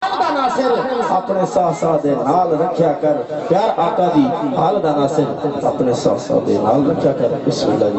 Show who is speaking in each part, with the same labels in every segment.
Speaker 1: دا ناصر اپنے ساتھ ساتھ دے نال رکھیا کر پیار آقا دی حال دا ناصر اپنے ساتھ ساتھ دے نال رکھیا کر بسم اللہ جی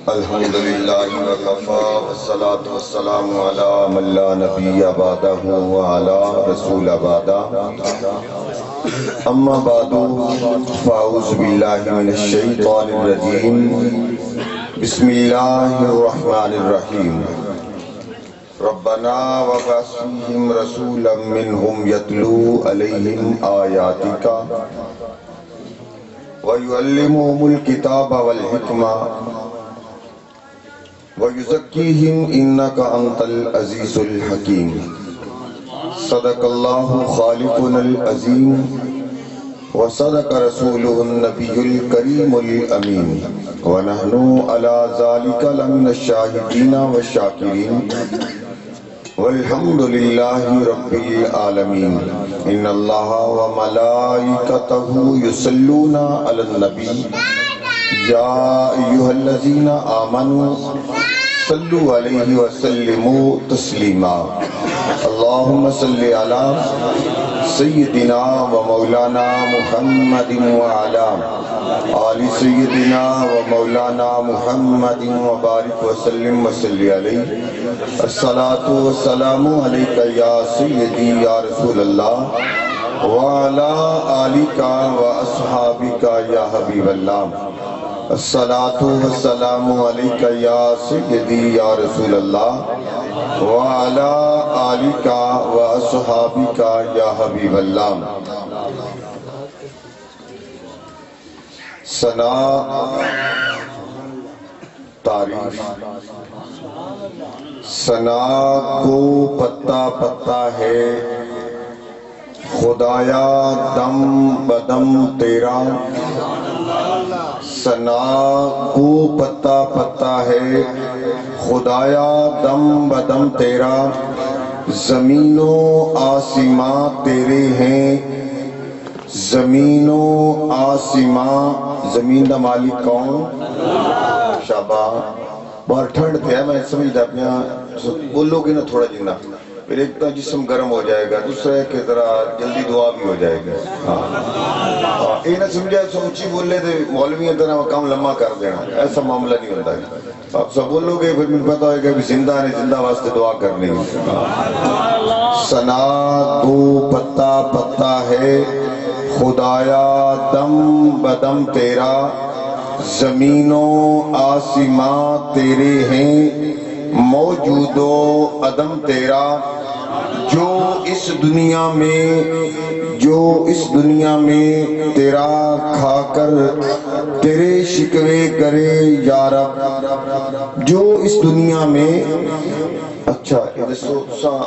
Speaker 2: الحمدللہ وکفا والصلاة والسلام علی من لا نبی بعدہ وعلی رسول بعدہ اما بعد فاعوذ باللہ من الشیطان الرجیم بسم اللہ الرحمن الرحیم ربنا وابعث فیہم رسولا منہم یتلو علیہم آیاتک وَيُعَلِّمُهُمُ الْكِتَابَ وَالْحِكْمَةَ وَيُزَكِّيهِمْ إِنَّكَ أَنْتَ الْعَزِيزُ الْحَكِيمُ صدق الله خالقنا العظيم وصدق رسوله النبي الكريم الأمين ونحن على ذلك لمن الشاهدين والشاكرين والحمد لله رب العالمين ان الله وملائكته يصلون على النبي يا ايها الذين امنوا صلوا عليه وسلموا تسليما اللهم صل على سيدنا ومولانا محمد وعلى آل سيدنا ومولانا محمد وبارك وسلم وصل عليه الصلاة والسلام عليك يا سيدي يا رسول الله وعلى آلك وأصحابك يا حبيب الله الصلاة والسلام عليك يا سيدي يا رسول الله وعلى آلك وأصحابك يا حبيب الله ثنا تعریف ثنا کو پتا پتا ہے خدایا دم بدم تیرا ثنا کو پتا پتا ہے خدایا دم بدم تیرا زمین و آسماں تیرے ہیں زمین و آسماں زمین دا مالک کون شابہ بہت ٹھنڈ تھے میں سمجھتا اپنے بولو گے نا تھوڑا جنہ پھر ایک تو جسم گرم ہو جائے گا دوسرا ہے کہ ذرا جلدی دعا بھی ہو جائے گا یہ نہ سمجھا سوچی بول لے تھے مولوی طرح کام لمحہ کر دینا ایسا معاملہ نہیں ہوتا ہے آپ سب بولو گے پھر مجھے پتا ہوئے گا زندہ نے زندہ واسطے دعا کرنی ثنا کو پتا پتا ہے خدایا دم بدم تیرا زمین و آسماں تیرے ہیں موجود و عدم تیرا جو اس دنیا میں تیرا کھا کر تیرے شکوے کرے یا رب جو اس دنیا میں اچھا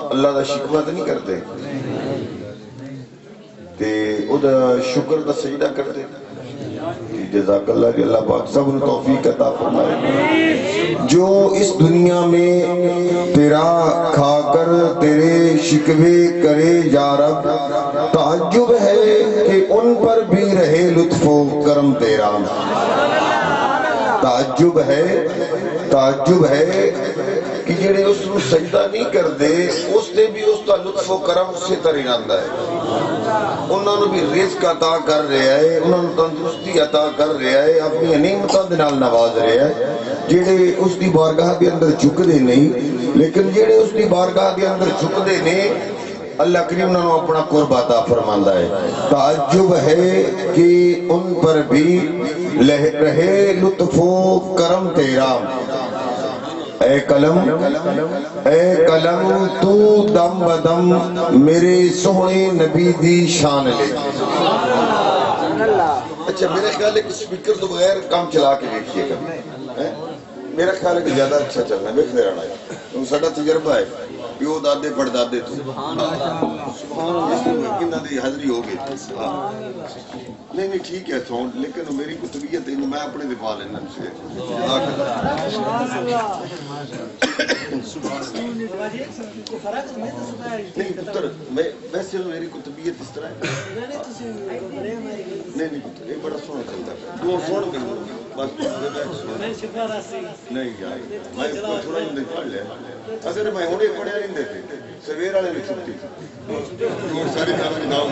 Speaker 2: اللہ دا شکوہ تو نہیں کرتے تے ادھا شکر دا سجدہ کرتے جزاک اللہ کہ اللہ پاک سب نے توفیق عطا فرمائے جو اس دنیا میں تیرا کھا کر تیرے شکوے کرے یا رب تعجب ہے کہ ان پر بھی رہے لطف و کرم تیرا تعجب ہے کہ جڑے اس کو سجدہ نہیں کر دے اس نے بھی اس کا لطف و کرم سے تریناندہ ہے انہوں نے بھی رزق عطا کر رہا ہے انہوں نے تندرستی عطا کر رہا ہے اپنی نعمتوں دے نال نواز رہا ہے جڑے اس دی بارگاہ دے اندر جھک دے نہیں لیکن جڑے اس دی بارگاہ دے اندر جھک دے نہیں اللہ کریم نے اپنا قرب عطا فرماندا ہے تعجب ہے کہ ان پر بھی رہے لطف و کرم تیرا اے قلم تو دم بدم میرے سونے نبی دی شان لے اچھا میرا خیال ہے کہ سپیکر تو بغیر کام چلا کے دیکھئے کبھی میرا خیال ہے کہ زیادہ اچھا چلنا ہے دیکھتے رہنا ہے ساڈا تجربہ ہے پیو دادے پڑھ دادے تو کنہ دی حضری ہو گئی نہیں ٹھیک ہے ساؤنڈ لیکن میری کو طبیعت میں اپنے دفاع لینا نہیں پتر ویسے میری کو طبیعت اس طرح ہے نہیں پتر یہ بڑا سونا چلتا ہے دو سونا کر بس نہیں یار میں تھوڑا ہی پڑھ لیا اگر میں ہونے پڑھیا نہیں دیتے سویر والے نے چھٹی ساری نام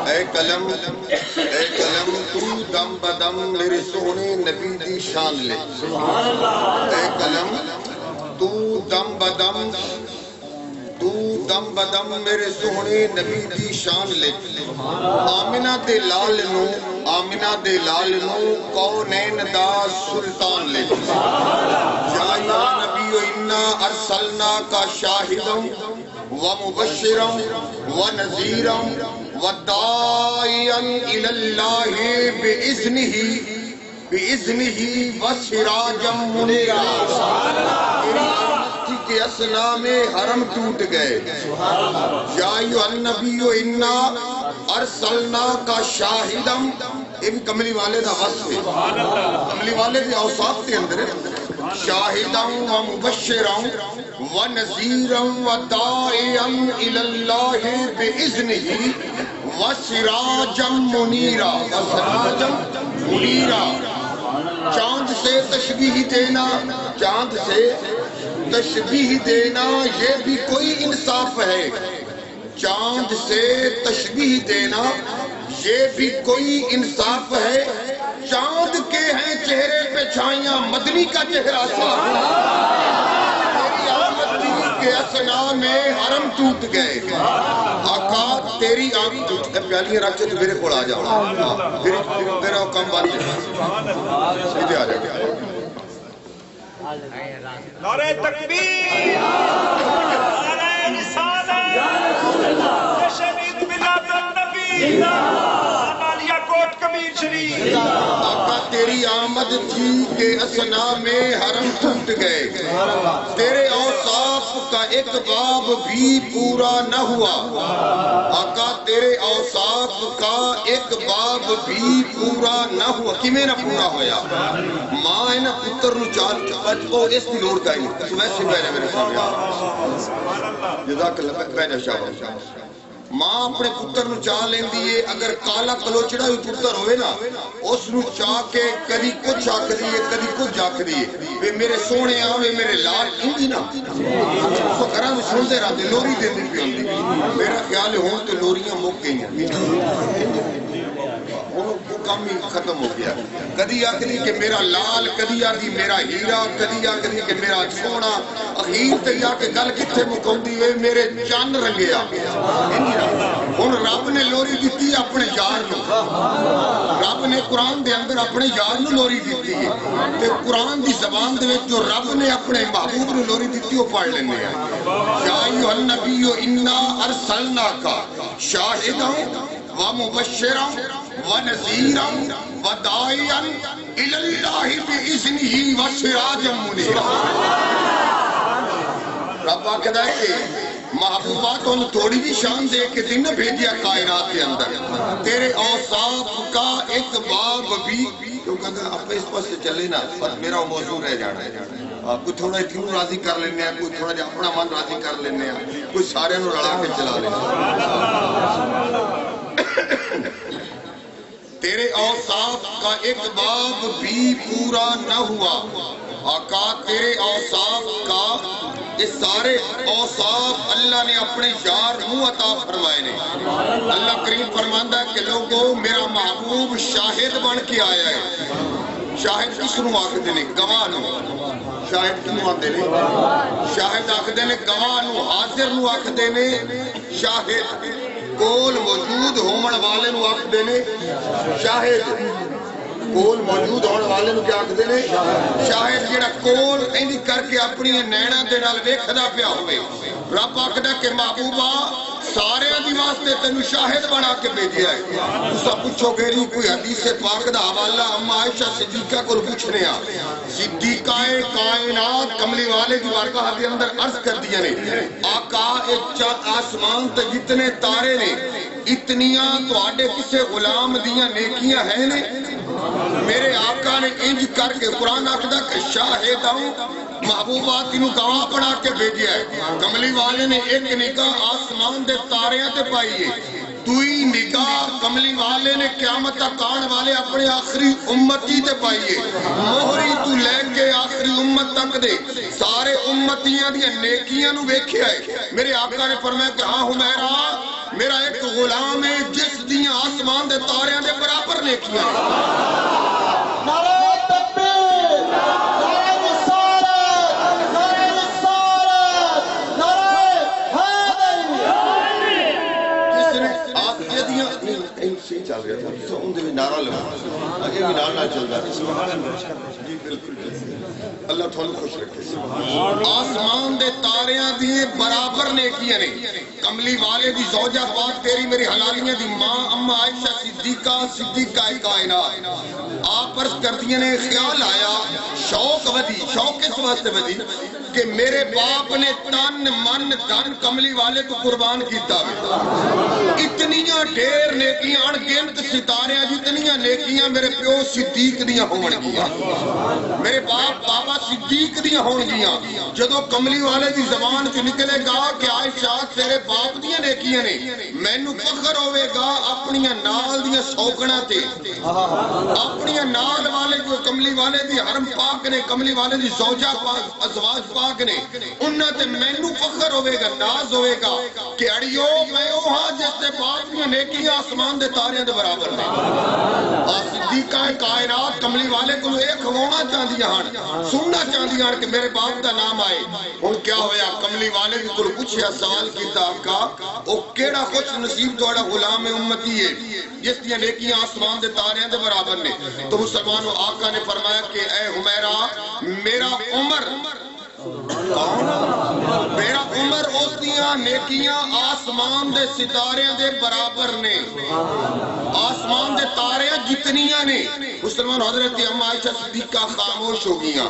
Speaker 2: اے قلم تو دم بدم میرے سونے نبی دی شان لے اے قلم تو دم بدم میرے سونے نبی دی شان لے آمنہ دے لال نو کونین دا سلطان لے یا نبی انا ارسلنا کا شاہدم ومبشرا ونذیرا وداعیا الی اللہ بإذنہ وسراجا منیرا کے اسنا میں حرم ٹوٹ گئے یا ایھا النبی انا ارسلنا کا شاہدم ان کملی والے دا وصف کملی والے دے اوصاف کے اندر شاہدم و مبشرا و نذیرا و داعیا الی اللہ بإذنہ و سراجا منیرا چاند سے تشبیہ دینا یہ بھی کوئی انصاف ہے چاند سے تشبیہ دینا یہ بھی کوئی انصاف ہے چاند کے ہیں چہرے پہ چھائیاں مدنی کا چہرہ صاف تیری آمد کے اسنا میں حرم ٹوٹ گئے آقا تیری آمد پیالی رکھتے تو میرے کھوڑ آ جاؤ میرا حکم بات ہے آ جاؤ
Speaker 3: نعرہ تکبیر نعرہ رسالت شہید ملاد النبی عالیہ کوٹ کبیر شریف
Speaker 2: آقا تیری آمد تھی کہ اسنا میں حرم ٹوٹ گئے تیرے اوصاف کا ایک باب بھی پورا نہ ہوا آقا تیرے اوصاف کا ایک باب بھی پورا نہ ہوا کیویں نہ پورا ہویا ماں ہے نا پتر نو چال بچو اس کی لوڑ کا ہی ویسے پہلے میرے سامنے جزاک اللہ پہلے شاہ ماں اپنے پتر نو چاہ لیندی ہے اگر کالا کلوچڑا ہوئی پتر ہوئے نا اس نو چاہ کے کدی کچھ آکھ دیئے کدی کچھ آکھ دیئے وے میرے سونے آوے میرے لال ہندی نا تو گھران سن دے رہا دے لوری دے دی پہ ہوندی میرا خیال ہے ہون تو لوریاں موک گئی ہیں وہ کام ہی ختم ہو گیا کدی آکھ دی کہ میرا لال کدی آکھ میرا ہیرا کدی آکھ دی کہ میرا سونا اخیر تے یا کہ گل کتھے مکھوندی ہے میرے چان رنگیا ہن رب نے لوری دیتی اپنے یار نو رب نے قرآن دے اندر اپنے یار نو لوری دیتی ہے تے قرآن دی زبان دے وچ جو رب نے اپنے محبوب نو لوری دیتی وہ پڑھ لینے ہیں یا ایھا النبی انا ارسلناک شاہدا و مبشرا و نذیرا و داعیا الی اللہ بإذنہ و سراجا منیرا رب آکھدا ہے کہ محبوبات ان تھوڑی بھی شان دے کے دن بھیجیا کائنات کے اندر تیرے اوصاف کا ایک باب بھی کیونکہ اگر آپ اس پاس سے چلے نا بس میرا موضوع رہ جانا ہے کوئی تھوڑا کیوں راضی کر لینے ہیں کوئی تھوڑا جا اپنا من راضی کر لینے ہیں کوئی سارے نو رڑا کے چلا لینے تیرے اوصاف کا ایک باب بھی پورا نہ ہوا آقا تیرے اوصاف کا اس سارے اوصاف اللہ نے اپنے یار نو عطا فرمائے نے اللہ کریم فرماندہ ہے کہ لوگوں میرا محبوب شاہد بن کے آیا ہے شاہد کس نو آکھ دینے گواہ نو شاہد کس نو آکھ دینے شاہد آکھ دینے گواہ نو حاضر نو آکھ دینے شاہد کول موجود ہومن والے نو آکھ دینے شاہد کول موجود ہونے والے نو کیا آکھدے نے شاہد جڑا کول اینی کر کے اپنی نینا دے نال ویکھدا پیا ہوئے رب آکھدا کہ محبوبہ سارے دی واسطے تینو شاہد بنا کے بھیجیا ہے تساں پوچھو گے نہیں کوئی حدیث پاک دا حوالہ اما عائشہ صدیقہ کو پوچھنے آ صدیقہ کائنات کملی والے کی بارگاہ کے اندر عرض کر دیا نے آقا ایک چاند آسمان تے جتنے تارے نے اتنیاں تو آڈے کسے غلام دیاں نیکیاں ہیں نے میرے آقا نے انج کر کے قرآن آقدہ کہ شاہد ہوں محبوبات انہوں گواہ پڑھا کے بھیجیا ہے کملی والے نے ایک نگاہ آسمان دے تاریاں تے پائیے توئی نگاہ کملی والے نے قیامت کان والے اپنے آخری امتی تے پائیے مہری تو لے کے آخری امت تک دے سارے امتیاں دیا نیکیاں نو بیکھے آئے میرے آقا نے فرمایا کہ ہاں حمیرہ میرا ایک غلام ہے جس دیا آسمان دے تاریاں دے برابر نیکیاں
Speaker 1: نعرہ تکبیر نعرہ رسالت نعرہ رسالت نعرہ حیدری
Speaker 2: جس نے آپ یہ دیا این سے چل رہا تھا تو ان دے نعرہ لگا آگے بھی نعرہ چل رہا تھا جی بالکل اللہ تھوڑا خوش رکھے آسمان دے تاریاں دیئے برابر نیکیاں نے کملی والے دی زوجہ پاک تیری میری حلالیاں دی ماں اما عائشہ صدیقہ کائنات آپ پر کردیاں نے خیال آیا شوق ودی شوق کس واسطے ودی کہ میرے باپ نے تن من دن کملی والے کو قربان کیتا اتنیاں ڈھیر نیکیاں انگنت ستاریاں جتنیاں نیکیاں میرے پیو صدیق دیاں ہون گیا میرے باپ بابا صدیق دیاں ہون گیا جدو کملی والے دی زبان سے نکلے گا کہ عائشہ تیرے باپ دیاں نیکیاں نے میں نو فخر ہوئے گا اپنیاں نال دیاں سوکنا تے اپنیاں نال والے جو کملی والے دی حرم پاک نے کملی والے دی زوجہ پاک ازواج پاک نے انہاں تے میں نو فخر ہوئے گا ناز ہوئے گا کہ اڑیو میں ہاں جس تے باپ دیاں نیکیاں آسمان دے تاریاں دے برابر نے صدیقہ کائنات کملی والے کو ایک ہونا چاہدیاں ہاں سننا چاہدیاں ہاں کہ میرے باپ دا نام آئے ان کیا ہویا کملی والے کی کل پوچھیا سوال کیتا آقا او کیڑا خوش نصیب توڑا غلام امتی ہے جس دیا نیکیاں آسمان دے تاریاں دے برابر نے تو مسلمانوں آقا نے فرمایا کہ اے حمیرہ میرا عمر میرا عمر اس دیا نیکیاں آسمان دے ستاریاں دے برابر نے آسمان دے تاریاں جتنیاں نے مسلمان حضرت اما عائشہ صدیقہ خاموش ہو گیا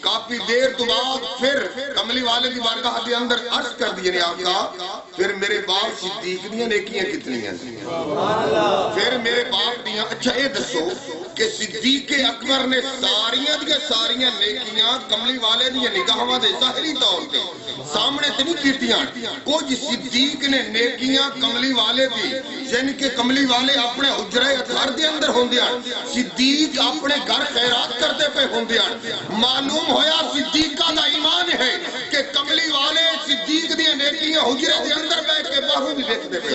Speaker 2: کافی دیر تو بعد پھر کملی والے کی بارگاہ دے اندر عرض کر دیئے نے آقا پھر میرے باپ صدیق دیاں نیکیاں کتنی ہیں پھر میرے باپ دیاں اچھا یہ دسو کہ صدیق اکبر نے ساریاں نیکیاں کملی والے دیاں نگاہاں دے ظاہری طور پہ سامنے تے نہیں کیتیاں کچھ صدیق نے نیکیاں کملی والے دی یعنی کہ کملی والے اپنے حجرہ اطہار دے اندر ہوندیاں صدیق اپنے گھر خیرات کرتے پہ ہوندیاں معلوم ہویا صدیقہ دا ایمان ہے کہ کملی والے صدیق دی نیکیاں حجرہ دے اندر بیٹھ کے باہر بھی دیکھتے پہ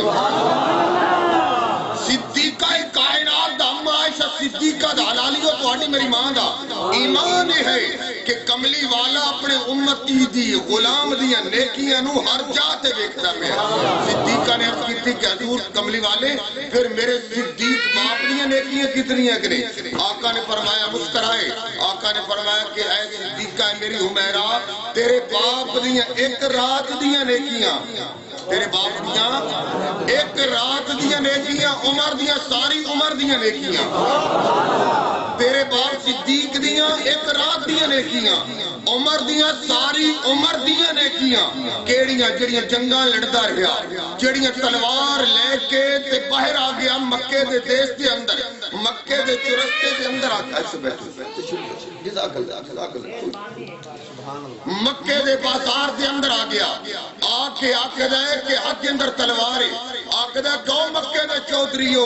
Speaker 2: صدیقہ کائنات دا اما عائشہ صدیقہ دا حلالیو تو آنی میری ماں دا ایمان ہے کہ کملی والا اپنے امتی دی غلام دیا نیکیاں نو ہر جاتے بیکھتا میں صدیقہ نے اب کی تھی کہ حضور کملی والے پھر میرے صدیق باپ دیا نیکیاں کتنی ہیں کریں آقا نے فرمایا مسکرائے آقا نے فرمایا کہ اے صدیقہ میری حمیرہ تیرے باپ دیا ایک رات دیا نیکیاں تیرے باپ دیاں ایک رات دیاں نیکیاں عمر دیاں ساری عمر دیاں نیکیاں تیرے باپ صدیق دیاں ایک رات دیاں نیکیاں عمر دیاں ساری عمر دیاں نیکیاں کیڑیاں جڑیاں جنگاں لڑدا رہیا جڑیاں تلوار لے کے تے باہر آ گیا مکے دے دیس دے اندر مکے دے چرستے دے اندر آ ایسے بیٹھو جزاک اللہ مکے دے بازار دے اندر آ گیا آکے ہے کہ حق کے اندر تلوار ہے آکے ہے گو مکے دے چودریو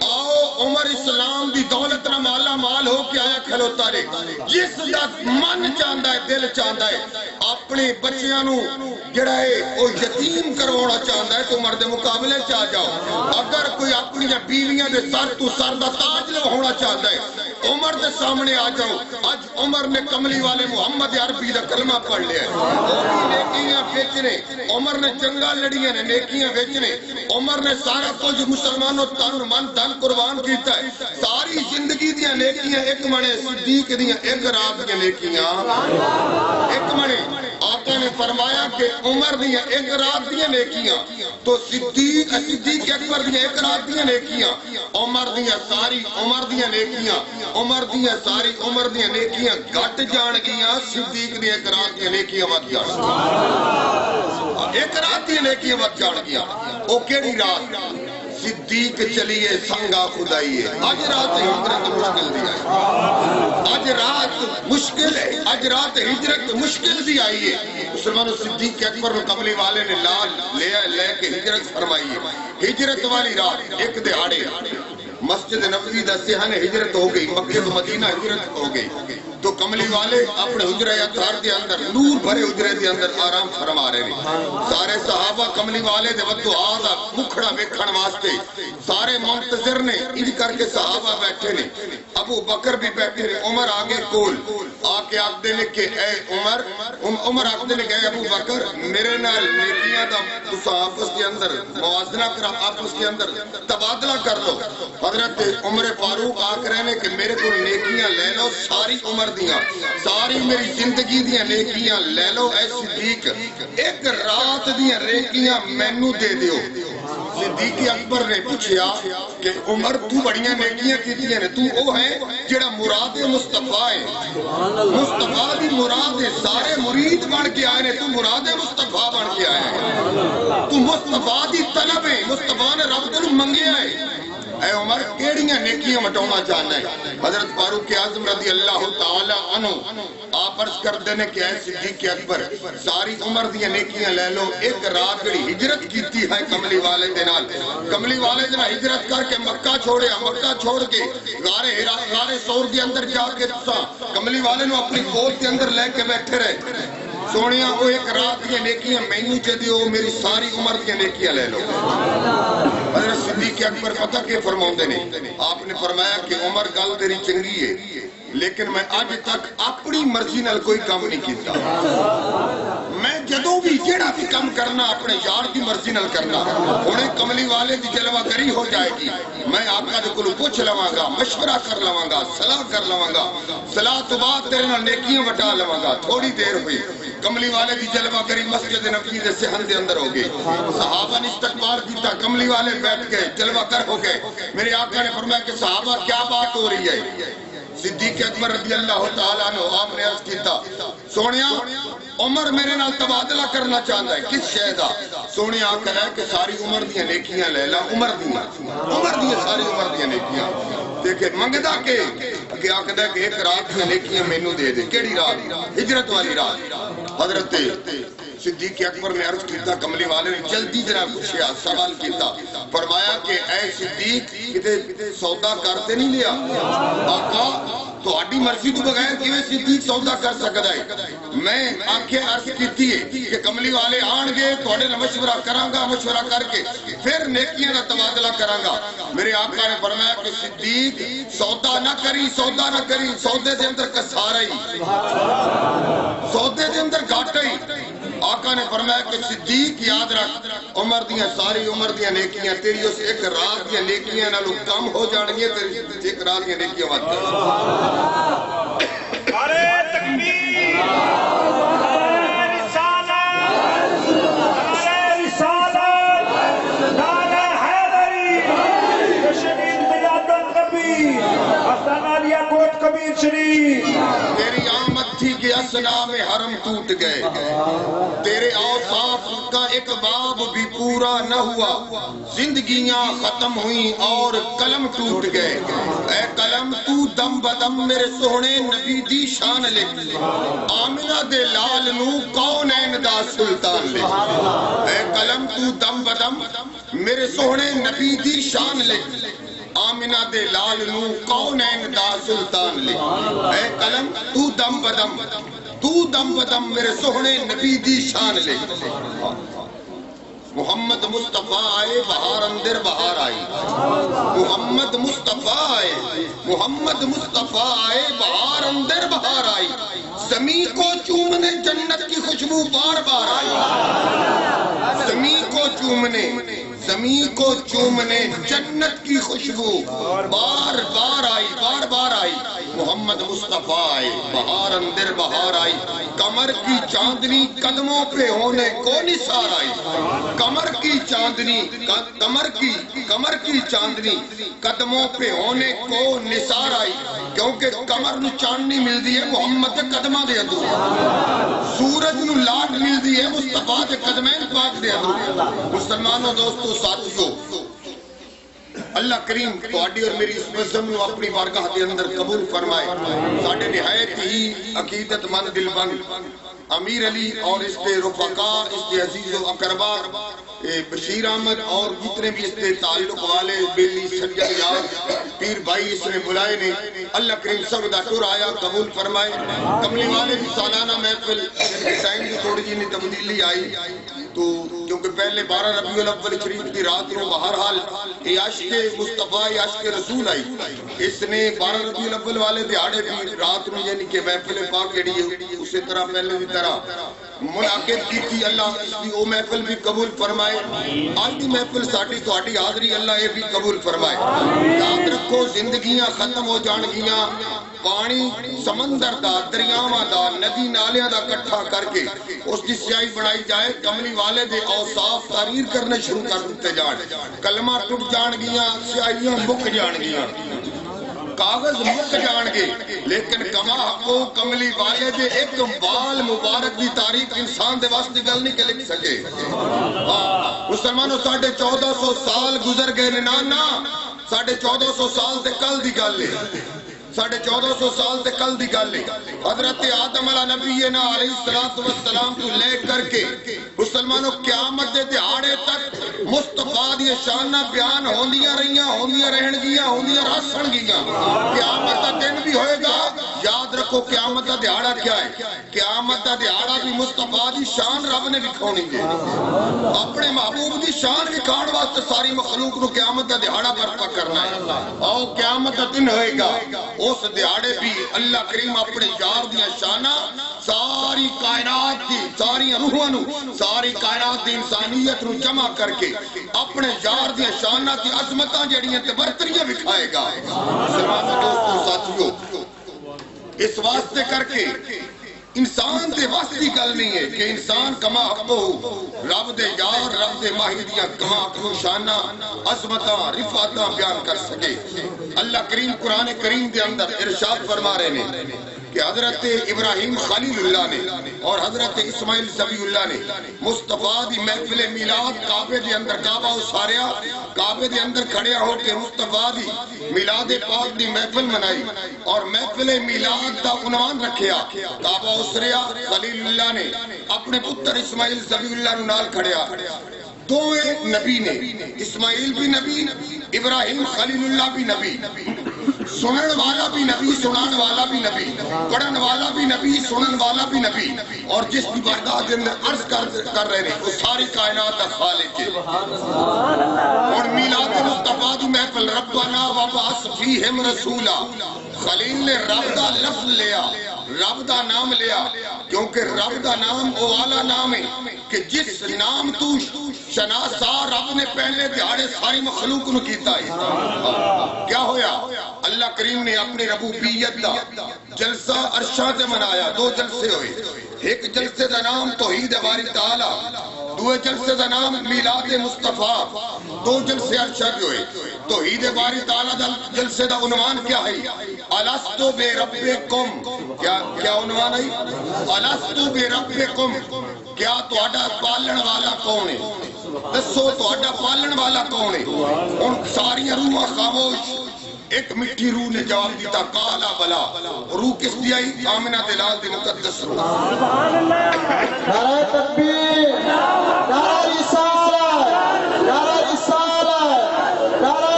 Speaker 2: آؤ عمر اسلام دی دولت نہ مالا مال ہو کے آیا کھلوتا رہے جس دا من چاندہ ہے دل چاندہ ہے اپنے بچیانو جڑا ہے وہ یتیم کروانا چاندہ ہے تو مرد مقابلے چاہ جاؤ اگر کوئی اپنی بیویاں دے سر تو سر دا تاج ہونا چاہتا ہے عمر دے سامنے آ جاؤ اج عمر نے کملی والے محمد عربی دا کلمہ پڑھ لیا ہے نیکیاں بیچنے عمر نے جنگاں لڑیاں نے نیکیاں بیچنے عمر نے سارا کچھ مسلمانوں تن من دن قربان کیتا ہے ساری زندگی دیاں نیکیاں ایک منے صدیق دیاں ایک رات کے نیکیاں ایک منے آقا نے فرمایا کہ عمر دیاں ایک رات دیاں نیکیاں تو صدیق اکبر دیاں ایک رات دیاں نیکیاں عمر دیاں ساری عمر دیاں نیکیاں عمر دیاں ساری عمر دیاں نیکیاں گھٹ جان گیاں صدیق دیاں ایک رات دیاں نیکیاں ود جان ایک رات دیاں نیکیاں ود جان گیاں او کیڑی رات صدیق چلیے سنگا خدائیے آج رات ہجرت مشکل دی آئی آج رات مشکل ہے آج رات ہجرت مشکل دی آئی ہے مسلمانوں صدیق اکبر قبلی والے نے لے کے ہجرت فرمائی ہے ہجرت والی رات ایک دہاڑے مسجد نبوی دا صحن ہجرت ہو گئی مکہ و مدینہ ہجرت ہو گئی تو کملی والے اپنے حجرہ اطہار دے اندر نور بھرے حجرے دے اندر آرام فرما رہے ہیں سارے صحابہ کملی والے دے وقت آدھا مکھڑا ویکھن واسطے سارے منتظر نے انج کر کے صحابہ بیٹھے نے ابو بکر بھی بیٹھے نے عمر آگے کول آکے آگ دینے کہ اے عمر آگ دینے کہ اے ابو بکر میرے نال نیکیاں دا تسا آپس کے اندر موازنہ کرا آپس کے اندر تبادلہ کر لو حضرت عمر فاروق آکھ رہے ہیں کہ میرے کو نیکیاں لے لو ساری عمر دیاں ساری میری زندگی دیاں نیکیاں لے لو اے صدیق ایک رات دیاں نیکیاں مینو دے دیو صدیق اکبر نے پوچھیا کہ عمر تو بڑیاں نیکیاں کیتیاں نے تو او ہے جڑا مراد مصطفیٰ ہے مصطفیٰ دی مراد ہے سارے مرید بن کے آئے نے تو مراد مصطفیٰ بن کے آئے ہیں تو مصطفیٰ دی طلب ہے مصطفیٰ نے رب کو منگے آئے اے عمر کیڑیاں نیکیاں مٹونا چاہنا ہے حضرت فاروق اعظم رضی اللہ تعالی عنہ آپ عرض کر دینے کہ اے صدیق اکبر ساری عمر دیاں نیکیاں لے لو ایک رات جڑی ہجرت کیتی ہے کملی والے دے نال کملی والے دے نال ہجرت کر کے مکہ چھوڑیا مکہ چھوڑ کے غار ثور دے اندر جا کے تساں کملی والے نو اپنی گود کے اندر لے کے بیٹھے رہے سونیاں وہ ایک رات کی نیکیاں مینوں چے دیو میری ساری عمر کی نیکیاں لے لو حضرت صدیق اکبر پتہ کہ فرماؤندے نے آپ نے فرمایا کہ عمر گل تیری چنگی ہے لیکن میں آج تک اپنی مرضی نال کوئی کام نہیں کیتا میں جدوں بھی جیڑا بھی کام کرنا اپنے یار کی مرضی نال کرنا ہونے کملی والے دی جلوہ گری ہو جائے گی میں آقا دے کولوں پوچھ لواں گا مشورہ کر لواں گا صلاح کر لواں گا صلاح تو بعد تیرے نال نیکیاں وٹا لواں گا تھوڑی دیر ہوئی کملی والے دی جلوہ گری مسجد نبوی دے صحن دے اندر ہو گئی صحابہ نے استقبال کیتا کملی والے بیٹھ گئے جلوہ گر ہو گئے میرے آقا نے فرمایا کہ صحابہ کیا بات ہو رہی ہے صدیق اکبر رضی اللہ تعالیٰ عنہ آپ نے عرض کیتا سونیا عمر میرے نال تبادلہ کرنا چاہتا ہے کس شے دا سونیا آقا ہے کہ ساری عمر دیاں نیکیاں لے لا عمر دیاں ساری عمر دیاں نیکیاں دیکھے منگدہ کہ آقا ہے کہ ایک رات دیاں نیکیاں مینوں دے دے کیڑی رات ہجرت والی رات حضرت صدیق اکبر نے عرض کیتا کملی والے نے جلدی جناب پوچھیا سوال کیتا فرمایا کہ اے صدیق کتے سودا کرتے نہیں لیا آقا تو آڈی مرضی تو بغیر کیویں صدیق سودا کر سکتا ہے میں آنکھیں عرض کیتی ہے کہ کملی والے آن گے تھوڑے نہ مشورہ کراں گا مشورہ کر کے پھر نیکیاں دا تبادلہ کراں گا میرے آقا نے فرمایا کہ صدیق سودا نہ کری سودے دے اندر کسارا ہی سودے دے اندر گھاٹا ہی آقا نے فرمایا کہ صدیق یاد رکھ عمر دیاں ساری عمر دیاں نیکیاں تیری اس ایک رات دیاں نیکیاں نالو کم ہو جانگی تیری ایک رات دیاں نیکیاں وقت
Speaker 3: نعرہ تکبیر نعرہ رسالت نعرہ حیدری شہید میلاد النبی حسن علیہ کوٹ کبیر شریف
Speaker 2: تیری آمد تھی کہ اسلام حرم ٹوٹ گئے تیرے اوصاف کا ایک باب بھی پورا نہ ہوا زندگیاں ختم ہوئیں اور قلم ٹوٹ گئے اے قلم تو دم بدم میرے سونے نبی دی شان لکھ آمنہ دے لال نو کونین دا سلطان لکھ اے قلم تو دم بدم میرے سونے نبی دی شان لکھ آمنہ دے لال نو کونین دا سلطان لکھ اے قلم تو دم بدم میرے سونے نبی دی شان لکھ محمد مصطفیٰ آئے بہار اندر بہار آئی، محمد مصطفیٰ آئے، محمد مصطفیٰ آئے بہار اندر بہار آئی، زمین کو چومنے جنت کی خوشبو بار بار آئی، زمین کو چومنے، زمین کو چومنے جنت کی خوشبو بار بار آئی، بار بار آئی، محمد مصطفیٰ آئے بہار اندر بہار آئی، کمر کی چاندنی قدموں پہ ہونے کو نثار آئی، کمر کی چاندنی، کمر کی چاندنی قدموں پہ ہونے کو نثار آئی، کیونکہ کمر نو چاندنی مل دی ہے محمد دے قدمہ دے اندر، سورج نو لاٹ مل دی ہے مصطفیٰ دے قدمین پاک دے اندر۔ مسلمانوں، دوستو، ساتھیوں، اللہ کریم تواڈی اور میری اس بزم نو اپنی بارگاہ دے اندر قبول فرمائے۔ ساڈے نہایت ہی عقیدت مند دل بند امیر علی اور اس کے رفقا، اس کے عزیز و اقربا، بشیر احمد اور جتنے بھی اس کے تعلق والے، بیلی، سجاد یار، پیر بھائی اس نے بلائے نے، اللہ کریم سب دا ٹر آیا قبول فرمائے۔ کملی والے بھی سالانہ محفل ڈیزائن کی تھوڑی جی تبدیلی آئی، تو کیونکہ پہلے 12 ربیع الاول شریف کی رات کو بہرحال یہ عشق مصطفیٰ، یہ عشق رسول آئی، اس نے 12 ربیع الاول والے دیہاڑے بھی رات میں یعنی کہ محفل پاک جڑی ہے اسی طرح پہلے بھی طرح منعقد کی تھی۔ اللہ اس کی وہ محفل بھی قبول فرمائے، آج کی محفل ساڈی تہاڈی حاضری اللہ یہ بھی قبول فرمائے۔ یاد رکھو زندگیاں ختم ہو جان گیاں، پانی سمندر دا، دریاواں دا، ندی نالیاں دا کٹھا کر کے اس کی سیاہی بنائی جائے، کملی والے دے اوصاف تحریر کرنے شروع کر دیتے جان، کلمہ ٹوٹ جان گیاں، سیاہیاں مک جان گیاں، کاغذ مک جان گے، لیکن کما حقو کملی والے دے ایک بال مبارک دی تاریخ انسان دے واسطے گل نہیں کہ لکھ سکے۔ مسلمانوں، 1450 سال گزر گئے نانا، 1450 سال تے کل دی گل ہے، 1450 سال تے کل دی گل ہے۔ حضرت آدم علیہ نبینا علیہ السلام تو لے کر کے مسلمانوں قیامت دے دہاڑے تک مصطفیٰ دی شانہ بیان ہوندیاں رہیاں، ہوندیاں رہن گیاں، ہوندیاں راسن گیاں۔ قیامت دا دن بھی ہوئے گا، یاد رکھو قیامت دا دہاڑا کیا ہے؟ قیامت دا دہاڑا بھی مصطفیٰ دی شان رب نے دکھاونی ہے، اپنے محبوب دی شان دکھاؤن واسطے ساری مخلوق نو قیامت دا دہاڑا برپا کرنا ہے۔ اور قیامت دا دن ہوئے گا، اس دیاڑے بھی اللہ کریم اپنے یار دیا شانہ ساری کائنات کی، ساری روحاں نو، ساری کائنات دی انسانیت نو جمع کر کے اپنے یار دیا شانہ کی عظمتاں جڑیاں تے برتریاں دکھائے گا۔ مسلمانوں، دوستو، ساتھیوں، اس واسطے کر کے انسان دے واسطی گل نہیں ہے کہ انسان کما حقو رب دے یار، رب دے ماہی دیاں کما حقو شانہ، عظمتاں، رفعتاں بیان کر سکے۔ اللہ کریم قرآن کریم دے اندر ارشاد فرما رہے ہیں کہ حضرت ابراہیم خلیل اللہ نے اور حضرت اسماعیل ذبیح اللہ نے مصطفیٰ دی محفل میلاد کعبے دے اندر کعبہ اساریا، کعبے دے اندر کھڑیا ہو کے مصطفیٰ دی میلاد پاک دی محفل منائی اور محفل میلاد دا عنوان رکھیا، کعبہ اسریا۔ خلیل اللہ نے اپنے پتر اسماعیل ذبیح اللہ نو نال کھڑیا، دوئے نبی نے، اسماعیل بھی نبی، ابراہیم خلیل اللہ بھی نبی، سنن والا بھی نبی، سنان والا بھی نبی، پڑھن والا بھی نبی، سنن والا بھی نبی، اور جس کی بارگاہ کے اندر عرض کر رہے ہیں وہ ساری کائنات کا خالق ہے۔ اور میلاد مصطفیٰ دی محفل ربنا وبعث فیہم رسولا، خلیل نے رب دا لفظ لیا، رب دا نام لیا، کیونکہ رب دا نام وہ والا نام ہے کہ جس نام تو شناسا رب نے پہلے دیہاڑے ساری مخلوق نو کیتا ہے۔ کیا ہویا؟ اللہ کریم نے اپنی ربوبیت دا جلسہ عرشاں تے منایا، دو جلسے ہوئے، ایک جلسے دا نام توحید باری تعالی، دوے جلسے دا نام میلاد مصطفیٰ، دو جلسے عرشاں کے ہوئے۔ توحید باری تعالی دا جلسے دا عنوان کیا ہے؟ الستو بے ربکم، کیا عنوان ہے؟ الستو بے ربکم، کیا تہاڈا پالن والا کون ہے؟ دسو تہاڈا پالن والا کون ہے؟ ان ساری روحاں خاموش، ایک مٹھی روح نے جواب دیتا کالا بلا، روح کس دی آئی؟ آمنہ دلال دی مقدس روح۔
Speaker 1: نعرہ تکبیر، نعرہ رسالت، نعرہ رسالت، نعرہ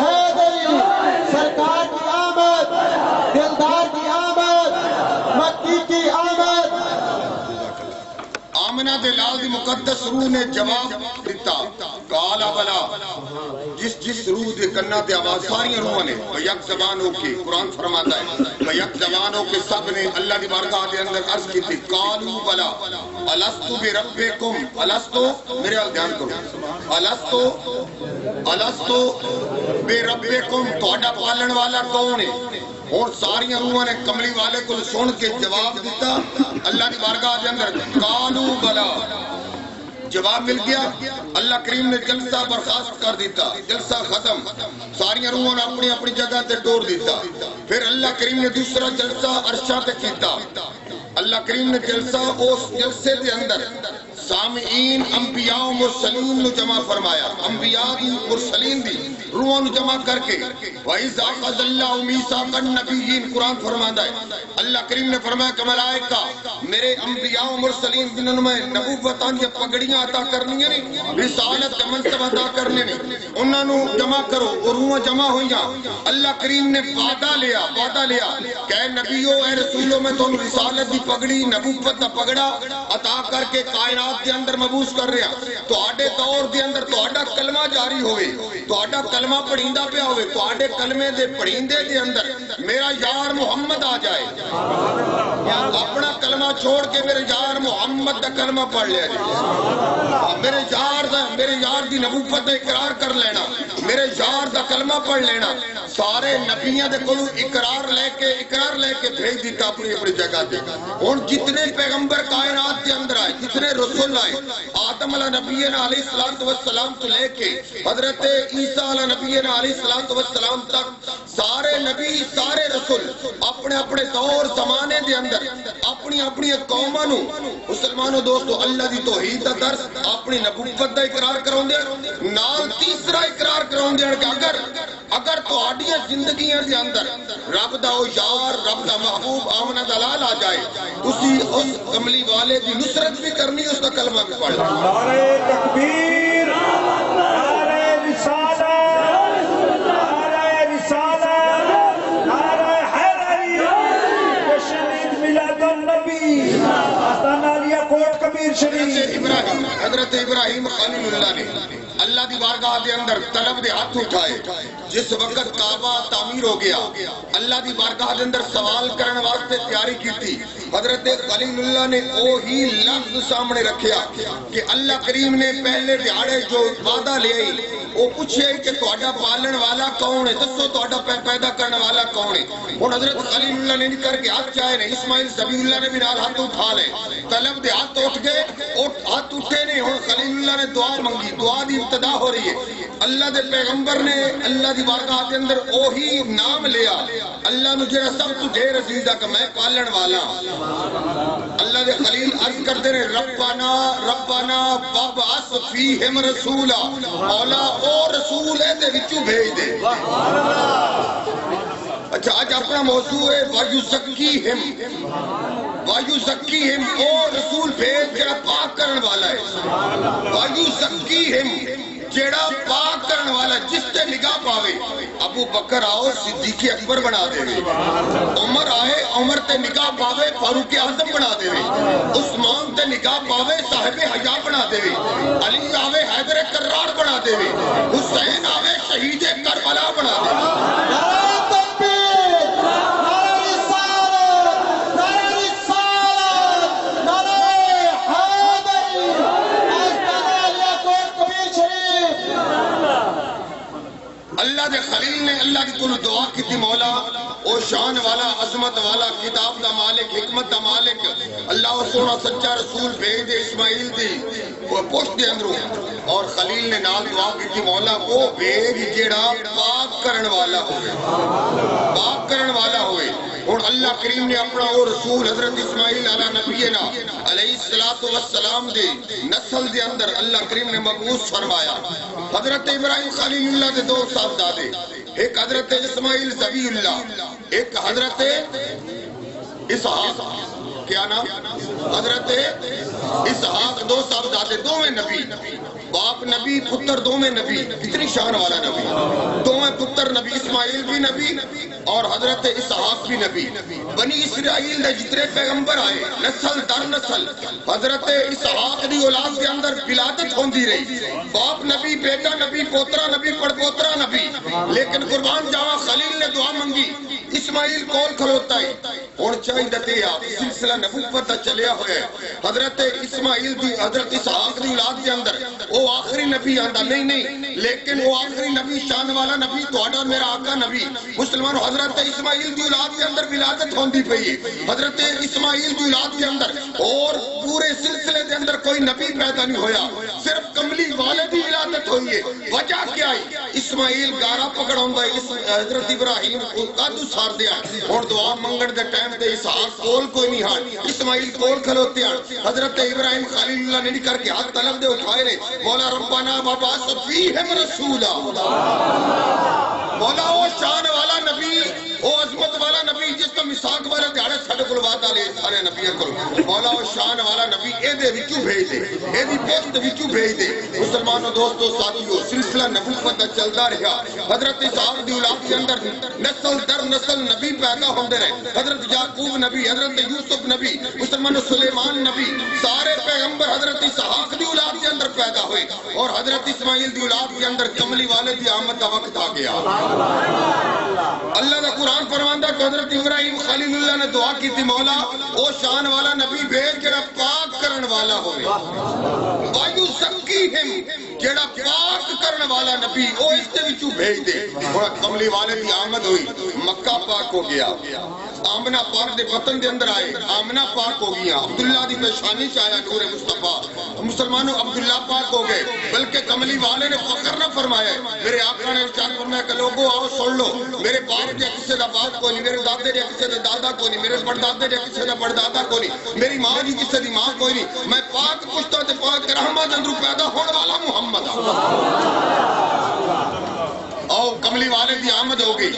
Speaker 1: حیدری، سرکار کی آمد، دلدار کی آمد، مکی کی آمد۔
Speaker 2: آمنہ دلال دی مقدس روح نے جواب دیتا کالا بلا جس روح دے کنا تے آواز ساری روحاں نے یک زبان ہو کے قرآن فرماتا ہے یک زبان ہو کے سب نے اللہ دی بارگاہ دے اندر عرض کی تھی قالوا بلا الستو بربکم الستو میرے حال دھیان کرو الستو بربکم تہاڈا پالن والا کون ہے؟ اور ساری روحاں نے کملی والے کو سن کے جواب دیتا اللہ کی بارگاہ دے اندر قالوا بلا جواب مل گیا اللہ کریم نے جلسہ برخاست کر دیتا جلسہ ختم ساری روحاں نے اپنی اپنی جگہ تے ٹور دیتا پھر اللہ کریم نے دوسرا جلسہ عرشاں تے کیتا اللہ کریم نے جلسہ اس جلسے دے اندر سامعین انبیاء و مرسلین نو جمع فرمایا انبیاء دی مرسلین دی روحاں نو جمع کر کے وَإِذْ أَخَذَ اللَّهُ مِيثَاقَ النَّبِيِّينَ قرآن فرماتا ہے اللہ کریم نے فرمایا کہ ملائکہ میرے انبیاء و مرسلین جنہوں میں نبوتاں دی پگڑیاں عطا کرنی ہیں رسالت کا منصب عطا کرنے نے انہاں نو جمع کرو اور روحاں جمع ہوئیاں اللہ کریم نے وعدہ لیا کہ اے نبیو اے رسولو میں تم رسالت دی پگڑی نبوت دا پگڑا عطا کر کے کائنات دے اندر مبعوث کر رہے ہیں تو آڈے دور دے اندر تو آڈا کلمہ جاری ہوئے تو آڈا کلمہ پڑھیندہ پہ ہوئے تو آڈے کلمے دے پڑھیندے دے اندر میرا یار محمد آ جائے اپنا کلمہ چھوڑ کے میرے یار محمد دا کلمہ پڑھ لیا جائے میرے یار دی نبوت دا اقرار کر لینا میرے یار دا کلمہ پڑھ لینا سارے نبیاں دے کلو اقرار لے کے بھیج دیتا اپنی اپنی جگہ دے اور جتنے پیغمبر کائنات کے اندر آئے جتنے رسول آئے آدم علیہ نبینا علیہ السلام تو لے کے حضرت عیسیٰ علیہ نبینا علیہ السلام تک سارے نبی سارے رسول اپنے اپنے دور زمانے دے اندر اپنی اپنی قومانو مسلمانوں دوستو اللہ دی توحید دا درس اپنی نبوت دا اقرار کراؤں دے نال تیسرا اقرار کراؤں دے کہ اگر تو آڈیاں زندگیاں دے اندر رب دا او یار رب دا محبوب آمنہ دلال آ جائے اسی اس کملی والے دی نصرت بھی کرنی اس کا کلمہ بھی پڑھ
Speaker 3: نعرہ تکبیر نعرہ رسالت نعرہ حیدری شہید میلاد النبی آستانہ علیہ کوٹ کبیر شریف
Speaker 2: حضرت ابراہیم خلیل اللہ نے اللہ دی بارگاہ دے اندر طلب دے ہاتھ اٹھائے جس وقت کعبہ تعمیر ہو گیا اللہ دی بارگاہ دے اندر سوال کرنے واسطے تیاری کی تھی حضرت خلیل اللہ نے وہی لفظ سامنے رکھیا کہ اللہ کریم نے پہلے دیہاڑے جو وعدہ لے آئی وہ پوچھے کہ تہاڈا پالن والا کون ہے دسو تہاڈا پیدا کرنے والا کون ہے اور حضرت خلیل اللہ نے کر کے ہاتھ چاہے نے اسماعیل ذبیح اللہ نے بھی نال ہاتھ اٹھا لے طلب دے ہاتھ اٹھ گئے ہاتھ اٹھے نہیں اور خلیل اللہ نے دعا منگی دعا دی ابتدا ہو رہی ہے اللہ دے پیغمبر نے اللہ دی بارگاہ دے اندر وہی نام لیا اللہ نے جڑا سب تو ڈھیر عزیز ہے کہ میں پالن والا اللہ دے خلیل عرض کرتے رہے ربنا وابعث فیہم رسولا مولا او رسول ہے دے وچوں بھیج دے اچھا آج اپنا موضوع ہے وَيُزَكِّيهِمْ او رسول بھیج جڑا پاک کرن والا ہے وَيُزَكِّيهِمْ جڑا پاک کرن والا جس تے نگاہ پاوے ابو بکر آؤ صدیق اکبر بنا دے عمر آئے عمر تے نگاہ پاوے فاروق اعظم بنا دے عثمان تے نگاہ پاوے صاحب حیا بنا دے علی آوے حیدر کرار بنا دے حسین آوے شہید کربلا بنا دے اللہ دے خلیل نے اللہ کی کل دعا کی تھی مولا او شان والا عظمت والا کتاب دا مالک حکمت دا مالک اللہ سونا سچا رسول بھیج دے اسماعیل دی وہ پوشت دے اندروں اور خلیل نے نال دعا کی تھی مولا وہ بھیج جیڑا پاک کرن والا ہوئے اور اللہ کریم نے اپنا وہ رسول حضرت اسماعیل علیہ نبینا علیہ السلام دے نسل دے اندر اللہ کریم نے مبعوث فرمایا حضرت ابراہیم خلیل اللہ دے دو صاحبزادے ایک حضرت اسماعیل ذبیح اللہ ایک حضرت اسحاق کیا نام حضرت اسحاق دو صاحبزادے دو میں نبی باپ نبی پتر دو میں نبی، اتنی شان والا نبی، دو میں پتر نبی اسماعیل بھی نبی اور حضرت اسحاق بھی نبی۔ بنی اسرائیل دے جتنے پیغمبر آئے نسل در نسل حضرت اسحاق دی اولاد کے اندر ولادت ہوندی رہی، باپ نبی، بیٹا نبی، پوترا نبی، پڑپوترا نبی، لیکن قربان جاوا خلیل نے دعا منگی، اسماعیل کول کھلوتا ہے اور چاہی دتے آپ سلسلہ نبوت دا چلیا ہویا ہے۔ حضرت اسماعیل دی حضرت اسحاق دی اولاد کے اندر وہ آخری نبی آندا نہیں، لیکن وہ آخری نبی شان والا نبی تہاڈا میرا آقا نبی مسلمانوں حضرت اسماعیل دی اولاد کے اندر ولادت ہوندی پئی ہے۔ حضرت اسماعیل دی اولاد کے اندر اور پورے سلسلے دے اندر کوئی نبی پیدا نہیں ہویا، صرف کملی والے دی ولادت ہوئی ہے۔ وجہ کیا ہے؟ اسماعیل گارا پکڑ ہوندا ہے، حضرت ابراہیم کو کادو سار دیا اور دعا منگن دے ٹائم تے اسحاق کول کوئی نہیں ہاں، اسماعیل کول کھلوتے ہیں۔ حضرت ابراہیم خلیل اللہ نے نہیں کر کے ہاتھ طلب دے اٹھائے نے، مولا ربنا وبعث فیہم رسولا، مولا وہ شان والا نبی، وہ عظمت والا نبی جس کا مساق والا دیہڑے ساڈے کول وعدہ لے سارے نبیوں کول، مولا وہ شان والا نبی اے دے وچوں بھیج دے، اے دی پوسٹ وچوں بھیج دے۔ مسلمانوں دوستو ساتھیو سلسلہ نبوت دا چلدا رہا، حضرت اسحاق دی اولاد کے اندر نسل در نسل نبی پیدا ہوندے رہے، حضرت یعقوب نبی، حضرت یوسف نبی، مسلمانوں سلیمان نبی، سارے پیغمبر حضرت اسحاق دی اولاد کے اندر پیدا ہوئے اور حضرت اسماعیل دی اولاد کے اندر کملی والے دی آمد دا وقت آ گیا۔ اللہ دا قرآن فرماندا کہ حضرت ابراہیم خلیل اللہ نے دعا کی تھی، مولا او شان والا نبی بھیج جڑا پاک کرن والا ہوئے، وایو سکیہم جڑا پاک کرن والا نبی او اس دے وچوں بھیج دے۔ اور کملی والے دی آمد ہوئی، مکہ پاک ہو گیا، آمنہ پاک دے وطن دے اندر آئے، آمنہ پاک ہو گیا، عبداللہ دی پیشانی چاہیا نور مصطفیٰ، مسلمانوں عبداللہ پاک ہو گئے، بلکہ کملی والے نے فخر نہ فرمایا ہے، میرے آقا نے ارشاد فرمایا کہ لوگوں آؤ سن لو، میرے باپ دے کسے دا باپ کو نہیں، میرے دادے دے کسے دا دادا کو نہیں، میرے پردادے دے کسے دا پردادا کو نہیں، میری ماں جی کسے دی ماں کوئی نہیں، میں پاک پشتہ تے پاک رحمت اندرو پیدا ہونے والا محمد اور کملی والے دی آمد ہو گئی۔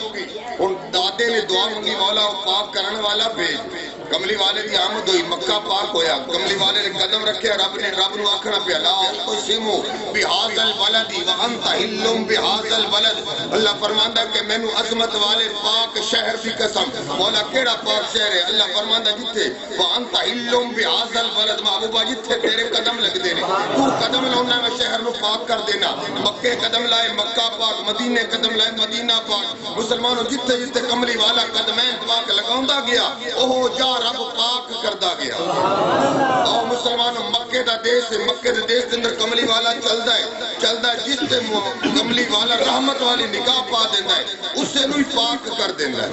Speaker 2: ان دادے نے دعا منگی، مولا پاک کرنے والا بھیج، کملی والے دی آمد ہوئی، مکہ پاک ہویا، کملی والے نے قدم رکھے، رب نو آکھنا پیا لا اقسم بہذا البلد وانت حل بہذا البلد، اللہ فرماندا کہ مینوں عظمت والے پاک شہر دی قسم، مولا کیڑا پاک شہر ہے؟ اللہ فرماندا جتھے وانت حل بہذا البلد، محبوبہ جتھے تیرے قدم لگدے نے تو قدم لاؤنا میں شہر نو پاک کر دینا، مکے قدم لائے مکہ پاک، مدینے قدم لائے مدینہ پاک، مسلمانوں جتھے جتھے کملی والا قدمین پاک لگاوندا گیا اوہ جا رب پاک کردا گیا۔ اور مسلمانوں مکے دا دیس ہے، مکے دے دیس دے اندر کملی والا چلدا ہے، جس تے کملی والا رحمت والی نگاہ پا دیندا ہے اسے نو پاک کر دیندا ہے،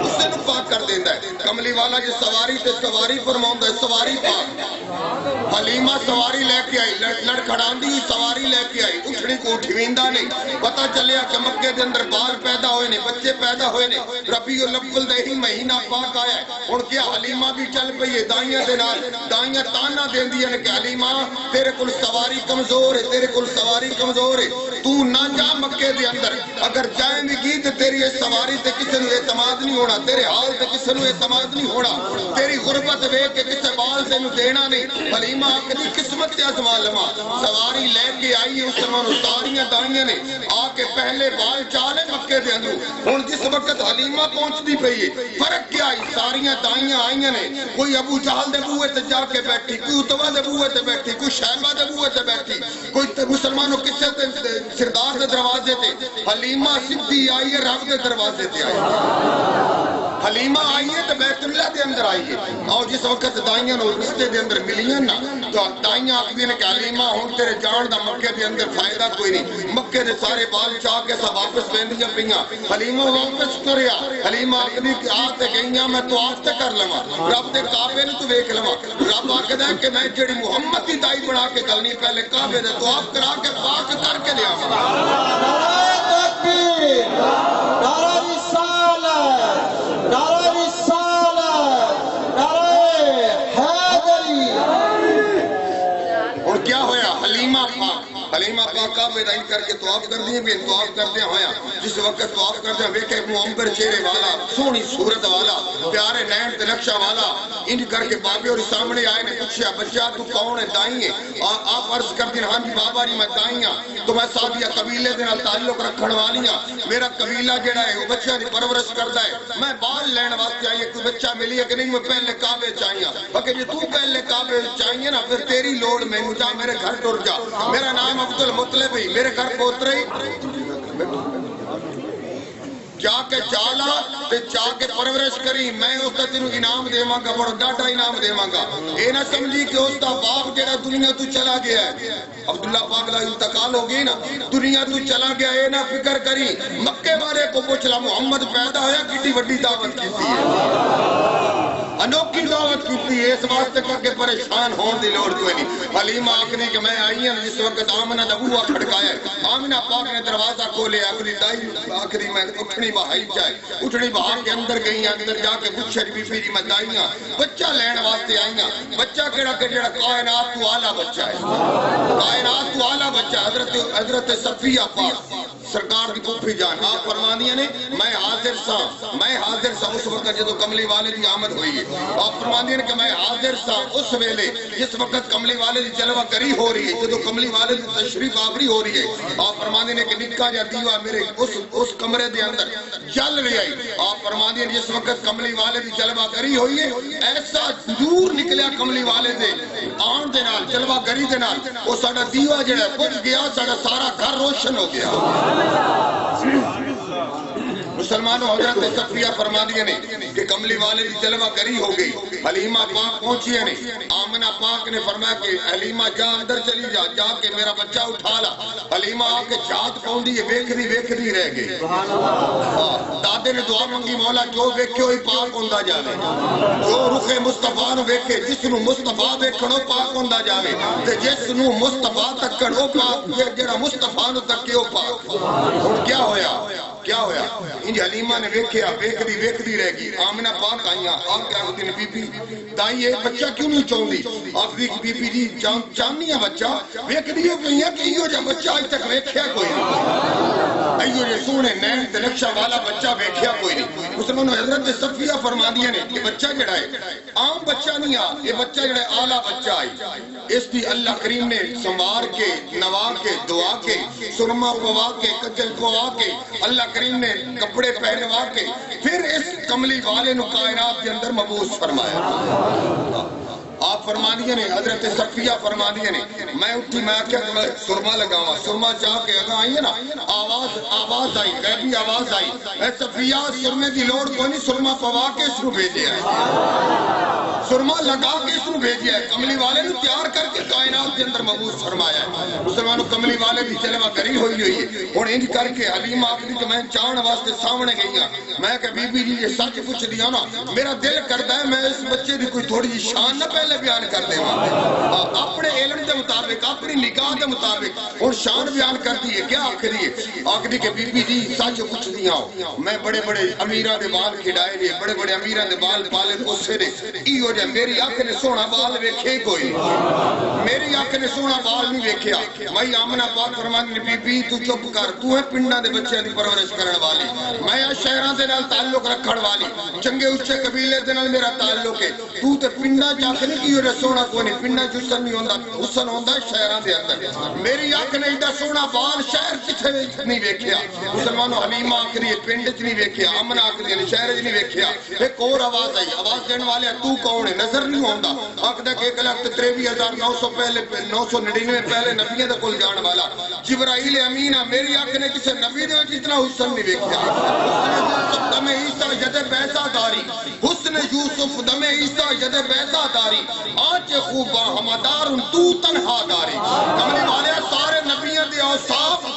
Speaker 2: اسے نو پاک کر دیندا ہے۔ کملی والا جی سواری تے سواری فرماوندا ہے، سواری پاک، حلیمہ سواری لے کے آئی، لڑکھڑاندی سواری لے کے آئی، اٹھڑی کو اٹھویندا نہیں، پتہ چلیا کہ مکے دے اندر بال پیدا ہوئے نے، بچے پیدا ہوئے نے، ربیع الاول دے ہی مہینہ پاک آیا ہے، اور کیا حلیمہ بھی چل پئی ہے دائیاں دے نال، دائیاں تانا دیندیاں نے کہ حلیمہ تیرے کول سواری کمزور ہے، تیرے کول سواری کمزور ہے، تو نہ جا مکے دے اندر، اگر جائیں بھی کی تے تیری اس سواری تے کسے نو اعتماد نہیں ہونا، تیرے حال تے کسے نو اعتماد نہیں ہونا، تیری غربت ویکھ کے کسے بال تینو دینا نہیں۔ حلیمہ آکھدی قسمت تے آزما لواں، سواری لے کے آئی ہے مسلمانوں، ساریاں دائیاں نے آ کے پہلے بال چالے مکے دے اندر، ہن جس وقت حلیمہ پہنچدی پئی ہے فرق کیا ہے، ساریاں دائیاں آئیاں نے، کوئی ابو جہل دے بوئے تے جا کے بیٹھی، کوئی اتبا دے بوئے تے بیٹھی، کوئی شیبہ دے بوئے تے بیٹھی، کوئی مسلمانوں کسے تے سردار دے دروازے تے، حلیمہ سدھی آئی ہے رب دے دروازے تے آئی ہے، حلیمہ آئی ہے تو بیت اللہ دے اندر آئی ہے، اور جس وقت دائیاں نو رشتے دے اندر ملیاں نا تو دائیاں آکھدی نے کہ حلیمہ ہن تیرے جان دا مکے دے اندر فائدہ کوئی نہیں، مکے دے سارے بال چاہ کے سب واپس ویندیاں پیاں، حلیمہ واپس کریا، حلیمہ آکھدی کہ آ تے گئیاں میں تو آپ تے کر لواں، رب دے کعبے نوں تو ویکھ لواں، رب آکھدا ہے کہ میں جڑی محمد دی دائی بنا کے گلنی پہلے کعبے دے تو آپ کرا کے پاک کر کے لے آواں۔
Speaker 1: نعرہ تکبیر، نعرہ رسالت، نعرہ رسالت، نعرہ حیدری۔
Speaker 2: اور کیا ہویا؟ حلیمہ پاک کعبے دا کر کے طواف کر دیے بھی طواف کرتے ہویا جس وقت طواف کرتے ہیں ویکھے معمبر چہرے والا سونی صورت والا پیارے نین تے نقشہ والا انج کر کے بابے اور سامنے آئے نے پوچھا بچہ تو کون ہے دائیں آپ عرض کر دیں ہاں جی بابا جی میں دائیں تو میں ساتھیا قبیلے دے نال تعلق رکھن والیاں میرا قبیلہ جڑا ہے وہ بچہ دی پرورش کردا ہے میں بال لین واسطے آئی کوئی بچہ ملی ہے کہ نہیں میں پہلے کعبے چاہیے باقی جی تو پہلے کعبے چاہیے نا پھر تیری لوڑ میں جا میرے گھر ٹر جا میرا نام عبد المطلب ہی میرے گھر پوتر ہی جا کے چالا تے جا کے پرورش کری میں اس دا تینوں انعام دیواں گا بڑا ڈاڈا انعام دیواں گا اے نہ سمجھی کہ اس دا باپ جڑا دنیا تو چلا گیا ہے عبداللہ پاک لا انتقال ہو گئی نا دنیا تو چلا گیا اے نہ فکر کری مکے والے کو پوچھ لا محمد پیدا ہویا کتنی بڑی دعوت کیتی ہے انوکھی دعوت کیتی ہے اس واسطے کر کے پریشان ہون دی لوڑ کوئی نہیں حلیمہ آخری کہ میں آئی ہوں جس وقت آمنہ دا بوہا کھڑکایا ہے آمنہ پاک نے دروازہ کھولے آخری دائی آخری میں اٹھنی بہائی جائے اٹھنی بہا کے اندر گئی اندر جا کے پوچھے بی بی جی میں دائیاں بچہ لین واسطے آئیاں بچہ کیڑا کہ جڑا کائنات تو اعلیٰ بچہ ہے کائنات تو اعلیٰ بچہ حضرت صفیہ پاک سرکار کی پوپھی جان آپ فرمانیاں نے میں حاضر سا اس وقت جدو کملی والے دی آمد ہوئی ہے آپ فرمانیاں نے کہ میں حاضر سا اس ویلے جس وقت کملی والے دی جلوہ کری ہو رہی ہے جدو کملی والے دی تشریف آوری ہو رہی ہے آپ فرمانیاں نے کہ نکا جا دیوا میرے اس کمرے دے اندر جل رہی آئی آپ فرمانیاں نے جس وقت کملی والے دی جلوہ کری ہوئی ہے ایسا نور نکلیا کملی والے دے آن دے نال جلوہ کری دے نال وہ ساڑا دیوا جڑا بجھ گیا ساڑا سارا گھر روشن ہو گیا مسلمانوں حضرت صفیہ فرمانیاں نے کہ کملی والے دی جلوہ کری ہو گئی حلیمہ پاک پہنچی ہے نہیں آمنہ پاک نے فرمایا کہ حلیمہ جا اندر چلی جا کے میرا بچہ اٹھا لا حلیمہ آ کے جات پہنچی ہے ویکھ دی رہ گئی دادے نے دعا منگی مولا جو ویکھے ہوئی پاک ہوندہ جاوے جو رخ مصطفیٰ نو ویکھے جس نو مصطفیٰ ویکھنو پاک ہوندہ جاوے تے جس نو مصطفیٰ تکڑو پاک جڑا مصطفیٰ نو تکیو پاک اور کیا ہویا انج حلیمہ نے ویکھ دی رہ گئی آمنہ پاک آئیاں آپ کیا ہوتی نے بی بی دائی یہ بچہ کیوں نہیں چاہوں دی آپ بی بی جی چاہنی ہے بچہ ویکھ دیئے کہیں ہے کہ یہ جا بچہ آج تک ویکھیا کوئی نہیں ایو یہ سونے نین تنقشہ والا بچہ ویکھیا کوئی نہیں مسلمانوں حضرت صفیہ فرما دیا نے کہ بچہ جڑا ہے عام بچہ نہیں یہ بچہ جڑا ہے اعلیٰ بچہ آئی اس دی اللہ کریم نے سنوار کے نوا کے دعا کے سرما پوا کے کجل پوا کے اللہ کریم نے کپڑے پہنوا کے پھر اس کملی والے نو کائنات کے اندر مبعوث فرمایا آپ فرمانیے نے حضرت صفیہ فرمانیے نے میں اٹھی میں کیا کہ سرما لگاوا سرما چاہ کے اگا آئی ہے نا آواز آئی غیبی آواز آئی اے صفیہ سرمے دی لوڑ کوئی نہیں سرما پوا کے اس نو بھیجے ہے سرما لگا کے اس نو بھیجے ہے کملی والے نے تیار کر کے کائنات کے اندر مبعوث فرمایا ہے مسلمانوں کملی والے دی جلوہ کری ہوئی ہے اور انج کر کے حلیمہ آخری کہ میں چاہن واسطے سامنے گئی ہوں میں کہ بی بی جی یہ سچ پوچھ دیا نا میرا دل کرتا ہے میں اس بچے دی کوئی تھوڑی شان نہ پہلے بیان کر دے اپنے علم دے مطابق اپنی نگاہ دے مطابق اور شان بیان کر دیئے کیا آخری کہ بی بی جی سچ پوچھ دیا ہوں میں بڑے بڑے امیرہ دے بال کھڑائے نے بڑے بڑے امیرہ دے بال پالے پوسے نے ایو جائے میری آنکھ نے سونا بال ویکھے کوئی میری آنکھ نے سونا بال نہیں ویکھیا میں آمنہ پاک فرمانی بی بی تو چپ کر تو ہے پنڈا دے بچے دی پرورش کرن والی میں شہران دے نال تعلق رکھن والی چنگے اچھے قبیلے دے نال میرا تعلق ہے تو تے پنڈا چاکنے کی جو سونا کوئی نہیں پنڈا جسن نہیں ہوندہ حسن ہوندہ شہران دے اندر میری آنکھ نے ایدہ سونا بال شہر کتھے نہیں ویکھیا مسلمانوں حلیمہ آخری پنڈ نہیں ویکھیا امن آخری شہر نہیں ویکھیا ایک اور آواز آئی آواز دین والے تو کون ہے نظر نہیں ہوندہ آخدہ کہ 1,93,900 پہلے 999 پہلے نبیوں دے کل جان والا جبرائیل امینہ میری آنکھ نے کسے نبی دے جتنا حسن نہیں ویکھیا دم عیسیٰ جد بیسا داری حسن یوسف دم عیسیٰ جد بیسا داری آج خوبا ہمدار تو تنہا داری کملی والے سارے نبیوں دے اوصاف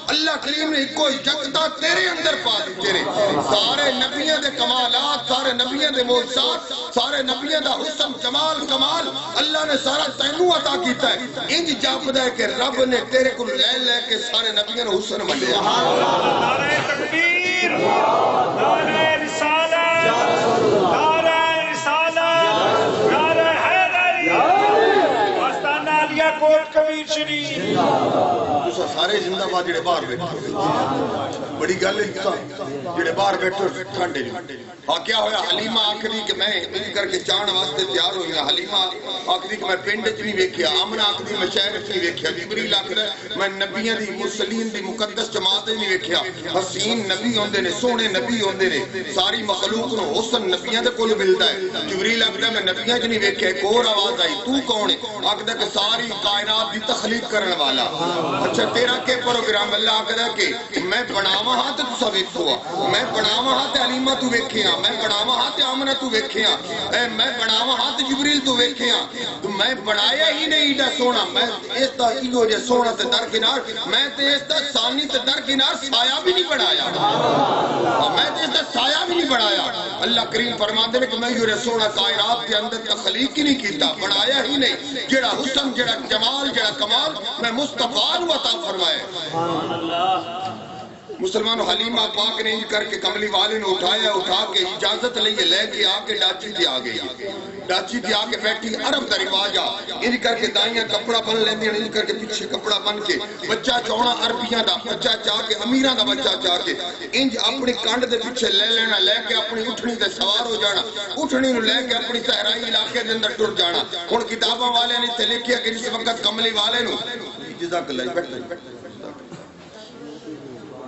Speaker 2: اللہ کریم نے کوئی جگتا تیرے اندر پا دی تیرے سارے نبیوں دے کمالات سارے نبیوں دے موجزات سارے نبیوں دا حسن جمال کمال اللہ نے سارا تینوں عطا کیتا ہے انج جاپدہ ہے کہ رب نے تیرے کو لے کے سارے نبیوں نے حسن ملیا
Speaker 3: نعرہ تکبیر نعرہ رسالت نعرہ رسالت نعرہ حیدری آستانہ علیہ کوٹ کبیر شریف
Speaker 2: تسا سارے زندہ باد جڑے باہر بیٹھے بڑی گل ہے جڑے باہر بیٹھے ٹھنڈے نہیں ہاں کیا ہویا حلیمہ آکھدی کہ میں ان کر کے چاہن واسطے تیار ہوئی ہاں حلیمہ آکھدی کہ میں پنڈ وچ نہیں ویکھیا آمنہ آکھدی میں شہر وچ نہیں ویکھیا جبریل آکھدا میں نبیاں دی مرسلین دی مقدس جماعت نہیں ویکھیا حسین نبی ہوندے نے سونے نبی ہوندے نے ساری مخلوق نو حسن نبیاں دے کول ملدا ہے جبریل آکھدا میں نبیاں وچ نہیں ویکھیا ایک اور آواز آئی تو کون ہے آکھدا کہ ساری کائنات دی تخلیق کرن والا اچھا تیرا کے پروگرام اللہ آکھدا کہ میں بناواں ہاں تے تساں ویکھو میں بناواں ہاں تے حلیمہ تو ویکھیا میں بناواں ہاں تے آمنہ تو ویکھیا میں بناواں ہاں تے جبریل تو ویکھیا تو میں بنایا ہی نہیں ایڈا سونا میں اس دا ایو جے سونا تے درکنار میں تے اس دا ثانی تے درکنار سایہ بھی نہیں بنایا میں تے اس دا سایہ بھی نہیں بنایا اللہ کریم فرماندے نے کہ میں یہ سونا کائنات کے اندر تخلیق ہی نہیں کیتا بنایا ہی نہیں جڑا حسن جڑا جمال جڑا کمال میں مصطفیٰ نو عطا فرمایا مسلمان حلیمہ پاک نے کر کے کملی والے نے اٹھا کے اجازت لئیے لے کے آکے ڈاچی دی آگئی ڈاچی دی آگے بیٹھی عرب دا رواج انج کر کے دائیاں کپڑا بن لیندی ہیں انج کر کے پیچھے کپڑا بن کے بچہ چوڑا عربیاں دا بچہ چاہ کے امیران دا بچہ چاہ کے انج اپنی کانڈ دے پیچھے لے لینا لے کے اپنی اٹھنی دے سوار ہو جانا اٹھنی نو لے کے اپنی صحرائی علاقے دے اندر ٹر جانا ان کتاباں والے نے تے لکھیا کہ جس وقت کملی والے نو جزاک اللہ بیٹھ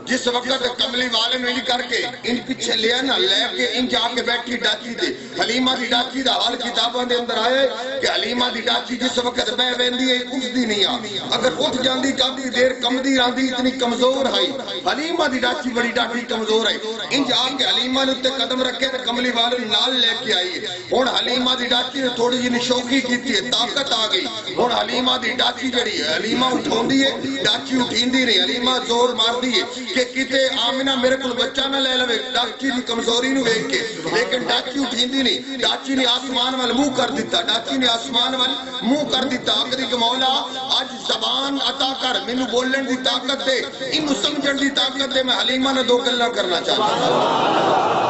Speaker 2: جس وقت کملی والے نے کر کے ان پیچھے لیا نا لے کے ان جا کے بیٹھی ڈاچی دے حلیمہ دی ڈاچی دا حال کتاباں دے اندر آئے کہ حلیمہ دی ڈاچی جس وقت بے ویندی ہے اٹھ دی نہیں آ اگر اٹھ جاندی کافی دیر کم دی راندی اتنی کمزور ہے حلیمہ دی ڈاچی بڑی ڈاچی کمزور ہے ان جا کے حلیمہ نے تے قدم رکھے تے کملی والے نال لے کے آئی ہن حلیمہ دی ڈاچی نے تھوڑی جی شوخی کیتی ہے طاقت آ گئی ہن حلیمہ دی ڈاچی جڑی ہے حلیمہ اٹھوندی ہے ڈاچی اٹھیندی نہیں حلیمہ زور ماردی ہے کہ کتے آمنہ میرے کل بچہ نہ لے لوے ڈاچی دی کمزوری نو ایک کے لیکن ڈاچی اٹھیندی نہیں ڈاچی نے آسمان وال منہ کر دیتا ڈاچی نے آسمان وال منہ کر دیتا آخری کہ مولا آج زبان عطا کر مینوں بولن دی طاقت دے انہوں سمجھن دی طاقت دے میں حلیمہ نے دو گلاں کرنا چاہتا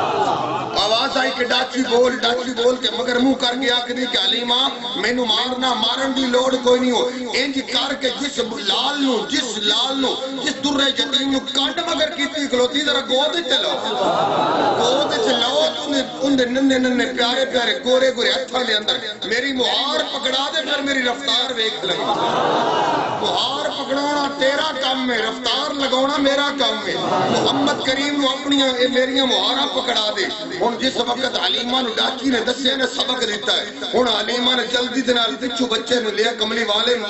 Speaker 2: آواز آئی کہ ڈاچی بول کے مگر منہ کر کے آخری کہ حلیمہ مینوں مارنا مارن دی لوڑ کوئی نہیں ہو انج کر کے جس لال نو جس در یتیم نو کٹ مگر کیتی کھلوتی ذرا گود چلو ان دے ننے پیارے گورے ہتھاں دے اندر میری مہار پکڑا دے پھر میری رفتار ویکھ لگی مہار پکڑانا تیرا کام ہے رفتار لگاونا میرا کام ہے محمد کریم نو اپنی میریاں مہاراں پکڑا دے ہن جس وقت حلیمہ نو ڈاچی نے دسیا نے سبق دیتا ہے ہن حلیمہ نے جلدی دے نال پچھو بچے نو لیا کملی والے نو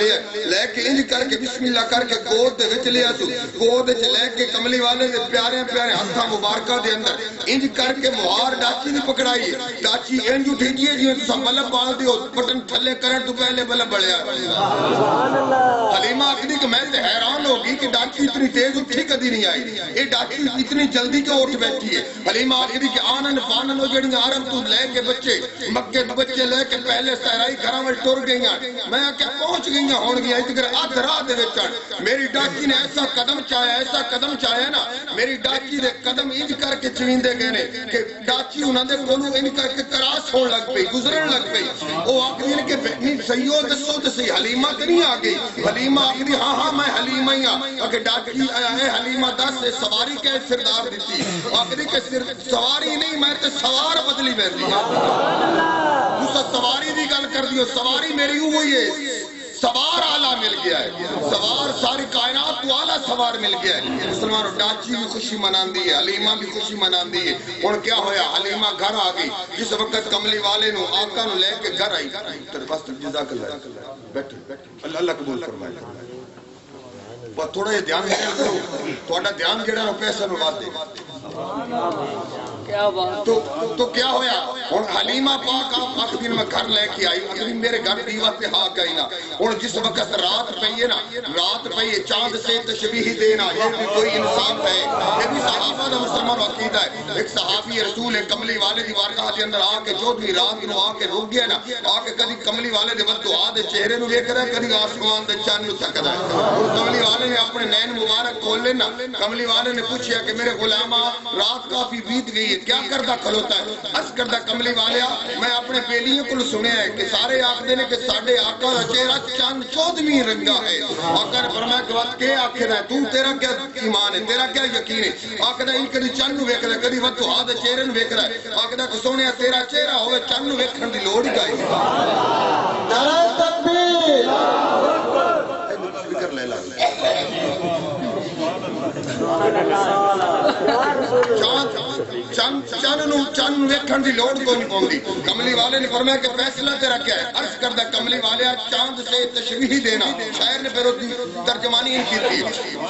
Speaker 2: لے کے انج کر کے بسم اللہ کر کے گود دے وچ لیا تو گود وچ لے کے کملی والے دے پیارے ہتھاں مبارکاں دے اندر انج کر کے مہار ڈاچی دی پکڑائی ڈاچی انج اٹھی جی جویں تساں بلب بال دیو بٹن تھلے کرن تو پہلے بلب بڑیا سبحان اللہ حلیمہ آکھدی کہ میں تے حیران ہو گئی کہ ڈاچی اتنی تیز اٹھی کدی نہیں آئی اے ڈاچی اتنی جلدی کیوں اٹھ بیٹھی ہے حلیمہ آکھدی کہ آنن فانن ہو جڑیاں عرب تو لے کے بچے مکے تو بچے لے کے پہلے صحرائی گھراں وچ ٹر گئیاں میں کہ پہنچ گئیاں ہون گیا تے ادھ راہ دے وچ میری ڈاچی نے ایسا قدم چاہیا نا میری ڈاچی دے قدم انج کر کے چویندے گئے نے کہ ڈاچی انہاں دے کولوں انج کر کے کراس ہون لگ پئی گزرن لگ پئی او آکھدی نے کہ نہیں سیو دسو تے صحیح حلیمہ تے نہیں آ گئی حلیمہ آکھدی ہاں میں حلیمہ ہی ہاں کہ ڈاچی اے حلیمہ دس سواری کے سردار دتی آکھدی کہ سواری نہیں میں تے سوار بدلی ویندی تساں سواری دی گل کر دیو سواری میری ہوئی ہے سوار آلہ مل گیا ہے سوار ساری کائنات تو آلہ سوار مل گیا ہے مسلمانوں ڈاچی بھی خوشی مناندی ہے حلیمہ بھی خوشی مناندی ہے اور کیا ہویا حلیمہ گھر آ گئی جس وقت کملی والے نو آقا نو لے کے گھر آئی تیرے پاس تک جزاک اللہ بیٹھے اللہ قبول فرمائے تھوڑا یہ دھیان کرو تھوڑا دھیان جڑا نو پیسہ نو بات دے تو کیا ہویا اور حلیمہ پاک آخ دن میں گھر لے کے آئی اگر میرے گھر دیوہ پہ ہاک گئی نا اور جس وقت رات پہیے نا رات پہیے چاند سے تشبیح دینا یہ بھی کوئی انصاف ہے یہ بھی صحابہ دا مسلمان عقیدہ ہے ایک صحابی رسول کملی والے دی وارگاہ دے اندر آکے جو بھی رات نو آکے رک گیا نا آکے کدی کملی والے دے وقت دعا دے چہرے نو لے کر کدی آسمان دے چاند نو تک ہے اور کملی والے نے اپنے نین مبارک کھول لینا کملی والے نے پوچھیا کہ میرے غلامہ رات کافی بیت گئی گئی ہے کیا کردا کھلوتا ہے عرض کردہ کملی والیا میں اپنے بیلیوں کو سنیا ہے کہ سارے آخدے نے کہ ساڑھے آقا دا چہرہ چند 14ویں رنگا ہے آقا نے فرمایا کہ وقت کے آخر ہے تو تیرا کیا ایمان ہے تیرا کیا یقین ہے آقا دا ان کدی چند نو ویکھ رہا کدی وقت ہاتھ چہرے نو ویکھ رہا ہے آقا دا کہ سونیا تیرا چہرہ ہوئے چند نو ویکھن دی لوڑ ہی کائی
Speaker 1: نعرہ تکبیر
Speaker 2: فکر لے لا چند ویکھن دی لوڑ کو نہیں پاؤندی کملی والے نے فرمایا کہ فیصلہ تیرا کیا ہے عرض کردہ کملی والے چاند سے تشبیہ دینا شاعر نے پھر ترجمانی ان کی تھی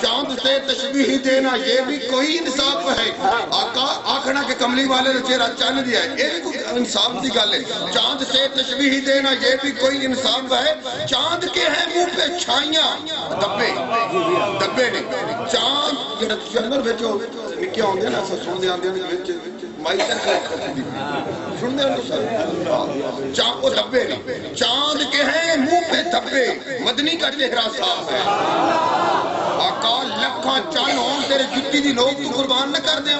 Speaker 2: چاند سے تشبیہ دینا یہ بھی کوئی انصاف ہے آقا آخنا کہ کملی والے نے چہرہ چاند دیا ہے یہ بھی کوئی انصاف دی گل ہے چاند سے تشبیہ دینا یہ بھی کوئی انصاف ہے چاند کے ہیں منہ پہ چھائیاں دبے نہیں چاند جڑا چندر بیچو کیا ہوندے نا سن دے آندے نے مائی تک سن دے چاند کو دبے نہیں چاند کے ہیں منہ پہ دبے مدنی کا چہرہ صاف ہے آقا لکھاں چان ہون تیرے جتی دی لوگ تو قربان نہ کر دے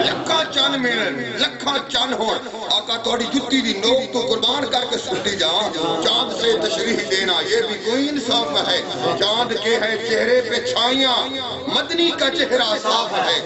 Speaker 2: لکھاں چان ملن لکھاں چان ہون آقا توڑی جتی دی لوگ تو قربان کر کے سٹی جاؤں چاند سے تشریح دینا یہ بھی کوئی انصاف ہے چاند کے ہے چہرے پہ چھائیاں مدنی کا چہرہ صاف ہے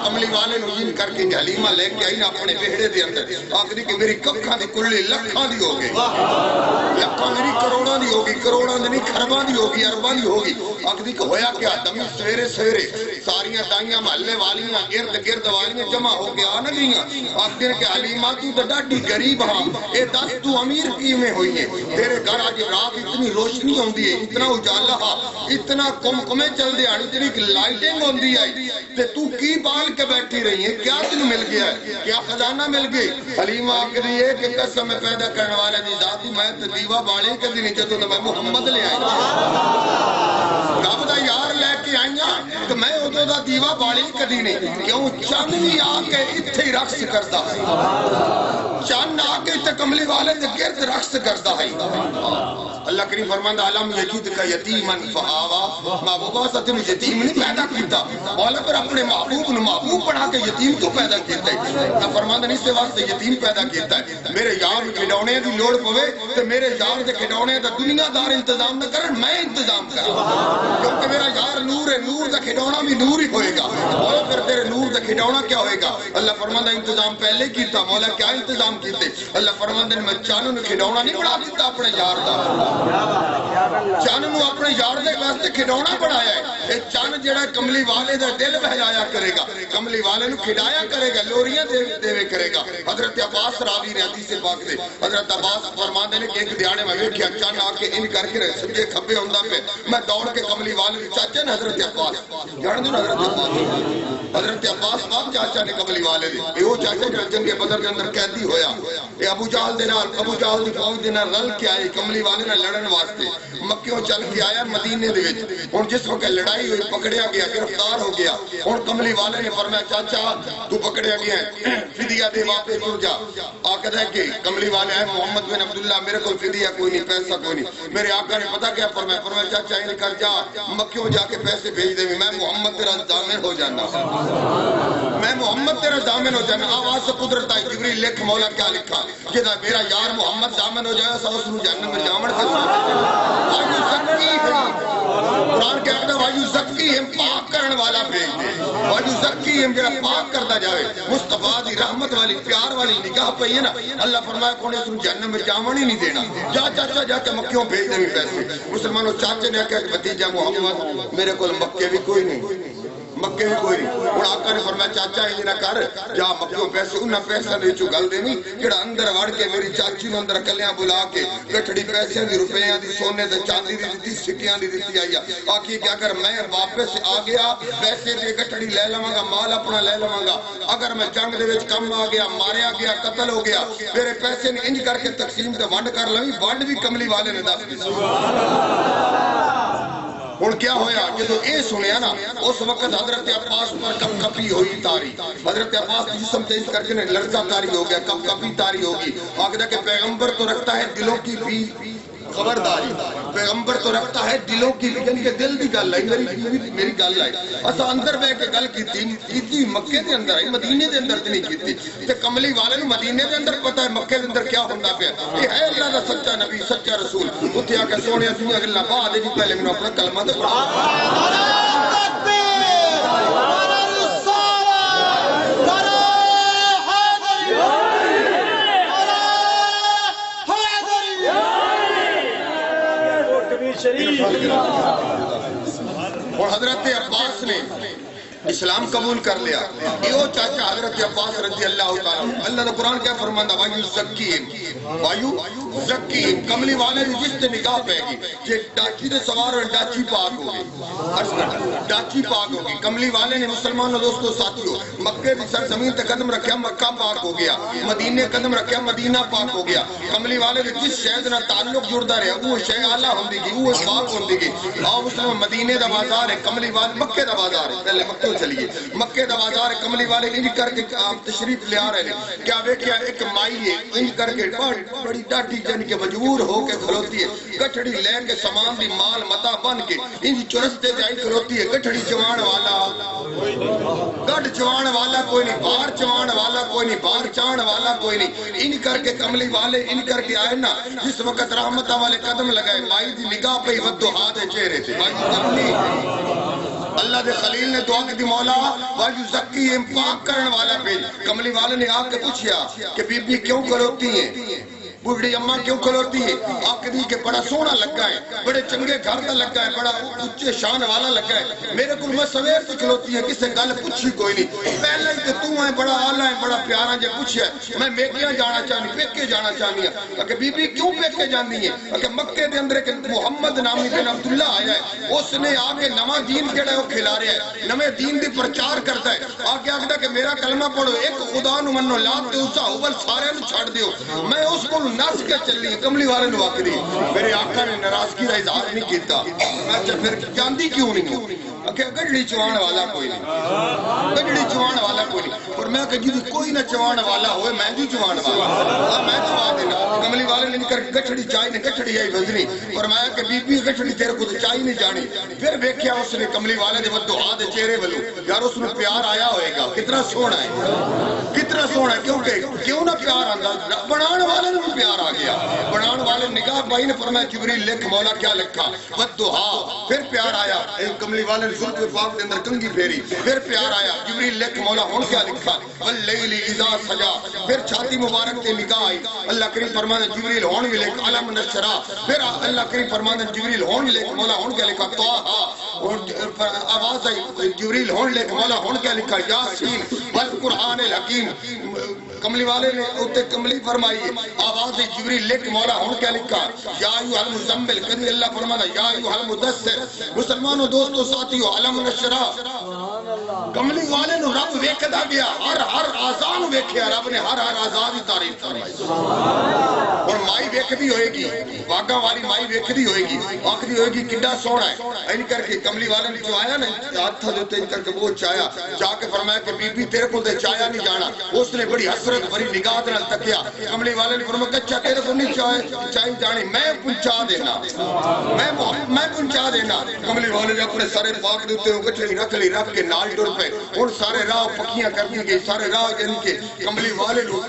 Speaker 2: کملی والے نو ین کر کے حلیمہ لے کے آئی نا اپنے بہڑے دے اندر آخری کہ میری ککھاں دی کلی لکھاں دی ہوگی لکھاں میری کروڑاں دی ہوگی کروڑاں دی نہیں کھرباں دی ہوگی ارباں دی ہوگی آخری کہ ہویا کیا دمی سویرے سویرے ساریاں دائیاں محلے والیاں گرد والیاں جمع ہو کے آنا گئیاں آخری کہ حلیمہ تو ڈاڈی غریب ہاں اے دس تو امیر کی میں ہوئی ہے تیرے گھر آج رات اتنی روشنی ہوندی ہے اتنا اجالا ہاں اتنا کمکمے چل دے آنی تیری لائٹنگ ہوندی آئی تے تو کی بال کے بیٹھی رہی ہے کیا تین مل گیا ہے کیا خزانہ مل گئی حلیمہ آخری ہے کہ قسم میں پیدا کرنے والے دی ذاتی میں دیوہ باڑے کے دن جدو میں محمد لے آئی رب دا یار لے کے آئیاں تو میں ادو دا دیوہ باڑی کدی نہیں کیوں چند بھی آ کے اتھے ہی رقص کرتا ہے چند آ کے اتھے کملی والے دے گرد رقص کرتا ہے اللہ کریم فرماندہ علم یجید کا یتیمن فآوا محبوبہ ستن یتیم نہیں پیدا کیتا مولا پر اپنے محبوب نو محبوب بنا کے یتیم تو پیدا کیتا ہے فرماندہ نہیں سے واسطے یتیم پیدا کیتا ہے میرے یار کھڑونے دی لوڑ پوے تو میرے یار دے کھڑونے دا دنیا دار انتظام نہ کرن میں انتظام کروں کیونکہ میرا یار نور ہے نور دا کھڑونا بھی نور ہی ہوئے گا مولا پھر تیرے نور دا کھڑونا کیا ہوئے گا اللہ فرماندہ انتظام پہلے کیتا مولا کیا انتظام کیتے اللہ فرماندہ نے میں چانوں نے کھڑونا نہیں بڑھا دیتا اپنے یار دا چانوں نے اپنے یار دے واسطے کھڑونا بڑھایا ہے یہ چان جڑا کملی والے دا دل بہلایا کرے گا کملی والے نو کھڑایا کرے گا لوریاں دے کرے گا حضرت عباس راوی نے حدیث پاک دے حضرت عباس فرماندے نے کہ ایک دیاڑے میں ویکھیا چان آ کے ان کر کے سجے کھبے ہوندا پہ میں دوڑ کے کملی والے چاچا نے حضرت عباس جان دو حضرت عباس باپ چاچا نے کملی والے دے اے او چاچا جو جنگ بدر دے اندر قیدی ہویا اے ابو جہل دے نال ابو جہل دی فوج دے نال رل کے آئے کملی والے نال لڑن واسطے مکیوں چل کے آیا مدینے دے وچ ہن جس وقت لڑائی ہوئی پکڑیا گیا گرفتار ہو گیا ہن کملی والے نے فرمایا چاچا تو پکڑیا گیا ہے فدیہ دے واپس ٹر جا آقا ہے کہ کملی والے ہیں محمد بن عبداللہ میرے کو فدیہ کوئی نہیں پیسہ کوئی نہیں میرے آقا نے پتہ کیا فرمایا چاچا ان کر جا مکیوں جا کے پیسے بھیج دے میں محمد تیرا ضامن ہو جانا میں محمد تیرا ضامن ہو جانا آواز سے قدرت آئی جبریل لکھ مولا کیا لکھا کہ میرا یار محمد ضامن ہو جائے سو سنو جہنم میں جامن سے وایو زکی قرآن کہتا ہے وایو زکی ہم پاک کرن والا بھیج دے وایو زکی ہم جڑا پاک کرتا جاوے مصطفیٰ دی رحمت والی پیار والی نگاہ پہ ہے نا اللہ فرمایا کونے سنو جہنم میں جامن ہی نہیں دینا جا چاچا جا کے مکیوں بھیج دے پیسے مسلمانوں چاچے نے کہا کہ بھتیجا محمد میرے کو مکے بھی کوئی نہیں مکے بھی کوئی نہیں اور آقا نے فرمایا چاچا ہی نہ کر جا مکیوں پیسے انہاں پیسہ نہیں چو گل دینی جڑا اندر وڑ کے میری چاچی نو اندر کلیاں بلا کے گٹھڑی پیسے دی روپیاں دی سونے دے چاندی دی دتی سکیاں دی دتی آئی آکی کہ اگر میں واپس آ گیا پیسے دے گٹھڑی لے لواں گا مال اپنا لے لواں گا اگر میں جنگ دے وچ کم آ گیا ماریا گیا قتل ہو گیا میرے پیسے نے انج کر کے تقسیم تے ونڈ کر لویں ونڈ بھی کملی والے نے دس دی اور کیا ہویا جدو اے سنیا نا اس وقت حضرت عباس پر کم کپی ہوئی تاری حضرت عباس جسم تیز کر کے لڑکا تاری ہو گیا کم کپی تاری ہوگی آگدہ کہ پیغمبر تو رکھتا ہے دلوں کی بھی خبرداری پیغمبر تو رکھتا ہے دلوں کی یعنی کہ دل دی گل آئی میری گل آئی اسا اندر بہ کے گل کیتی مکے دے اندر آئی مدینے دے اندر نہیں کیتی تے کملی والے نو مدینے دے اندر پتہ ہے مکے دے اندر کیا ہوندا پیا یہ ہے اللہ دا سچا نبی سچا رسول اوتھے آ کے سونے دنیا گلاں بعد دی پہلے مینوں اپنا کلمہ تے اور حضرت عباس نے اسلام قبول کر لیا یہ چاچا حضرت عباس رضی اللہ تعالیٰ اللہ نے قرآن کیا فرماندہ وایو زکیم کملی والے نے جس سے نگاہ پہ گی کہ ڈاچی دے سوار اور ڈاچی پاک ہوگی ڈاچی پاک ہوگی کملی والے نے مسلمان دوستو ساتھیوں مکے دی سرزمین تے قدم رکھیا مکہ پاک ہو گیا مدینے قدم رکھیا مدینہ پاک ہو گیا کملی والے نے جس شہد نہ تعلق جڑدا رہا وہ شے اعلیٰ ہوندی گی وہ پاک ہوندی گی آؤ مسلمان مدینے دا بازار ہے کملی والے مکے دا بازار ہے پہلے مکے چلیے مکے دا بازار ہے کملی والے انج کر کے آپ تشریف لے آ رہے ہیں کیا ویکھیا ایک مائی ہے انج کر کے بڑی ڈاٹی جن کے مجبور ہو کے کھلوتی ہے گٹھڑی لے کے سامان دی مال متا بن کے انج چرستے جائی کھلوتی ہے گٹھڑی چوان والا گڈ چوان والا کوئی نہیں باہر چوان والا کوئی نہیں باہر چان والا کوئی نہیں ان کر کے کملی والے ان کر کے آئے نا جس وقت رحمتہ والے قدم لگائے مائی دی نگاہ پہ ودعا دے چہرے سے اللہ دے خلیل نے دعا کی دی مولا واجو زکی پاک کرن والا پہ کملی والے نے آ کے پوچھیا کہ بی بی کیوں کھلوتی ہیں بوڑھی اماں کیوں کھلوتی ہے آپ کہتی کہ بڑا سونا لگا ہے بڑے چنگے گھر کا لگا ہے بڑا اچھے شان والا لگا ہے میرے کو میں سویر سے کھلوتی ہے کسے گل پوچھی کوئی نہیں پہلے کہ تو ہے بڑا آلہ ہے بڑا پیارا جے پوچھیا ہے میں میکیاں جانا چاہنی پیکے جانا چاہنی ہے کہ بی بی کیوں پیکے جاندی ہے کہ مکے دے اندر کہ محمد نامی بن عبداللہ آیا ہے اس نے آگے نواں دین کیڑا ہے وہ کھلا رہا ہے نویں دین دی پرچار کرتا ہے آگے آگے کہ میرا کلمہ پڑھو ایک خدا نو منو لات تے اسا اول سارے نو چھڑ دیو میں اس کو نس کے چلی کملی والے نے واقعی میرے آقا نے ناراضگی کا اظہار نہیں کیتا میں پھر جاندی کیوں نہیں ہوں کہ گڑڑی چوان والا کوئی نہیں گڑڑی چوان والا کوئی نہیں اور میں کہ جی کوئی نہ چوان والا ہوئے میں بھی چوان والا میں چوا دینا کملی والے نے کر گٹھڑی چائے نے گٹھڑی آئی بندنی اور میں کہ بی بی گٹھڑی تیرے کو تو چائے نہیں جانی پھر دیکھیا اس نے کملی والے دے ودعا دے چہرے ولو یار اس نے پیار آیا ہوئے گا کتنا سونا ہے کتنا سونا ہے کیوں نہ پیار آندا بنان والے نے پیار آ گیا بنان والے نگاہ پائی نے فرمایا جبریل لکھ مولا کیا لکھا ودعا پھر پیار آیا کملی والے ذوالف پاک کے اندر کنگھی پھیری پھر پیار آیا جبریل لکھ مولا ہون کیا لکھا واللیل اذا سجا پھر چھاتی مبارک تے نگاہ آئی اللہ کریم فرمانے جبریل ہون بھی لکھ علم نشرا پھر اللہ کریم فرمانے جبریل ہون بھی لکھ مولا ہون کیا لکھا طه آواز آئی جبریل ہون لکھ مولا ہون کیا لکھا یاسین والقرآن الحکیم کملی والے نے اوتے کملی فرمائی آواز جبریل لکھ مولا ہون کیا لکھا یا ایھا المزمل کبھی اللہ فرمانا یا ایھا المدثر مسلمانوں دوستو ساتھیو علم نشرا کملی والے نو رب ویکھدا گیا ہر آزان ویکھیا رب نے ہر آزان دی تعریف فرمائی اور مائی ویکھدی ہوئے گی واگا والی مائی ویکھدی ہوئے گی آکھدی ہوئے گی کڈا سونا ہے این کر کے کملی والے نے جو آیا نا ہاتھ جو تے کر کے وہ چایا جا کے فرمایا کہ بی بی تیرے کو تے چایا نہیں جانا اس نے بڑی حسرت بڑی نگاہ نال تکیا کملی والے نے فرمایا کہ تیرے کو نہیں چاہے جانی میں پہنچا دینا میں پہنچا دینا کملی والے نے اپنے سارے پاک دے اوتے گٹھڑی رکھ کے نال ٹر پے اور سارے راہ پکیاں کر دی گئی سارے راہ یعنی کہ کملی والے نو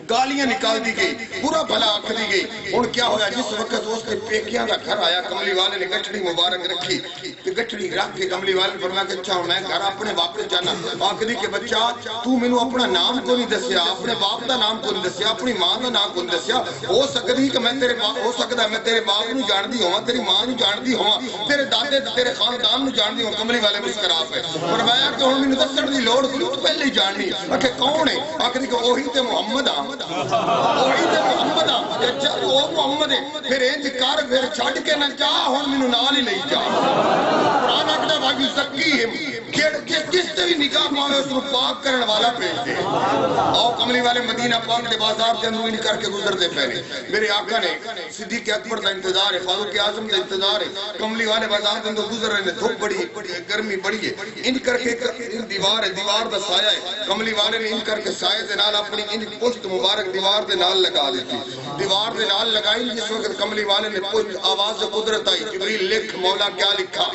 Speaker 2: گالیاں نکال دی گئی برا بھلا آکھ دی گئی اور کیا ہویا جس وقت اس کے پیکیاں دا گھر آیا کملی والے نے گٹھڑی مبارک رکھی کہ گٹھڑی رکھ کے کملی والے نے فرمایا کہ اچھا میں گھر اپنے واپس جانا آکھ دی کہ بچہ تو مینوں اپنا نام کو نہیں دسیا اپنے باپ دا نام کو نہیں دسیا اپنی ماں دا نام کو نہیں دسیا ہو سکدی کہ میں تیرے باپ ہو سکدا میں تیرے باپ نو جاندی ہواں تیری ماں نو جاندی ہواں تیرے دادے تیرے خاندان نو جاندی ہواں کملی والے مسکرا پے فرمایا کہ ہن مینوں دسن دی لوڑ کوئی تو پہلے ہی جاننی کہ کون ہے آکھ دی کہ وہی تے محمد وہی تے محمد اچھا وہ محمد ہے پھر انج کر پھر چھڈ کے نہ جا ہن مینوں نال ہی لئی جا قرآن آکھدا واجو زکی جس تے بھی نگاہ پاوے اس کو پاک کرنے والا بھیج دے. اور کملی والے مدینہ پاک دے بازار کے اندر ان کر کے گزرتے پہنے. میرے آقا نے صدیق اکبر کا انتظار ہے, فاروق اعظم کا انتظار ہے, کملی والے بازار کے اندر گزر رہے ہیں, دھوپ بڑی گرمی بڑی ہے, ان کر کے دیوار ہے, دیوار دا سایہ ہے, کملی والے نے ان کر کے سایہ دے نال اپنی ان پشت مبارک دیوار دے نال لگا دیتی. دیوار دے نال لگائی. جس وقت کملی والے نے آواز قدرت آئی, جبریل لکھ مولا کیا لکھا,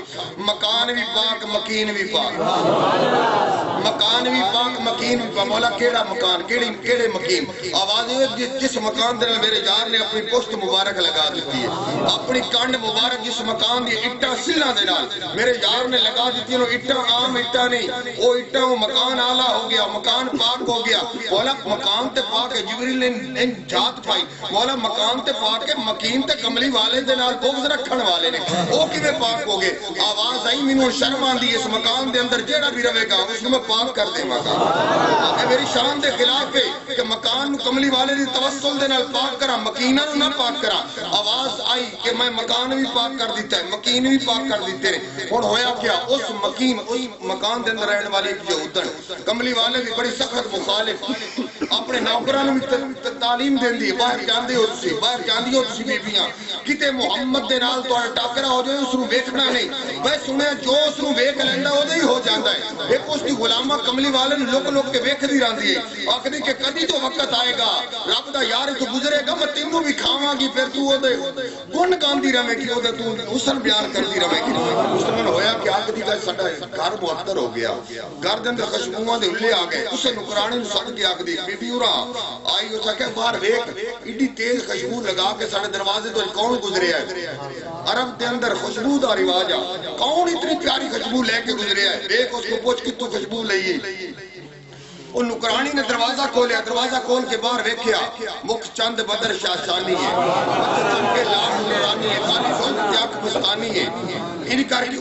Speaker 2: مکان بھی پاک مکین بھی پاک, مکان بھی پاک مکین بھی پاک. مولا کیڑا مکان, کیڑے مکین. آواز جس مکان دے میرے یار نے اپنی پشت مبارک لگا دیتی ہے, اپنی کانڈ مبارک جس مکان دی اٹا سلہ دے نال میرے یار نے لگا دیتی ہے. اٹا عام اٹا نہیں, وہ اٹا وہ مکان آلہ ہو گیا, مکان پاک ہو گیا. مولا مکان تے پاک ہے. جبریل نے جات پائی, مولا مکان تے پاک ہے, مکین تے کملی والے دے نال بغض رکھن والے نے وہ کیویں پاک ہو گئے. آواز آئی مینوں شرم آندی, اس مکان دے اندر جیڑا بھی رہے گا اس کو میں پاک کر دیواں گا. اے میری شان دے خلاف ہے کہ مکان نو کملی والے دی توسل دے نال پاک کراں, مکیناں نو نہ پاک کراں. آواز آئی کہ میں مکان بھی پاک کر دیتا ہے, مکین بھی پاک کر دیتے ہیں. ہن ہویا کیا, اس مکین اس مکان دے اندر رہن والے یہودن کملی والے بھی بڑی سخت مخالف, اپنے نوکراں نو تعلیم دیندی, باہر جاندے ہو تسی, باہر جاندی ہو تسی بیبیاں, کتے محمد دے نال تہاڈا ٹاکرا ہو جائے اس نو ویکھنا نہیں. میں سنیا جو اس نو ویکھ لیندا اودے ہی ہو جاندا ہے. ایک اس دی غلامہ کملی والے نو لک لک کے ویکھدی رہندی ہے, آکھدی کہ کدی تو وقت آئے گا رب دا یار تو گزرے گا, میں تینوں بھی کھاواں گی, پھر تو اودے گن گاندی رہے گی, اودے تو حسن بیان کردی رہے گی. مسلمان ہویا کہ آکھدی کہ ساڈا گھر معطر ہو گیا, گھر دے اندر خوشبوواں دے اُلے آ گئے. اسے نوکرانی نو سد کے آکھدی بی بی اورا آئی, اس کہ باہر ویکھ ایڈی تیز خوشبو لگا کے ساڈے دروازے تو کون گزریا ہے. عرب دے اندر خوشبو دا رواج ہے, کون اتنی پیاری خوشبو لے کے گزریا ہے, دیکھ اس کو پوچھ کتوں خوشبو لئی. وہ نوکرانی نے دروازہ کھولیا, دروازہ کھول کے باہر ویکھیا, مکھ چند بدر شاہشانی ہے, چند کے لاڈ نورانی ہے, کالی سوچ کی آنکھ مستانی ہے. ان کر کے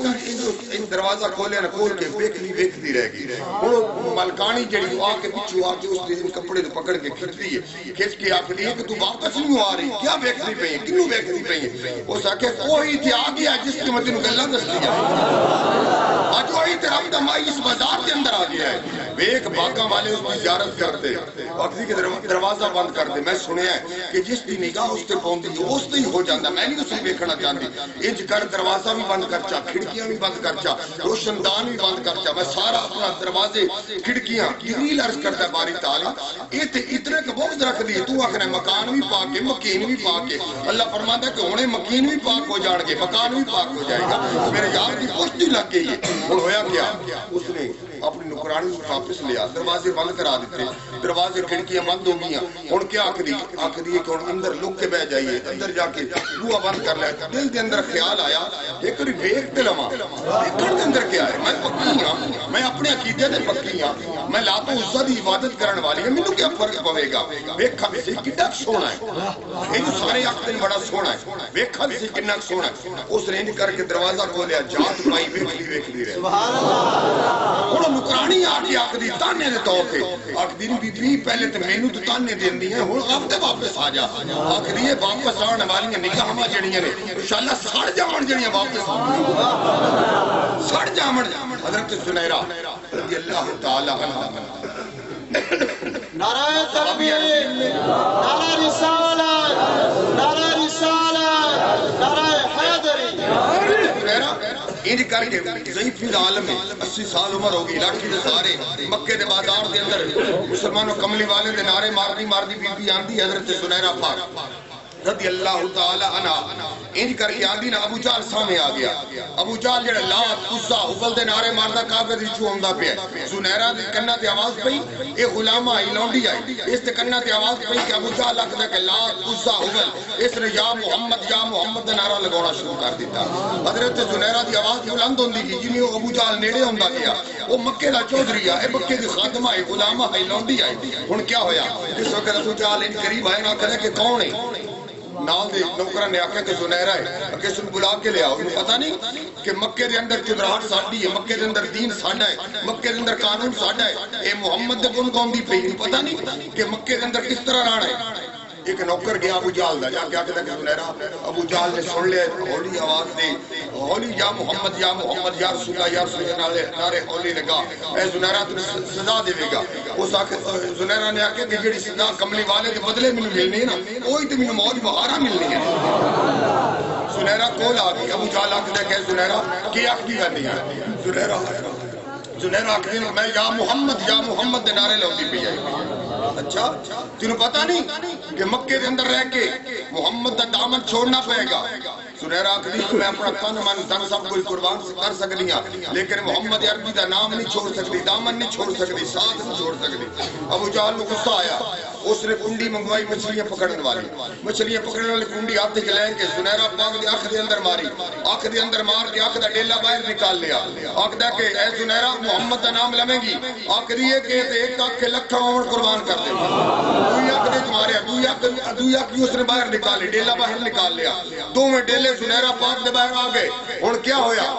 Speaker 2: ان دروازہ کھولیا نہ کھول کے ویکھدی رہ گئی. وہ ملکانی جڑی آ کے پچھو آ کے اس دے کپڑے تو پکڑ کے کھچتی ہے, کھچ کے آکھدی ہے کہ تو واپس نہیں آ رہی, کیا ویکھدی پئی ہے, کینوں ویکھدی پئی ہے. اس آکھے کوئی تے آ گیا جس کی میں تینوں گلاں دسدی ہے, اج وہی تے رب دا مائی اس بازار دے اندر آ گیا ہے. ویکھ باغاں والے اس کی زیارت کرتے, آکھدی کہ دروازہ بند کر دے. میں سنیا ہے کہ جس دی نگاہ اس تے پوندی اس تے ہی ہو جاندا, میں نہیں اسے ویکھنا چاہندی. انج کر دروازہ بھی بند کر چا, کھڑکیاں بھی بند کر چا, روشن دان بھی بند کر چا. میں سارا اپنا دروازے کھڑکیاں جبریل عرض کرتا ہے باری تعالی اے تے اتنے کہ بغض رکھ دی, تو آکھنا مکان بھی پاک ہے, مکین بھی پاک ہے. اللہ فرماتا ہے کہ ہونے مکین بھی پاک ہو جان گے, مکان بھی پاک ہو جائے گا. میرے یار کی پشتی لگ گئی ہے. ہن ہویا کیا, اس نے اپنی نوکرانی کو واپس لیا, دروازے بند کرا دیتے, دروازے کھڑکیاں بند ہو گئی. ہن کیا آکھدی ہے کہ ہن اندر لک کے بیٹھ جائیے, اندر جا کے بوا بند کر لے. دل دے اندر خیال آیا ایک واری ویکھ تے لواں, دیکھن دے اندر کیا ہے, میں پکی ہاں, میں اپنے عقیدے تے پکی ہاں, میں لات و عزا دی عبادت کرن والی ہاں, مینوں کیا فرق پوے گا. ویکھا سی کڈا سوہنا ہے, اے جو سارے آکھدے بڑا سوہنا ہے, ویکھا سی کڈا سوہنا ہے. اس نے انج کر کے دروازہ کھولیا, جات پائی, ویکھدی رہی. ہن نوکرانی آ کے آکھدی تانے دے طور تے, آکھدی بی بی پہلے تے مینوں تو تانے دیندی ہے, ہن اب تے واپس آ جا. آکھدی ہے واپس آن والیاں نگاہاں جڑیاں نے انشاءاللہ سڑ جاون, جڑیاں واپس سڑ جاون. حضرت سنیرہ رضی اللہ تعالی عنہ,
Speaker 4: نعرہ تکبیر, نعرہ رسالت, نعرہ رسالت, نعرہ حیدری.
Speaker 2: انج کر کے ضعیف فی العالم ہے, 80 سال عمر ہوگی, لاٹھی دے سارے مکے دے بازار دے اندر مسلمانوں کملی والے دے نعرے ماردی ماردی بی بی آندی حضرت سنیرہ پاک رضی اللہ تعالی عنہ. انج کر کے آندی نا ابو جہل سامنے آ گیا. ابو جہل جڑا لات عزا حبل دے نعرے ماردا کعبے دی چوں آندا پیا. سنیرہ دے کناں تے آواز پئی, اے غلامہ آئی لونڈی آئی, اس تے کناں تے آواز پئی کہ ابو جہل آکھدا کہ لات عزا حبل, اس نے یا محمد دا نعرہ لگاونا شروع کر دیتا. حضرت سنیرہ دی آواز بلند ہوندی گئی, جنہیں وہ ابو جہل نیڑے ہوندا گیا. وہ مکے دا چودھری ہے, مکے دی خادمہ ہے, غلامہ ہے, لونڈی آئی. ہن کیا ہویا, جس وقت ابو جہل ان قریب آئے نا, کہے کہ کون ہے, نال دے نوکراں نے آکھیا کہ سنیرہ ہے, کہ اس نوں بلا کے لے آؤ. انہوں پتہ نہیں کہ مکے دے اندر چودراہٹ ساڈی ہے, مکے دے اندر دین ساڈا ہے, مکے دے اندر قانون ساڈا ہے. اے محمد دے گن گاؤندی پئی, پتہ نہیں کہ مکے دے اندر کس طرح رہنا ہے. ایک نوکر گیا ابو جہل دا جا کے آکھدا کہ زنیرہ ابو جہل نے سن لیا ہولی آواز دی ہولی یا محمد یا محمد یا رسول اللہ یا رسول اللہ نعرے ہولی لگا اے زنیرہ تو سزا دے گا اس زنیرہ نے آکھیا کہ جڑی سزا کملی والے دے بدلے مینوں ملنی ہے نا وہی تے مینوں موج بہارا ملنی ہے زنیرہ کول آ گئی ابو جہل آکھدا کہ زنیرہ کی آکھدی کرنی ہے زنیرہ آکھدی میں یا محمد دے نعرے لاؤندی پئی ہے اچھا تینوں پتہ نہیں کہ مکے دے اندر رہ کے محمد دا دامن چھوڑنا پڑے گا زنیرہ آکھدی کہ میں اپنا تن من دھن سب کچھ قربان کر سکتی ہوں لیکن محمد عربی دا نام نہیں چھوڑ سکتی دامن نہیں چھوڑ سکتی ساتھ نہیں چھوڑ سکتی ابو جہل کو غصہ آیا اس نے کنڈی منگوائی مچھلیاں پکڑنے والی مچھلیاں پکڑنے والی کنڈی ہاتھ وچ لے کے زنیرہ پاک دی اکھ دے اندر ماری اکھ دے اندر مار کے اکھ دا ڈیلا باہر نکال لیا آکھدا کہ اے زنیرہ محمد دا نام لویں گی آکھدی ہے کہ ایک اکھ کے لکھاں عمر قربان کر دے دوئی اکھ دے ماریا دوئی اکھ اس نے باہر نکالی ڈیلا باہر نکال لیا دو میں ڈیلے زنیرہ پاک دے باہر آ گئے ہن کیا ہویا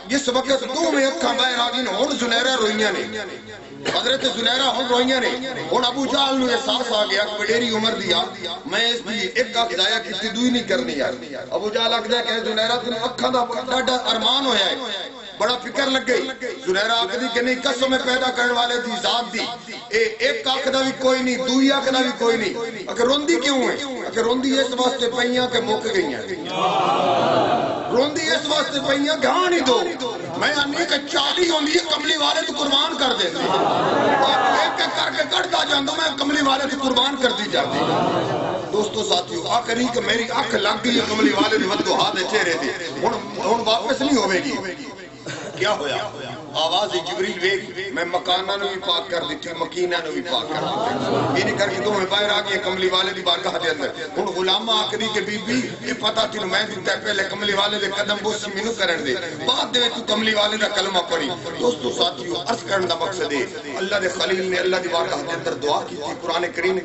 Speaker 2: جس وقت دو میں اکھاں باہر آ گئی ہن زنیرہ روئیاں نے حضرت زنیرہ ہن روئیاں نے ہن ابو جہل نو احساس آ گیا کہ وڈیری عمر دیا میں اس دی ایک اکھ ضائع کیتی دوئی نہیں کرنی یار ابو جہل آکھدا کہ زنیرہ تین اکھاں دا بڑا ارمان ہویا ہے بڑا فکر لگ گئی زنیرہ آکھدی کہ نہیں قسم پیدا کرنے والے دی ذات دی ایک اکھ دا بھی کوئی نہیں دوئی اکھ دا بھی کوئی نہیں اگر روندی کیوں ہے اگر روندی اس واسطے پئیاں کہ مک گئیاں روندی اس واسطے پئیاں کہ ہاں نہیں دو میں آنی کہ 40 ہوندی ہے کملی والے تو قربان کر دے ایک ایک کر کے کٹتا جاندوں میں کملی والے تو قربان کر دی جاتی دوستو ساتھیو آخری کہ میری اکھ لگ گئی کملی والے دی ودو ہاتھ چہرے دی ہن واپس نہیں ہوے گی کیا ہویا آواز جبریل ویک میں مکانہ نو بھی پاک کر دیتی مکینہ نو بھی پاک کر دیتی یہ نہیں کر کے دو میں باہر آگئی کملی والے دی بارگاہ دے اندر ہن غلامہ آکھدی کہ بی بی یہ پتہ تینوں میں دیتا ہے پہلے کملی والے دے قدم بوسی مینوں کرن دے بعد دے تو کملی والے دا کلمہ پڑھی دوستو ساتھیو عرض کرن دا مقصد ہے اللہ دے خلیل نے اللہ دی بارگاہ دے اندر دعا کی تھی قرآن کریم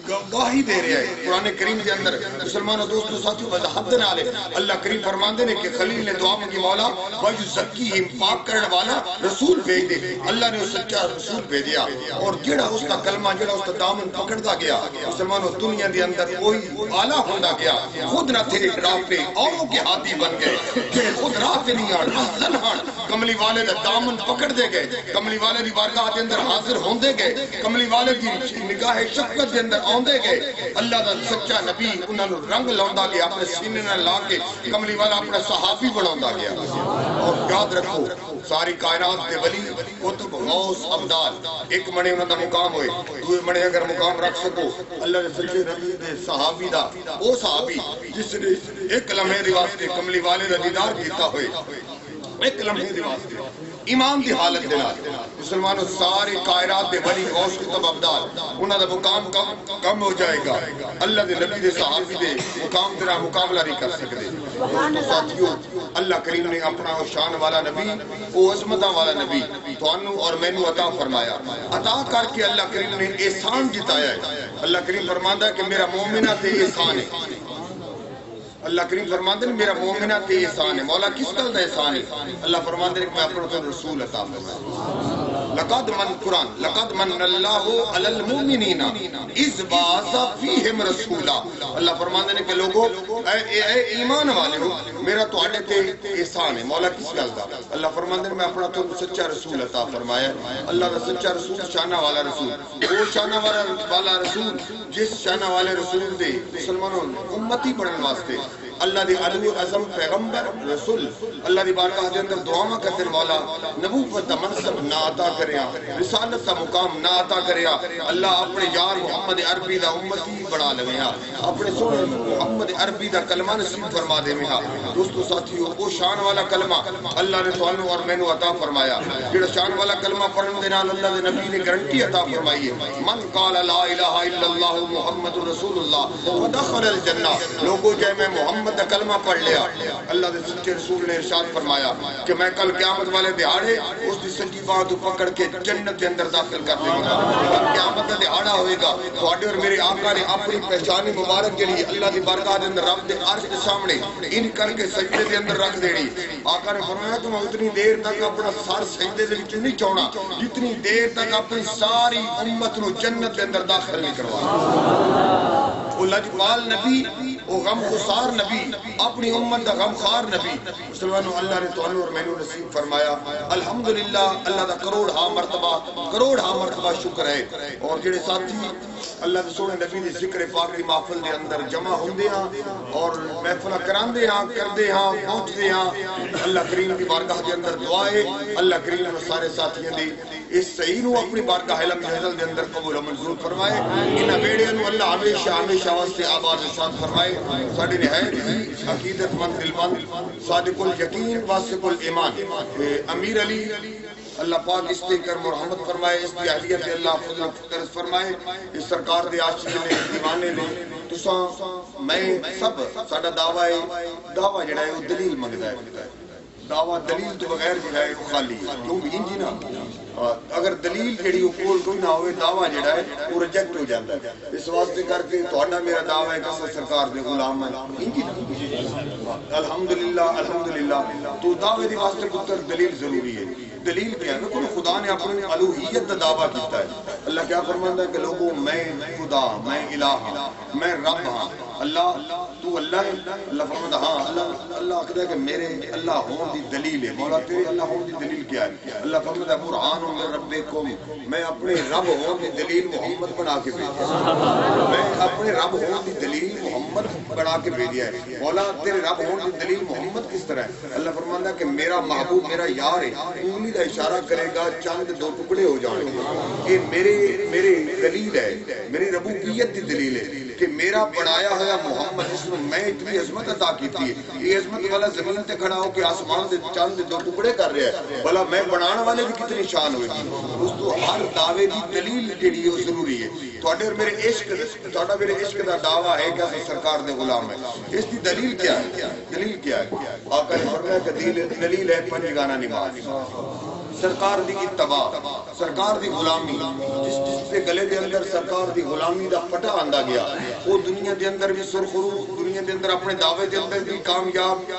Speaker 2: گواہی دے رہے ہیں قرآن کریم کے اندر مسلمان دوستو ساتھیو وضاحت دینے والے اللہ کریم فرماندے نے کہ خلیل نے دعا مانگی مولا وَيُزَكِّيهِمْ پاک کرنے والا رسول بھیج دے اللہ نے اس سچا رسول بھیجیا اور جڑا اس کا کلمہ جڑا اس کا دامن پکڑتا گیا مسلمانوں دنیا دے اندر کوئی آلہ ہوتا گیا خود نہ تھے راہ پہ اوروں کے ہاتھی بن گئے کہ خود راہ پہ نہیں آن حسن ہان کملی والے دا دامن پکڑ دے گئے کملی والے دی بارگاہ دے اندر حاضر ہوندے گئے کملی والے دی نگاہ شفقت دے اندر آندے گئے اللہ دا سچا نبی انہاں نو رنگ لاوندا گیا اپنے سینے نال لا کے کملی والا اپنا صحابی بناوندا گیا اور یاد رکھو ساری کائنات دے ولی قطب غوث ابدال ایک منے انہاں دا مقام ہوئے دوے منے اگر مقام رکھ سکو اللہ نے سچے نبی دے صحابی دا او صحابی جس نے ایک لمحے دی واسطے کملی والے دا دیدار کیتا ہوئے ایک لمحے دی واسطے ایمان دی حالت دینا مسلمانوں ساری کائرات دے ولی غوث قطب ابدال انہاں دا مقام کم ہو جائے گا اللہ دے نبی دے صحابی دے مقام تیرا مقابلہ نہیں کر سکتے ساتھیوں اللہ کریم نے اپنا شان والا نبی او عظمتاں والا نبی توانو اور مینو عطا فرمایا عطا کر کے اللہ کریم نے احسان جتایا ہے اللہ کریم فرماندا ہے کہ میرا مومنہ تے احسان ہے اللہ کریم فرماندے نے میرا مومنہ تے احسان ہے مولا کس گل دا احسان ہے اللہ فرماندے نے کہ میں اپنا تو رسول عطا فرمایا لقد من قرآن لقد من اللہ علی المؤمنین اذ بعث فیہم رسولا اللہ فرماندے نے کہ لوگوں اے ایمان والے ہو میرا تواڈے تے احسان ہے مولا کس گل دا اللہ فرماندے نے میں اپنا تو سچا رسول عطا فرمایا اللہ دا سچا رسول شانہ والا رسول وہ شانہ والا رسول جس شانہ والے رسول دے مسلمانوں امتی بننے واسطے اللہ دی علی اعظم پیغمبر رسول اللہ دی بارگاہ دے اندر دعاواں کرتے مولا نبوت دا منصب نہ عطا کریا رسالت دا مقام نہ عطا کریا اللہ اپنے یار محمد عربی دا امتی بنا لویا اپنے سونے محمد عربی دا کلمہ نصیب فرما دے میاں دوستو ساتھیو وہ شان والا کلمہ اللہ نے تانوں اور مینوں عطا فرمایا جڑا شان والا کلمہ پڑھن دے نال اللہ دے نبی نے گارنٹی عطا فرمائی ہے من قال لا الہ الا اللہ محمد رسول اللہ ودخل الجنہ لوگوں جے میں محمد دا کلمہ پڑھ لیا اللہ دے سچے رسول نے ارشاد فرمایا کہ میں کل قیامت والے دہاڑے اس دی سچی بات پکڑ کے جنت کے اندر داخل کر دے گا قیامت دا دہاڑا ہوئے گا تواڈے اور میرے آقا نے اپنی پہچان مبارک کے لیے اللہ دی بارگاہ دے اندر رب دے عرش کے سامنے ان کر کے سجدے دے اندر رکھ دینی آقا نے فرمایا کہ میں اتنی دیر تک اپنا سر سجدے دے وچ نہیں چاہنا جتنی دیر تک اپنی ساری امت نو جنت کے اندر داخل نہیں کروانا وہ لجپال نبی، وہ غم گسار نبی، اپنی امت دا غم خار نبی مسلمانوں اللہ نے تانوں اور مینوں نصیب فرمایا۔ الحمدللہ اللہ دا کروڑ مرتبہ شکر ہے۔ اور جڑے ساتھی اللہ دے سونے نبی دی ذکر پاک دی محفل دے اندر جمع ہوندے ہاں اور محفل کراندے ہاں، کردے ہاں، پہنچدے ہاں، اللہ کریم دی بارگاہ دے اندر دعا ہے اللہ کریم نے سارے ساتھیاں دی اس صحیح نو اپنی بارگاہ علم حضل دے اندر قبول و منظور فرمائے۔ انہاں بیڑیاں نو اللہ ہمیشہ واسطے آباد و شاد فرمائے۔ ساڈے نہایت ہی عقیدت مند دلبند صادق الیقین واسق الایمان امیر علی اللہ پاک اس پہ کرم و رحمت فرمائے، اس کی اہلیت اللہ فضل و فطرت فرمائے، اس سرکار دے عاشق نے دیوانے نے تساں میں سب ساڈا دعویٰ جڑا ہے وہ دلیل منگدا ہے۔ دعویٰ دلیل تو بغیر جڑا ہے وہ خالی ہے، کیوں بھی انجی نا اگر دلیل جڑی وہ کول کوئی نہ ہوئے دعویٰ جڑا ہے وہ ریجیکٹ ہو جاتا ہے۔ اس واسطے کر کے تہاڈا میرا دعویٰ ہے کہ سرکار دے غلام ہیں انجی نا الحمدللہ تو دعوے دی واسطے پتر دلیل ضروری ہے۔ دلیل کیا ہے؟ کہ خدا نے اپنی الوہیت کا دعویٰ کیتا ہے۔ اللہ کیا فرماندا ہے کہ لوگوں میں خدا، میں الہ ہاں، میں رب ہاں۔ اللہ تو اللہ ہے؟ اللہ فرماندا ہاں۔ اللہ کہتا ہے کہ میرے اللہ ہون دی دلیل ہے۔ مولا تیرے اللہ ہون دی دلیل کیا ہے؟ اللہ فرماندا ہے برہان من ربکم، میں اپنے رب ہون دی دلیل محمد بنا کے بھیجا ہے۔ میں اپنے رب ہون دی دلیل محمد بنا کے بھیجا ہے۔ مولا تیرے رب ہون دی دلیل محمد کس طرح ہے؟ اللہ فرماندا ہے کہ میرا محبوب میرا یار ہے، انگلی کا اشارہ کرے گا چاند دو ٹکڑے ہو جائیں گے۔ یہ میرے دلیل ہے، میری ربوبیت کی دلیل ہے کہ میرا بنایا ہوا محمد جس میں میں اتنی عظمت عطا کیتی ہے۔ یہ عظمت والا زمین تے کھڑا ہو کے آسمان دے چاند دے دو ٹکڑے کر رہا ہے، بھلا میں بنانے والے بھی کتنی شان ہوئے گی۔ اس تو ہر دعوے دی دلیل جڑی ہے وہ ضروری ہے۔ تواڈے اور میرے عشق تواڈا میرے عشق دا دعویٰ ہے کہ ہم سرکار دے غلام ہیں، اس کی دلیل کیا ہے؟ دلیل کیا ہے؟ آقا نے فرمایا کہ دلیل ہے پنجگانہ نماز، سرکار دی اتباع، سرکار دی غلامی، جس دے گلے دے اندر سرکار دی غلامی دا پٹا آندا گیا وہ دنیا دے اندر بھی سرخرو، دنیا دے اندر اپنے دعوے دے اندر بھی کامیاب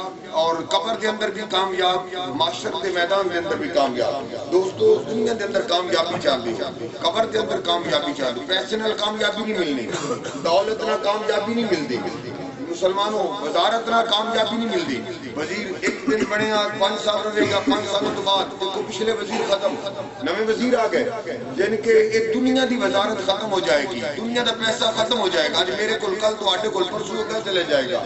Speaker 2: اور قبر دے اندر بھی کامیاب، معاشر دے میدان دے اندر بھی کامیاب۔ دوستو دنیا دے اندر کامیابی چاہتی، قبر دے اندر کامیابی چاہتی، پیسے نال کامیابی نہیں ملنی، دولت نال کامیابی نہیں ملتی، مسلمانوں وزارت نہ کامیابی نہیں ملتی۔ وزیر ایک دن بنے آج 5 سال رہے گا، 5 سالوں تو بعد دیکھو پچھلے وزیر ختم، نویں وزیر آ گئے، یعنی کہ ایک دنیا دی وزارت ختم ہو جائے گی، دنیا دا پیسہ ختم ہو جائے گا۔ آج میرے کل کل تو آٹے کل پرسوں ہوگا چلے جائے گا۔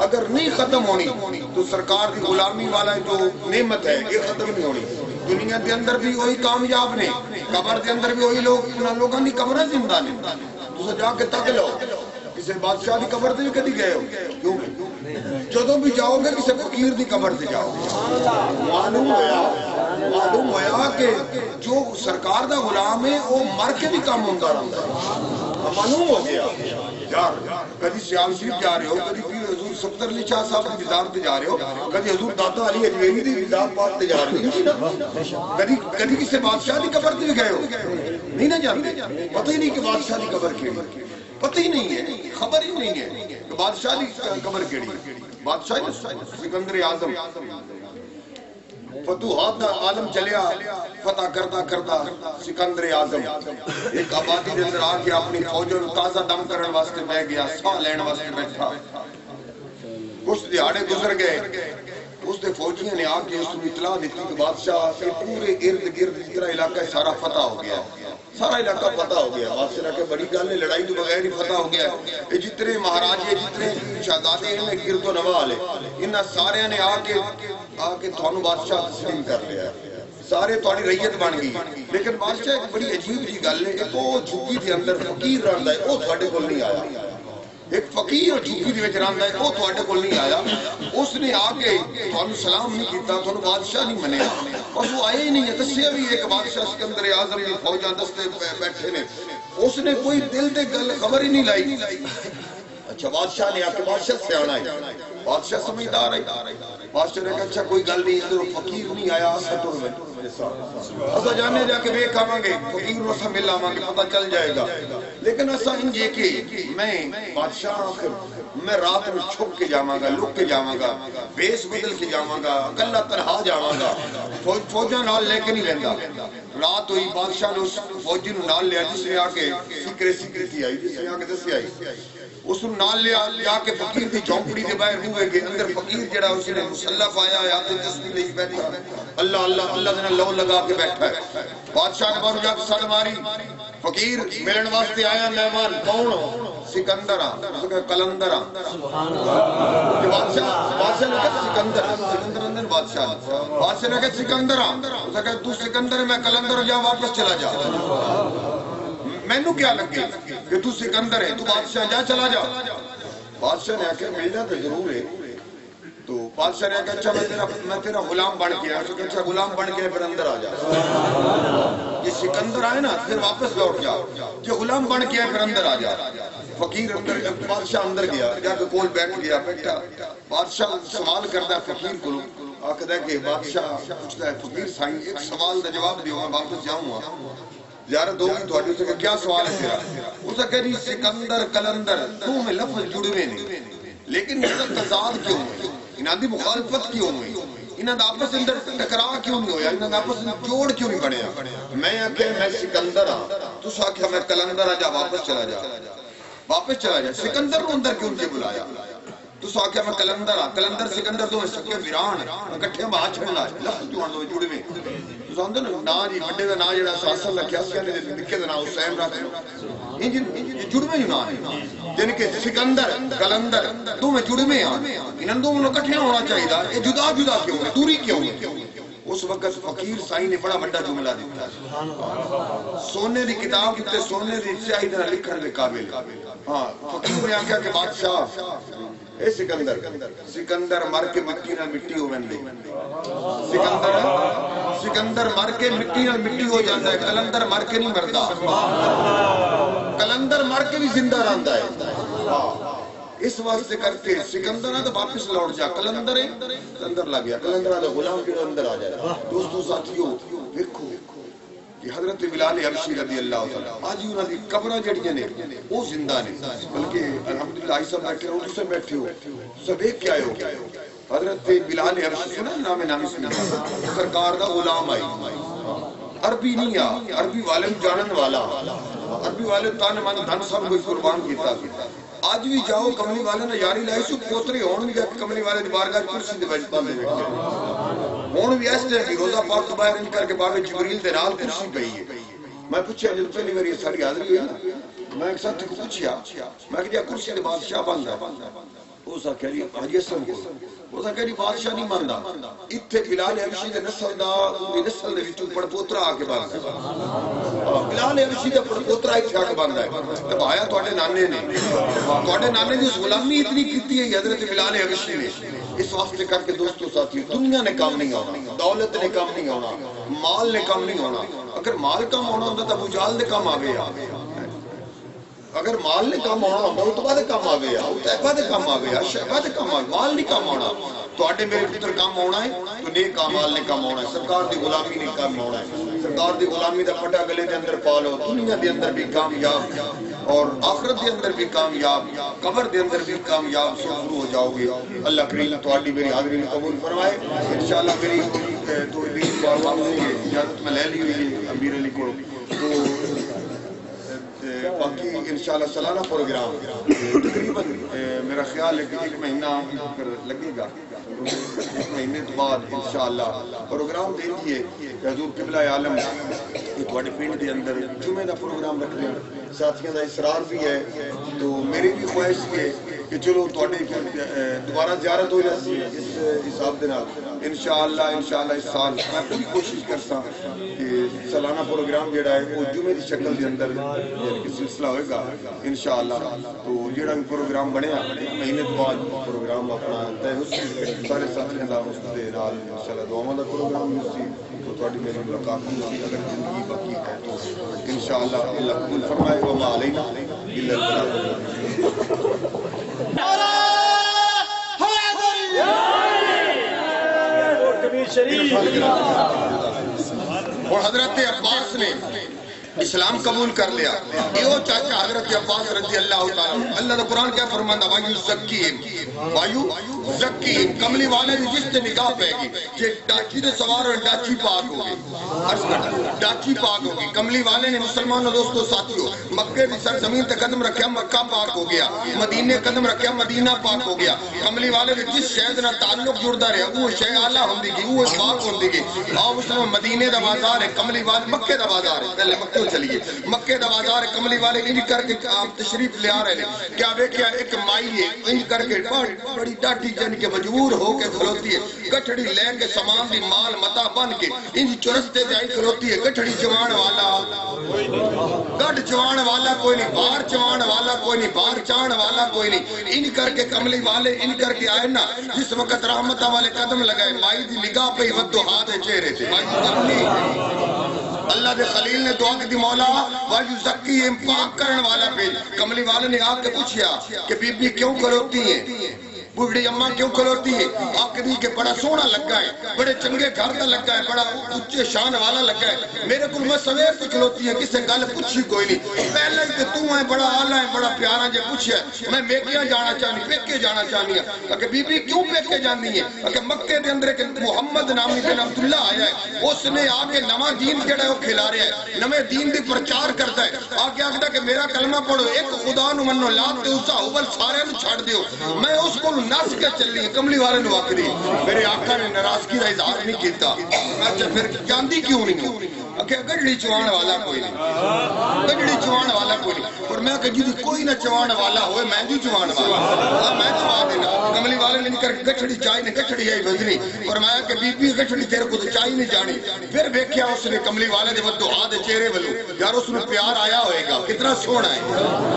Speaker 2: اگر نہیں ختم ہونی تو سرکار دی غلامی والا جو نعمت ہے یہ ختم نہیں ہونی۔ دنیا دے اندر بھی وہی کامیاب نے، قبر دے اندر بھی وہی لوگوں کی قبر زندہ نے۔ تو جا کے تک لو کسی بادشاہ دی قبر تے بھی کدی گئے ہو؟ کیوں جدوں بھی جاؤ گے کسی فقیر دی قبر تے جاؤ گے۔ معلوم ہوا کہ جو سرکار دا غلام ہے وہ مر کے بھی کام ہوتا رہتا ہے۔ معلوم ہو گیا یار، کدی سیال شریف جا رہے ہو، کدی پیر حضور سکندر علی شاہ صاحب کی دیدار تے جا رہے ہو، کدی حضور داتا علی اجمیری دی دیدار پاک تے جا رہے ہو، کدی کسی بادشاہ دی قبر تے بھی گئے ہو؟ نہیں نہ جانتے، پتہ ہی نہیں کہ بادشاہ دی قبر کیڑی، پتہ ہی نہیں ہے، خبر ہی نہیں ہے کہ بادشاہ دی قبر کیڑی ہے۔ بادشاہ سکندر اعظم فتوحات دا عالم چلیا، فتح کرتا سکندر اعظم ایک آبادی دے اندر آ کے اپنی فوجوں تازہ دم کرن واسطے بہ گیا، ساہ لین واسطے بیٹھا۔ کچھ دیہاڑے گزر گئے، اس دے فوجیوں نے آ کے اس کو اطلاع دیتی کہ بادشاہ کے پورے ارد گرد جتنا علاقہ سارا فتح ہو گیا، سارا علاقہ فتح ہو گیا۔ بادشاہ کہ بڑی گل ہے، لڑائی تو بغیر ہی فتح ہو گیا ہے۔ یہ جتنے مہاراجے جتنے شہزادے ہیں گرد و نواح ہے، انہاں سارے نے آ کے تھانوں بادشاہ تسلیم کر لیا ہے، سارے تھوڑی ریت بن گئی۔ لیکن بادشاہ ایک بڑی عجیب جی گل ہے، ایک وہ جھوپی دے اندر فقیر رہندا ہے، وہ تھوڑے کول نہیں آیا۔ ایک فقیر اور جھوپی دے وچ رہندا ہے، وہ تھوڑے کول نہیں آیا۔ اس نے آ کے تھانوں سلام نہیں کیتا، تھانوں بادشاہ نہیں منیا، اور وہ آئے ہی نہیں ہے۔ دسیا بھی ایک بادشاہ سکندر اعظم دی فوجاں دستے بیٹھے نے، اس نے کوئی دل دے گل خبر ہی نہیں لائی۔ اچھا بادشاہ نے آ کے، بادشاہ سیاںا ہے، بادشاہ سمجھدار ہے، بادشاہ نے کہا اچھا کوئی گل نہیں، ادھر فقیر نہیں آیا، اسا ٹر میں اسا جانے جا کے ویکھ آواں گے، فقیر نوں اسا مل آواں گے، پتہ چل جائے گا۔ لیکن اسا انج کہ میں بادشاہ میں رات میں چھپ کے جاواں گا، لک کے جاواں گا، بیس بدل کے جاواں گا، اکلا تنہا جاواں گا، فوجاں نال لے کے نہیں لیندا۔ رات ہوئی بادشاہ نے اس فوجی نو نال لیا جس نے آ کے سیکریٹی آئی، جس نے آ کے دسی آئی، اس نو نال لیا جا کے فقیر دی جھونپڑی دے باہر ہوئے گئے، اندر فقیر جڑا اس نے مسلح پایا ہے، ہاتھ تسبیح لے بیٹھا، اللہ اللہ اللہ دے نال لو لگا کے بیٹھا ہے۔ بادشاہ نے باہر جا کے سڑ ماری، فقیر ملن واسطے آیا مہمان، کون ہو؟ سکندر آ، اس نے کہا کلندر آ۔ بادشاہ نے کہا سکندر اندر بادشاہ نے کہا سکندر آ، اس نے کہا تو سکندر میں کلندر، جا واپس چلا جا، میں نو کیا لگے کہ تو سکندر ہے، تو بادشاہ جا چلا جا۔ بادشاہ نے کہا ملنا تو ضرور ہے، تو بادشاہ نے کہا اچھا میں تیرا غلام بن کے آیا، اچھا غلام بن کے پھر اندر آ جا، یہ سکندر آئے نا پھر واپس لوٹ جا، یہ غلام بن کے آئے پھر اندر آ جا۔ فقیر اندر، بادشاہ اندر گیا، جا کے کول بیٹھ گیا، بیٹھا، بادشاہ سوال کرتا ہے فقیر کو، آخر ہے کہ بادشاہ پوچھتا ہے فقیر سائیں ایک سوال دا جواب دیو، میں واپس جاؤں گا، زیارت ہوگی تھوڑی، اس نے کہا کیا سوال ہے تیرا؟ اس نے کہا جی سکندر کلندر دو میں لفظ جڑوے نہیں، لیکن ان کا تضاد کیوں ہے، انہاں دی مخالفت کیوں ہوئی، انہاں دا آپس اندر ٹکراہ کیوں نہیں ہویا، انہاں دا آپس اندر جوڑ کیوں نہیں بنیا؟ میں آکھیا میں سکندر ہاں، تو آکھیا میں کلندر ہاں، جا واپس چلا جا، واپس چلا جا۔ سکندر کو اندر کیوں نہیں بلایا؟ تو آکھیا میں کلندر ہاں، کلندر سکندر دو سکے ویران اکٹھے بات چھڑنا لفظ جو آندو جڑے میں تو آندو نا جی بڑے دا نا جڑا ساسل رکھیا سی نے نکے دا نا حسین رکھ لو، یہ جڑے میں نا ہے، یعنی کہ سکندر کلندر دو میں جڑے میں آن، انہاں دو میں اکٹھے ہونا چاہیے، یہ جدا جدا کیوں ہے، دوری کیوں ہے؟ اس وقت فقیر سائیں نے بڑا بڑا جملہ دیتا ہے، سونے دی کتاب تے سونے دی سیاہی دا لکھن دے قابل، ہاں فقیر نے آکھیا کہ بادشاہ اے سکندر مر کے مٹی نال مٹی ہو ویندے، سکندر مر کے مٹی نال مٹی ہو جاتا ہے، کلندر مر کے نہیں مردا، کلندر مر کے بھی زندہ رہندا ہے۔ اس واسطے کرتے سکندر ہے تو واپس لوٹ جا، کلندر ہے اندر لگ گیا، کلندر ہے تو غلام کے اندر آ جائے۔ دوستو ساتھیو دیکھو کہ حضرت بلال حبشی رضی اللہ تعالیٰ آج انہاں دی قبراں جڑیاں نے وہ زندہ نے، بلکہ الحمدللہ آئی سب بیٹھے ہو، تسے بیٹھے ہو، سب ایک کیا ہو، حضرت بلال حبشی سنا نام اسم سرکار دا غلام آئی، عربی نہیں آ، عربی والے جانن والا، عربی والے تن من دھن سب کوئی قربان کیتا کیتا۔ آج بھی جاؤ کملی والے نے یاری لائی سو پوتری ہون بھی گیا کملی والے دی بارگاہ کرسی دے وچ پاندے ویکھے ہون بھی اس طرح کی روزہ پاک تو باہر نکل کے بابے جبریل دے نال کرسی پئی ہے۔ میں پوچھیا جب پہلی باری ساری حاضری ہوئی نا، میں ایک ساتھی کو پوچھیا، میں کہ کرسی دے بادشاہ بندا اس آخیا جی حاجی اسلم کو، اس آخیا جی بادشاہ نہیں بندا، اتنے بلال حبشی دے نسل دا نسل دے وچوں پڑپوترا آ کے بندا، بلال حبشی دا پڑپوترا اتنے آ کے بندا ہے۔ آیا تواڈے نانے نے، تواڈے نانے دی غلامی اتنی کیتی ہے حضرت بلال حبشی نے، اس واسطے کر کے دوستو ساتھی دنیا نے کام نہیں ہونا، دولت نے کام نہیں ہونا، مال نے کام نہیں ہونا۔ اگر مال کام ہونا ہوتا تو ابو جہل دے کام آوے، اگر مال نے کام ہونا ہوتا اتبا دے کام آوے، اتبا دے کام آوے، شہبہ دے کام آوے، مال نہیں کام ہونا۔ تو آٹے میرے پتر کام ہونا ہے تو نیک مال نے کام ہونا ہے، سرکار دی غلامی نے کام ہونا ہے، سرکار دی غلامی دا پٹا گلے دے اندر پالو، دنیا دے اندر بھی کامیاب اور آخرت دے اندر بھی کامیاب، قبر دے اندر بھی کامیاب شروع ہو جاؤ گے۔ اللہ کریم تواڈی میری حاضری قبول فرمائے۔ انشاءاللہ میری تو عید بار اجازت میں لے لی ہوئی ہے امیر علی کو، تو باقی انشاءاللہ سالانہ پروگرام تقریباً میرا خیال ہے کہ ایک مہینہ لگے گا، ایک مہینے تو بعد انشاءاللہ پروگرام دے دیئے کہ حضور قبلہ عالم تواڈے پنڈ دے اندر جمعے دا پروگرام رکھ لیں، ساتھیاں دا اصرار بھی ہے، تو میری بھی خواہش ہے کہ چلو تواڈے دوبارہ زیارت ہو جاتی ہے اس حساب دے نال انشاءاللہ اس سال میں پوری کوشش کرساں کہ سالانہ پروگرام جڑا ہے وہ جمعے دی شکل دے اندر یعنی کہ سلسلہ ہوئے گا انشاءاللہ۔ تو جڑا بھی پروگرام بنیا مہینے تو بعد پروگرام اپنا طے ہو سی، سارے ساتھیاں دا اس دے نال انشاءاللہ دعاواں دا پروگرام ہو سی، تو تواڈی میری ملاقات ہوئی اگر زندگی باقی ہے تو انشاءاللہ اللہ قبول فرمائے۔ وما علینا الا البلاغ۔
Speaker 3: شریف
Speaker 2: اور حضرت عباس نے اسلام قبول کر لیا یہ چاچا حضرت عباس رضی اللہ تعالیٰ اللہ نے قرآن کیا فرمانا وایو زکیم کملی والے دی جس تے نگاہ پہ گی کہ ڈاچی دے سوار اور ڈاچی پاک ہوگی ڈاچی پاک ہوگی کملی والے نے مسلمانوں دوستو ساتھیوں مکے دی سرزمین تے قدم رکھیا مکہ پاک ہو گیا مدینے قدم رکھیا مدینہ پاک ہو گیا کملی والے نے جس شہد نہ تعلق جڑدا رہا وہ شے اعلیٰ ہوندی گی وہ پاک ہوندی گی آؤ مسلم مدینے دا بازار ہے کملی والے مکے دا بازار ہے پہلے مکے چلیے مکے دا بازار ہے کملی والے انج کر کے آپ تشریف لے آ رہے ہیں کیا دیکھیا ایک مائی ہے انج کر کے بڑی ڈاٹی جن کے مجبور ہو کے کھلوتی ہے گٹھڑی لے کے سامان دی مال متا بن کے انج چرستے جائی کھلوتی ہے گٹھڑی چوان والا گڈ چوان والا کوئی نہیں باہر چوان والا کوئی نہیں باہر چان والا کوئی نہیں ان کر کے کملی والے ان کر کے آئے نا جس وقت رحمتہ والے قدم لگائے مائی دی نگاہ پہ ہی ودعا دے چہرے تھے اللہ دے خلیل نے دعا کی مولا واجو زکی پاک کرن والا پہ کملی والے نے آ کے پوچھیا کہ بی بی کیوں کھلوتی ہیں بوڑھی اماں کیوں کھلوتی ہے آخری کہ بڑا سونا لگا ہے بڑے چنگے گھر کا لگا ہے بڑا اچھے شان والا لگا ہے میرے کو میں سویر سے کھلوتی ہے کسے گل پوچھی کوئی نہیں پہلے کہ تو ہے بڑا آلہ ہے بڑا پیارا جے پوچھیا میں میکیاں جانا چاہنی پیکے جانا چاہنی ہے کہ بی بی کیوں پیکے جانی ہے کہ مکے دے اندر کہ محمد نامی بن عبداللہ آیا ہے اس نے آگے نواں دین جڑا ہے وہ کھلا رہا ہے نویں دین دی پرچار کرتا ہے آگے آگے کہ میرا کلمہ پڑھو ایک خدا نو منو لات تے اسا اول سارے نو چھڑ دیو میں اس کو نس کے چل رہی ہے کملی والے نے واقعی میرے آقا نے ناراضگی کا اظہار نہیں کیتا اچھا پھر جاندی کیوں نہیں کہ گڑڑی چوان والا کوئی نہیں گڑڑی چوان والا کوئی نہیں اور میں کہ جی کوئی نہ چوان والا ہوئے میں بھی چوان والا میں چوا دینا کملی والے نے کر گٹھڑی چائے نے گٹھڑی آئی بجنی اور میں کہ بی بی گٹھڑی تیرے کو تو چائے نہیں جانی پھر دیکھیا اس نے کملی والے نے دعا دے چہرے ولو یار اس نے پیار آیا ہوئے گا کتنا سونا ہے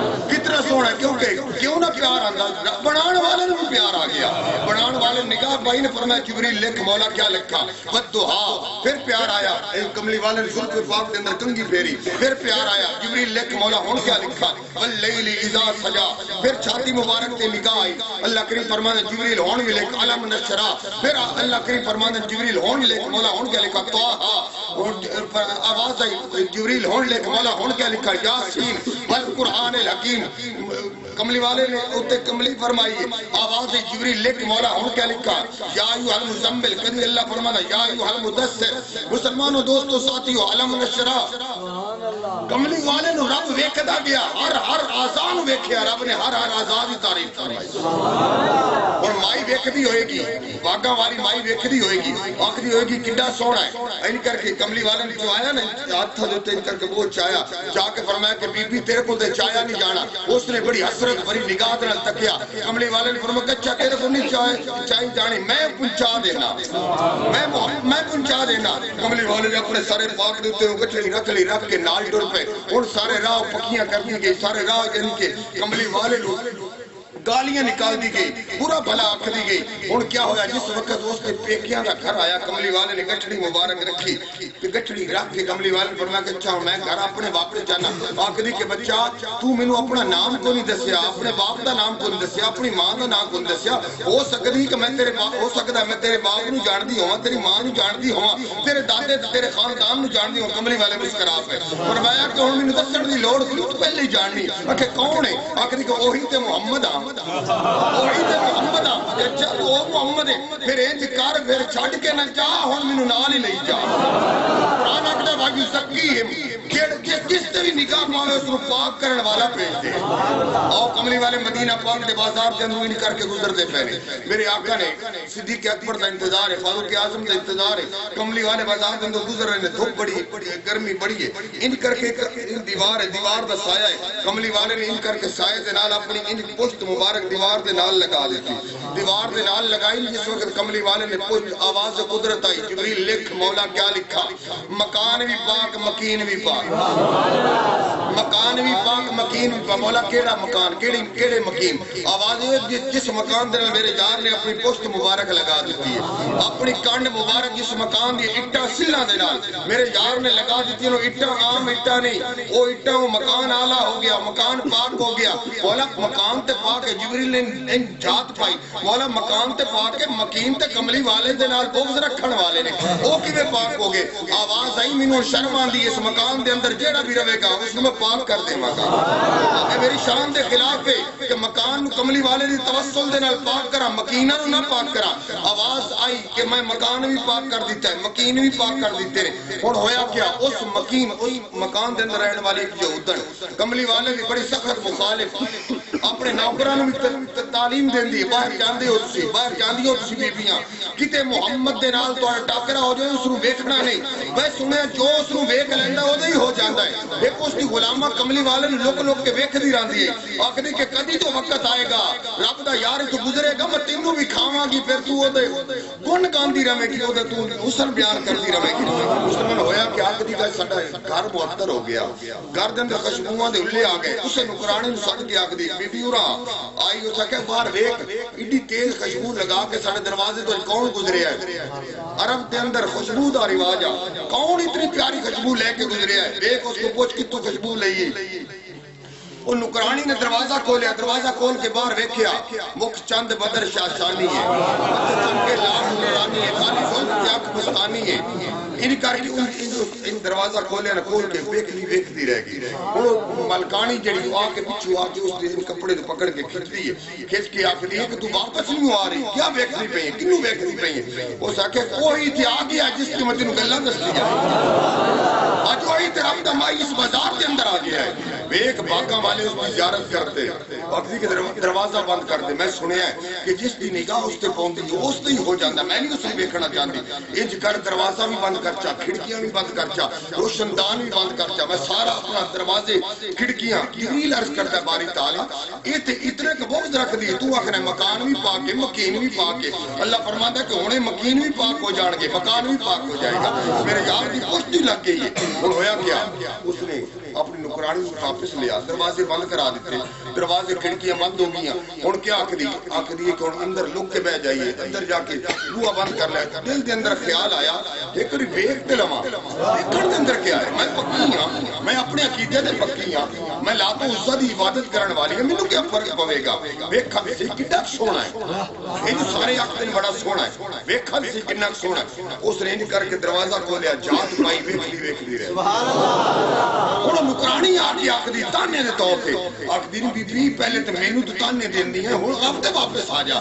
Speaker 2: کیوں نہ پیار آندا بنان والے نے بھی پیار آ گیا بنان والے نگاہ بھائی نے فرمایا جبریل لکھ مولا کیا لکھا بدعا پھر پیار آیا کملی والے نے ظلم پاک کے اندر کنگھی پھیری پھر پیار آیا جبریل لکھ مولا ہون کیا لکھا واللیل اذا سجا پھر چھاتی مبارک تے نگاہ آئی اللہ کریم فرمایا جبریل ہون بھی لکھ علم نشرا پھر اللہ کریم فرمایا جبریل ہون لکھ مولا ہون کیا لکھا طه آواز آئی جبریل ہون لکھ مولا ہون کیا لکھا یاسین والقرآن الحکیم کملی والے نے اتے کملی فرمائی آواز جبریل لکھ مولا ہون کیا لکھا یا ایوہ المزمل کدی اللہ فرمانا یا ایوہ المدثر مسلمانوں دوستو ساتھیو علم نشرا کملی والے نے رب ویکھدا گیا ہر آزان ویکھیا رب نے ہر آزان کی تعریف فرمائی اور مائی ویکھدی ہوئے گی واگا والی مائی ویکھدی ہوئے گی آخری ہوئے گی کڈا سونا ہے ان کر کے کملی والے نے جو آیا نا ہاتھ دیتے ان کر کے وہ چایا جا کے فرمایا کہ بی بی تیرے کو دے چایا نہیں جانا اس نے بڑی حسرت بڑی نگاہ نال تکیا کملی والے نے فرمایا کہ اچھا تیرے کو نہیں چاہے جانی میں پہنچا دینا میں پہنچا دینا کملی والے نے اپنے سارے پاک دیتے ہو گٹھڑی رکھ کے نال ڈر پہ اور سارے راہ پکیاں کر دی گئی سارے راہ ان کے کملی والے گالیاں نکال دی گئی پورا بھلا آکھ دی گئی اور کیا ہویا جس وقت اس کے پیکیاں کا گھر آیا کملی والے نے گٹھڑی مبارک رکھی کہ گٹھڑی رکھ کے کملی والے نے فرمایا کہ اچھا میں گھر اپنے واپس جانا آکھ دی کہ بچہ تو مینوں اپنا نام کو نہیں دسیا اپنے باپ دا نام کو نہیں دسیا اپنی ماں دا نام کو نہیں دسیا ہو سکدی کہ میں تیرے ہو سکدا ہے میں تیرے باپ نوں جاندی ہواں تیری ماں نوں جاندی ہواں تیرے دادے تیرے خاندان نوں جاندی ہواں کملی والے مسکرا پے فرمایا کہ ہن مینوں دسن دی لوڑ سی تو پہلے ہی جاننی کہ کون ہے آکھ دی کہ وہی تے محمد وہی تے محمد آ جب وہ محمد ہے پھر انج کر پھر چھڈ کے نہ جا ہن مینوں نال ہی لئی جا قرآن آکھدا واجو زکی جس تے بھی نگاہ پاوے اس کو پاک کرن والا بھیج دے او کملی والے مدینہ پاک دے بازار کے اندر کر کے گزرتے پہنے میرے آقا نے صدیق اکبر دا انتظار ہے فاروق اعظم دا انتظار ہے کملی والے بازار کے اندر گزر رہے ہیں دھوپ بڑی گرمی بڑی ہے ان کر کے دیوار ہے دیوار دا سایہ ہے کملی والے نے ان کر کے سایہ دے نال اپنی ان پشت مبارک دیوار دے نال لگا دیتی دیوار دے نال لگائی جس وقت کملی والے نے پشت آواز قدرت آئی جبریل لکھ مولا کیا لکھا مکان بھی پاک مکین بھی پاک مکان بھی پاک مکین بھی پاک. مولا کیڑا مکان کیڑے مکین. آواز جس مکان دے میرے یار نے اپنی پشت مبارک لگا دیتی ہے, اپنی کانڈ مبارک جس مکان دی اٹا سلا دے نال میرے یار نے لگا دیتی ہے. اٹا عام اٹا نہیں, وہ اٹا وہ مکان آلہ ہو گیا, مکان پاک ہو گیا. مولا مکان تے پاک ہے, جبریل نے جات پائی. مولا مکان تے پاک ہے, مکین تے کملی والے دے نال بغض رکھن والے نے وہ کیویں پاک ہو گئے. آواز آئی مینوں شرم آندی اس مکان دے اندر جیڑا بھی رہے گا اس میں پاک کر دے گا. اے میری شان دے خلاف ہے کہ مکان کملی والے دی توسل دے نال پاک کرا, مکیناں نو نہ پاک کرا. آواز آئی کہ میں مکان بھی پاک کر دیتا ہے, مکین بھی پاک کر دیتے ہیں. اور ہویا کیا, اس مکان دے اندر رہنے والے یہودن کملی والے بھی بڑی سخت مخالف اپنے نوکران بھی تعلیم دین دی. باہر جاندے ہو تسی, باہر جاندی ہو تسی بیبیاں, کتے محمد دے نال تو ٹاکرا ہو جائے اس نو ویکھنا نہیں. میں سنیا جو اس نو ویکھ لیندا او ہی ہو جاندا ہے. ایک اس دی غلامہ کملی والے نو لک کے ویکھدی رہندی ہے, آکھدی کہ کدی تو وقت آئے گا رب دا یار تو گزرے گا, میں تینوں بھی کھاواں گی, پھر تو اودے گن گاندی رہے گی, اودے تو حسن بیان کردی رہے گی. مسلمان ہویا کہ آکھدی کہ ساڈا گھر معطر ہو گیا, گھر دے اندر خوشبوواں دے اُلے آ گئے. اسے نکرانے نو سد کے آکھدی بی بی اورا آئی اس کہ باہر ویکھ ایڈی تیز خوشبو لگا کے ساڈے دروازے تو کون گزریا ہے. عرب دے اندر خوشبو دا رواج آ, کون اتنی پیاری خوشبو لے کے گزریا ہے. دیکھ اس کو پوچھ کتوں خوشبو لئی ہے. وہ نکرانی نے دروازہ کھولیا, دروازہ کھول کے باہر ویکھیا مکھ چند بدر شاشانی ہے, چند کے لال نورانی ہے, کالی زلف کی آنکھ مستانی ہے. ان کر کے ان دروازہ کھولیا نہ کھول کے ویکھدی رہ گئی. وہ ملکانی جڑی آ کے پیچھے آ کے اس دے کپڑے تو پکڑ کے کھچتی ہے, کھچ کے آکھدی ہے کہ تو واپس نہیں آ رہی, کیا ویکھدی پئی ہے, کینوں ویکھدی پئی ہے. اس آکھے کوئی تے آ گیا جس کی میں تینوں گلاں دسدی ہے, اج وہی تے رب دا مائی اس بازار کے اندر آ گیا ہے. ایک باغاں والے اس کی زیارت کرتے, وقتی کے دروازہ بند کر دے. میں سنیا ہے کہ جس دی نگاہ اس تے پوندی اس تے ہی ہو جاندا. میں نہیں اس کو ویکھنا چاہندی. انج کر دروازہ بھی بند کر چا, کھڑکیاں بھی بند کر چا, روشن دان بھی بند کر چا. میں سارا اپنا دروازے کھڑکیاں جبریل عرض کرتا ہے باری تعالیٰ یہ تے اتنے کہ بغض رکھ دی. تو آخر مکان بھی پاک ہے, مکین بھی پاک ہے. اللہ فرماتا ہے کہ ہونے مکین بھی پاک ہو جان گے, مکان بھی پاک ہو جائے گا. میرے یار کی پشتی لگ گئی ہے. اور ہویا کیا, اس نے اپنی نکرانی کو واپس لیا, دروازے بند کرا دیتے, دروازے کھڑکیاں بند ہو گئی. ہن کیا آکھدی ہے کہ ہن اندر لک کے بیٹھ جائیے, اندر جا کے بوا بند کر لیا. دل دے اندر خیال آیا ایک واری ویکھ تے لواں دیکھن دے اندر کیا ہے. میں پکی ہاں, میں اپنے عقیدے تے پکی ہاں, میں لات و عزا دی عبادت کرن والی ہاں, مینوں کیا فرق پوے گا. ویکھا سی کڈا سوہنا ہے, یہ سارے آکھدے بڑا سوہنا ہے, ویکھا سی کنا سوہنا ہے. اس نے انج کر کے دروازہ کھولیا, جات پائی, ویکھدی رہی. سبحان اللہ. نکرانی آ کے آکھدی تانے دے طور تے, آکھدی بی بی پہلے تے مینوں تو تانے دیندی ہیں, ہن آپ تے واپس آ جا.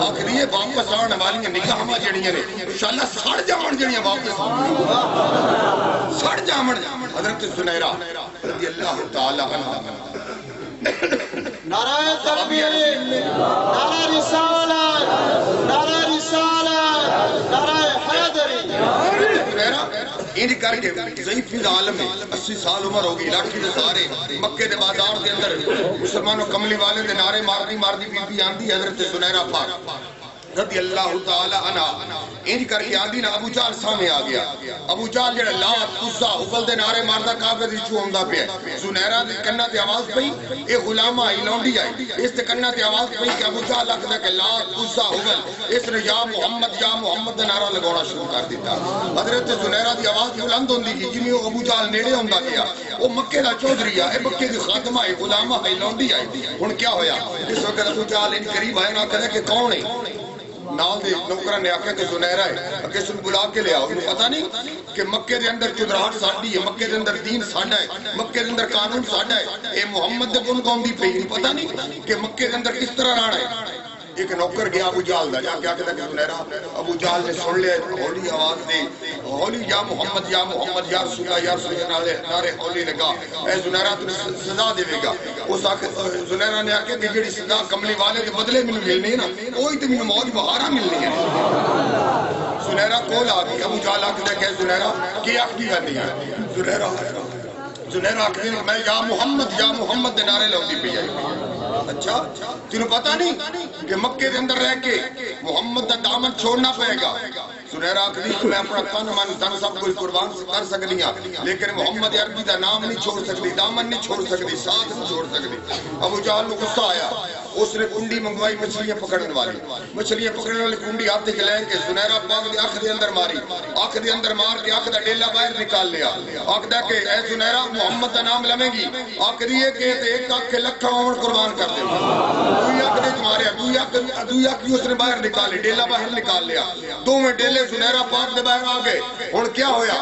Speaker 2: آکھدی ہے واپس آن والیاں نگاہاں جڑیاں نے انشاءاللہ سڑ جاون, جڑیاں واپس سڑ جاون. حضرت زنیرہ رضی اللہ تعالی عنہا
Speaker 4: نعرہ تکبیر, نعرہ رسالت, نعرہ رسالت, نعرہ حیدری.
Speaker 2: انج کر کے ضعیف عالم ہے, 80 سال عمر ہوگی, لاٹھی دے سارے مکے دے بازار دے اندر مسلمانوں کملی والے دے نعرے مارਦੀ بی بی آندی حضرت زنیرہ پاک رضی اللہ تعالی عنہ. انج کر کے آندی نا ابو جہل سامنے آ گیا. ابو جہل جڑا لات عزا حبل دے نعرے ماردا کعبے دی چوں آندا پیا. زنیرہ دی کنا تے آواز پئی, اے غلامہ آئی لونڈی آئی, اس تے کنا تے آواز پئی کہ ابو جہل آکھدا کہ لات عزا حبل, اس نے یا محمد دا نعرہ لگانا شروع کر دیتا. حضرت زنیرہ دی آواز بلند ہوندی گئی, جویں او ابو جہل نیڑے ہوندا گیا. او مکے دا چودھری اے, مکے دی خادمہ اے, غلامہ آئی لونڈی آئی. ہن کیا ہویا, اس وقت ابو جہل ان قریب آئے نا, کہدا کہ کون ہے. نال دے نوکراں نے آکھیا کہ زنیرہ ہے, کہ اس نوں بلا کے لے آؤ. انہوں پتہ نہیں کہ مکے دے اندر چودراہٹ ساڈی ہے, مکے دے اندر دین ساڈا ہے, مکے دے اندر قانون ساڈا ہے. اے محمد دے گن گاؤندی پئی, انہوں پتہ نہیں کہ مکے دے اندر کس طرح رہنا ہے. ایک نوکر گیا ابو جہل دا, جا کے آکھدا کہ زنیرہ. ابو جہل نے سن لیا, ہولی آواز دے, ہولی یا محمد یا محمد یا رسول اللہ یا رسول اللہ, نعرے ہولی لگا. اے زنیرہ تو سزا دے گا. اس زنیرہ نے آکھیا کہ جڑی سزا کملی والے دے بدلے مینوں ملنی ہے نا, وہی تے مینوں موج بہارا ملنی ہے. زنیرہ کول آ گئی. ابو جہل آکھدا کہ زنیرہ کی آکھدی جاندی ہے. زنیرہ آکھدی میں یا محمد دے نعرے لاؤندی پئی ہے. اچھا تینوں پتہ نہیں کہ مکے دے اندر رہ کے محمد دا دامن چھوڑنا پڑے گا, سنیرا آخری میں اپنا تن من دن سب کوئی قربان کر سکتی ہوں لیکن محمد عربی دا نام نہیں چھوڑ سکتی، دامن نہیں چھوڑ سکتی، ساتھ نہیں چھوڑ سکتی۔ ابو جہل کو غصہ آیا، اس نے کنڈی منگوائی مچھلیاں پکڑنے والی، مچھلیاں پکڑنے والی کنڈی ہاتھ کے لے کے سنیرا پاک دی آنکھ دے اندر ماری، آنکھ دے اندر مار کے آنکھ دا ڈیلا باہر نکال لیا، آنکھ دا کہ اے سنیرا محمد دا نام لمے گی، آنکھ دیئے کہ ایک آنکھ کے لکھا عمر قربان کر دے، دوئی آنکھ دے تمہارے دوئی آنکھ کی اس نے باہر نکالی، ڈیلا باہر نکال لیا، دو میں ڈیلے سنیرا پاک دے باہر آگئے، اور کیا ہویا؟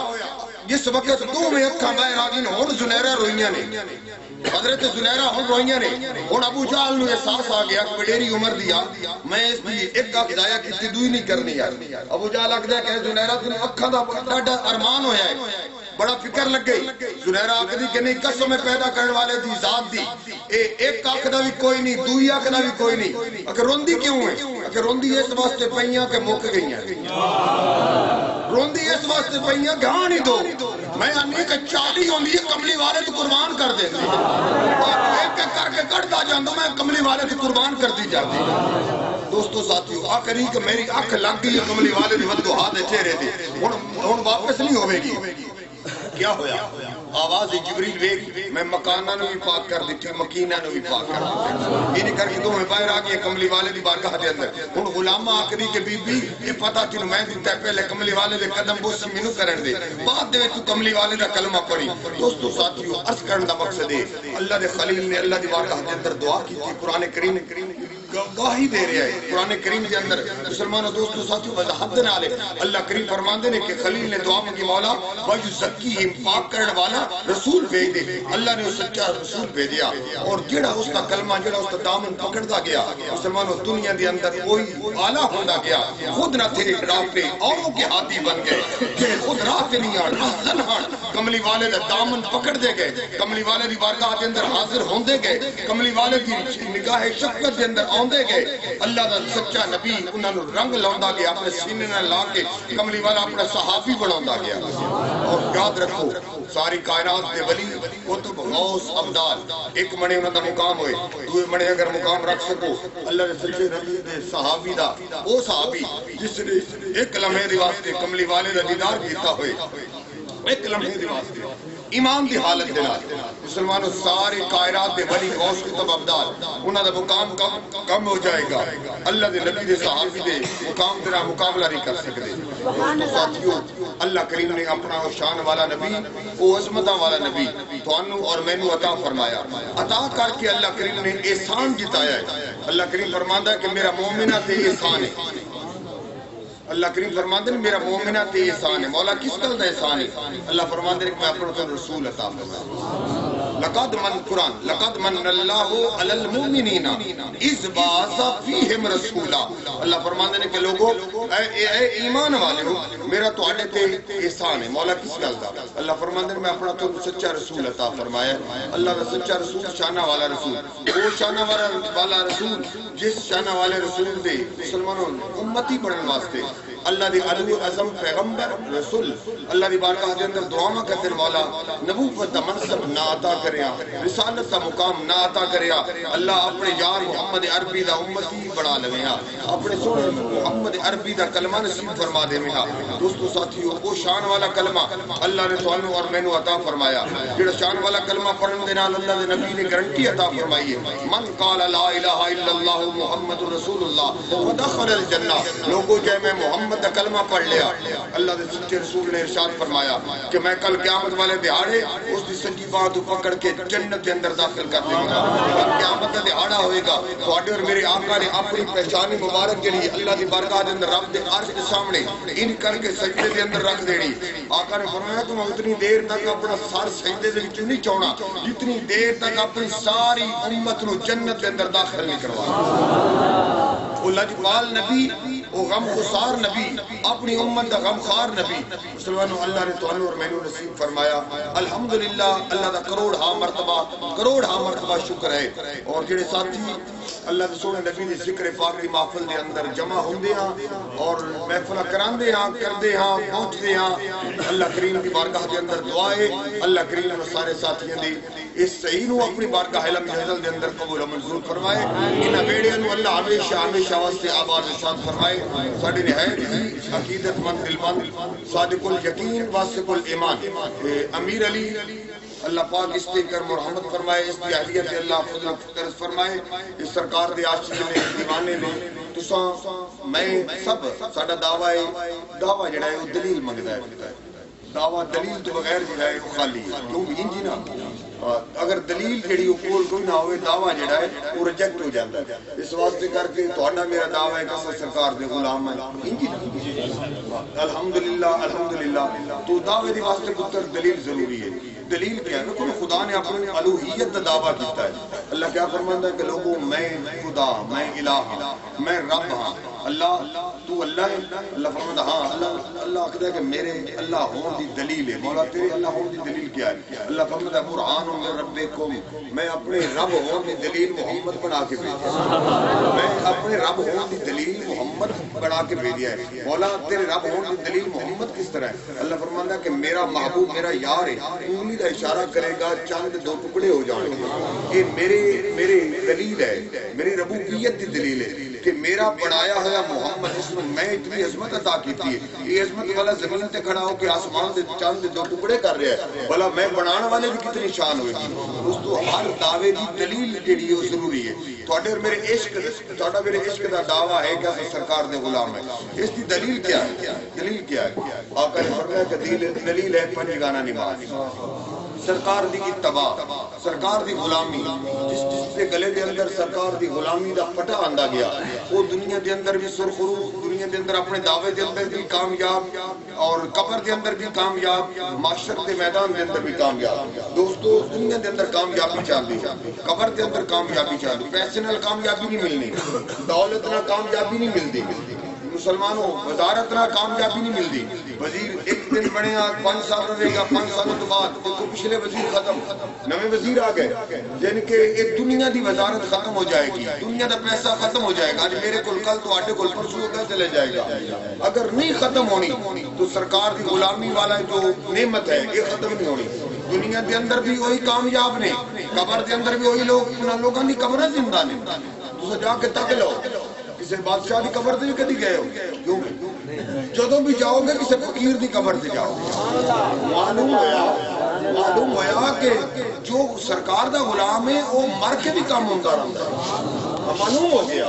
Speaker 2: جس وقت دو میں اکھاں باہر آگئے اور سنیرا روئیاں نے، حضرت زنیرہ ہن روئیاں نے، ہن ابو جہل نے احساس آ گیا وڈیری عمر دیا میں اس دی ایک آنکھ ضائع کیتی دوئی نہیں کرنی یار۔ ابو جہل آکھدا کہ زنیرہ توں اکھاں دا بڑا ارمان ہویا ہے، بڑا فکر لگ گئی۔ زنیرہ آکھدی کہ نہیں قسم پیدا کرنے والے دی ذات دی اے ایک آنکھ دا بھی کوئی نہیں، دوئی آنکھ دا بھی کوئی نہیں۔ اگر روندی کیوں ہے؟ اگر روندی اس واسطے پئیاں کہ مک گئیاں، روندی اس واسطے پئیاں کہ ہاں نہیں دو، میں آنی کہ چالی ہوندی ہے کملی والے تو قربان کر دے دی، اور ایک ایک کر کے کٹتا جاندو میں کملی والے تو قربان کر دی جاتی۔ دوستو ساتھیو آخری کہ میری اکھ لگ گئی کملی والے دی ودو ہاتھ چہرے دی، ہن واپس نہیں ہوئے گی۔ کیا ہویا؟ آواز جبریل ویگ میں مکانہ نو بھی پاک کر دیتی، مکینہ نو بھی پاک کر دیتی، یہ کر کے دو میں باہر آگئی کملی والے دی بارگاہ دے اندر۔ ہن غلامہ آکری کہ بی بی یہ پتہ تینو میں دیتا ہے پہلے کملی والے دے قدم بوسی مینوں کرن دے، بعد دے تو کملی والے دا کلمہ پڑھی۔ دوستو ساتھیو عرض کرن دا مقصد ہے اللہ دے خلیل نے اللہ دی بارگاہ دے اندر دعا کی تھی، قرآن کریم گواہی دے رہا ہے۔ قرآن کریم کے اندر مسلمانوں دوستو ساتھیو وضاحت نالے اللہ کریم فرماندے نے کہ خلیل نے دعا مانگی مولا وَيُزَكِّيهِمْ پاک کرن والا رسول بھیج دے۔ اللہ نے سچا رسول بھیجیا اور جڑا اس کا کلمہ جڑا اس کا دامن پکڑتا گیا مسلمانوں دنیا دے اندر کوئی آلہ ہوتا گیا، خود نہ تھے راہ پہ اوروں کے ہاتھی بن گئے، کہ خود راہ پہ نہیں آن حسن ہان کملی والے دا دامن پکڑ دے گئے، کملی والے دی بارگاہ دے اندر حاضر ہوندے گئے، کملی والے دی نگاہ شفقت دے اندر آندے گئے۔ اللہ دا سچا نبی انہاں نو رنگ لاوندا گیا، اپنے سینے نال لا کے کملی والا اپنا صحابی بناوندا گیا۔ اور یاد رکھو ساری کائنات دے ولی قطب غوث ابدال ایک منے انہاں دا مقام ہوئے، دوے منے اگر مقام رکھ سکو اللہ دے سچے نبی دے صحابی دا او صحابی جس نے ایک لمحے دے واسطے کملی والے دا دیدار کیتا ہوئے، ایک لمحے دے واسطے ایمان دی حالت دے نال مسلمانوں سارے کائنات دے ولی غوث قطب ابدال انہاں دا مقام کم ہو جائے گا، اللہ دے نبی دے صحابی دے مقام تیرا مقابلہ نہیں کر سکتے۔ ساتھیو اللہ کریم نے اپنا شان والا نبی او عظمتاں والا نبی تھانوں اور مینوں عطا فرمایا، عطا کر کے اللہ کریم نے احسان جتایا ہے۔ اللہ کریم فرماندا ہے کہ میرا مومنہ تے احسان ہے، اللہ کریم فرماندے نے میرا مومنہ تے احسان ہے۔ مولا کس گل دا احسان ہے؟ اللہ فرماندے نے کہ میں اپنا رسول عطا فرمایا۔ لقد من قرآن لقد من اللہ علی المؤمنین اذ بعث فیہم رسولا۔ اللہ فرماندے نے کہ لوگوں اے ایمان والے ہو میرا تواڈے تے احسان ہے۔ مولا کس گل دا؟ اللہ فرماندے نے میں اپنا تو سچا رسول عطا فرمایا۔ اللہ دا سچا رسول شانہ والا رسول، وہ شانہ والا رسول جس شانہ والے رسول دے مسلمانوں امتی بنن واسطے اللہ دی علو اعظم پیغمبر رسول اللہ دی بارگاہ دے اندر دعا کرتے مولا نبوت دا منصب نہ عطا کریا، رسالت دا مقام نہ عطا کریا، اللہ اپنے یار محمد عربی دا امتی بڑا لویا، اپنے سونے محمد عربی دا کلمہ نصیب فرما دے میں۔ دوستو ساتھیو وہ شان والا کلمہ اللہ نے تانوں اور مینوں عطا فرمایا، جڑا شان والا کلمہ پڑھن دے نال اللہ دے نبی نے گارنٹی عطا فرمائی ہے، من قال لا الہ الا اللہ محمد رسول اللہ ودخل الجنہ۔ لوگوں جے میں محمد دا کلمہ پڑھ لیا، اللہ دے سچے رسول نے ارشاد فرمایا کہ میں کل قیامت والے دہاڑے اس دی سچی بات پکڑ کے جنت کے اندر داخل کر دوں گا۔ قیامت کا دہاڑا ہوئے گا، تواڈے اور میرے آقا نے اپنی پہچان مبارک کے لیے اللہ دی بارگاہ دے اندر رب دے عرش کے سامنے ان کر کے سجدے دے اندر رکھ دینی۔ آقا نے فرمایا کہ میں اتنی دیر تک اپنا سر سجدے دے وچ نہیں چونا جتنی دیر تک اپنی ساری امت نو جنت کے اندر داخل نہیں کروانا۔ وہ لجپال نبی، وہ غم خسار نبی، اپنی امت دا غم خار نبی مسلمانوں اللہ نے تانوں اور مینوں نصیب فرمایا۔ الحمدللہ اللہ دا کروڑ ہا مرتبہ شکر ہے۔ اور جڑے ساتھی اللہ کے سونے نبی دی ذکر پاک دی محفل دے اندر جمع ہوندے ہاں اور محفلہ کراندے ہاں کردے ہاں پہنچدے ہاں اللہ کریم کی بارگاہ دے اندر دعا ہے اللہ کریم نے سارے ساتھیاں دی اس صحیح نو اپنی بارگاہ علم جہزل دے اندر قبول و منظور فرمائے انہاں بیڑیاں نو اللہ ہمیشہ ہمیشہ واسطے آباد ارشاد فرمائے ساڈے نہایت ہی عقیدت مند دل مند صادق الیقین واثق الایمان امیر علی اللہ پاک اس پہ کرم اور رحمت فرمائے اس کی اہلیت اللہ فضل قرض فرمائے اس سرکار دے عاشق نے دیوانے نے تساں میں سب ساڈا دعویٰ جڑا ہے وہ دلیل منگدا ہے دعویٰ دلیل تو بغیر جڑا ہے وہ خالی ہے کیوں بھی انجی نا اگر دلیل جڑی وہ کول کوئی نہ ہوئے دعویٰ جڑا ہے وہ ریجیکٹ ہو جاتا ہے اس واسطے کر کے تہاڈا میرا دعویٰ ہے کہ سرکار دے غلام ہیں انجی الحمدللہ تو دعوے دی واسطے پتر دلیل ضروری ہے دلیل کیا ہے کہ خدا نے اپنی الوہیت کا دعویٰ کیتا ہے اللہ کیا فرماندا ہے کہ لوگوں میں خدا میں الہ ہوں میں رب ہوں اللہ تو اللہ ہے اللہ فرماندا ہاں اللہ آخدا ہے کہ میرے اللہ ہون دی دلیل ہے مولا تیرے اللہ ہون دی دلیل کیا ہے اللہ فرماندا ہے قرآن من ربکم میں اپنے رب ہون دی دلیل محمد بنا کے بھیجا میں اپنے رب ہون دی دلیل محمد بنا کے بھیجا ہے مولا تیرے رب ہون دی دلیل محمد کس طرح ہے اللہ فرماندا ہے کہ میرا محبوب میرا یار ہے انگلی کا اشارہ کرے گا چاند دو ٹکڑے ہو جائیں گے یہ میری دلیل ہے میری ربوبیت کی دلیل ہے کہ میرا بنایا ہوا محمد جس میں میں اتنی عظمت عطا کیتی ہے یہ عظمت والا زمین تے کھڑا ہو کے آسمان دے چاند دے دو ٹکڑے کر رہا ہے بھلا میں بنانے والے بھی کتنی شان ہوئے گی اس تو ہر دعوے دی دلیل جڑی ہے ضروری ہے تواڈے اور میرے عشق تواڈا میرے عشق دا دعویٰ ہے کہ سرکار دے غلام ہے اس دی دلیل کیا ہے دلیل کیا ہے آقا نے فرمایا کہ دلیل ہے پنجگانہ نماز سرکار دی اتباع سرکار دی غلامی جس سے گلے دے اندر سرکار دی غلامی دا پٹا آندا گیا وہ دنیا دے اندر بھی سرخرو دنیا دے اندر اپنے دعوے دے اندر بھی کامیاب اور قبر دے اندر بھی کامیاب معاشر دے میدان دے اندر بھی کامیاب دوستو دنیا دے اندر کامیابی چاہتی قبر دے اندر کامیابی چاہتی پیسے نال کامیابی نہیں ملنی دولت نال کامیابی نہیں ملتی مسلمانوں وزارت نہ کامیابی نہیں ملتی وزیر ایک دن بنے گا 5 سال رہے گا 5 سالوں کے بعد دیکھو پچھلے وزیر ختم نئے وزیر آ گئے یعنی کہ ایک دنیا دی وزارت ختم ہو جائے گی دنیا دا پیسہ ختم ہو جائے گا آج میرے کل کل تو آٹے کل پرسوں کا چلے جائے گا اگر نہیں ختم ہونی تو سرکار دی غلامی والا جو نعمت ہے یہ ختم نہیں ہونی دنیا دے اندر بھی وہی کامیاب نے قبر دے اندر بھی وہی لوگوں کی قبریں زندہ نے تو جا کے تک لو کسی بادشاہ دی قبر تے بھی کدی گئے ہو کیوں جدوں بھی جاؤ گے کسی فقیر دی قبر تے جاؤ معلوم ہوا کہ جو سرکار دا غلام ہے وہ مر کے بھی کام ہوتا رہتا ہے معلوم ہو گیا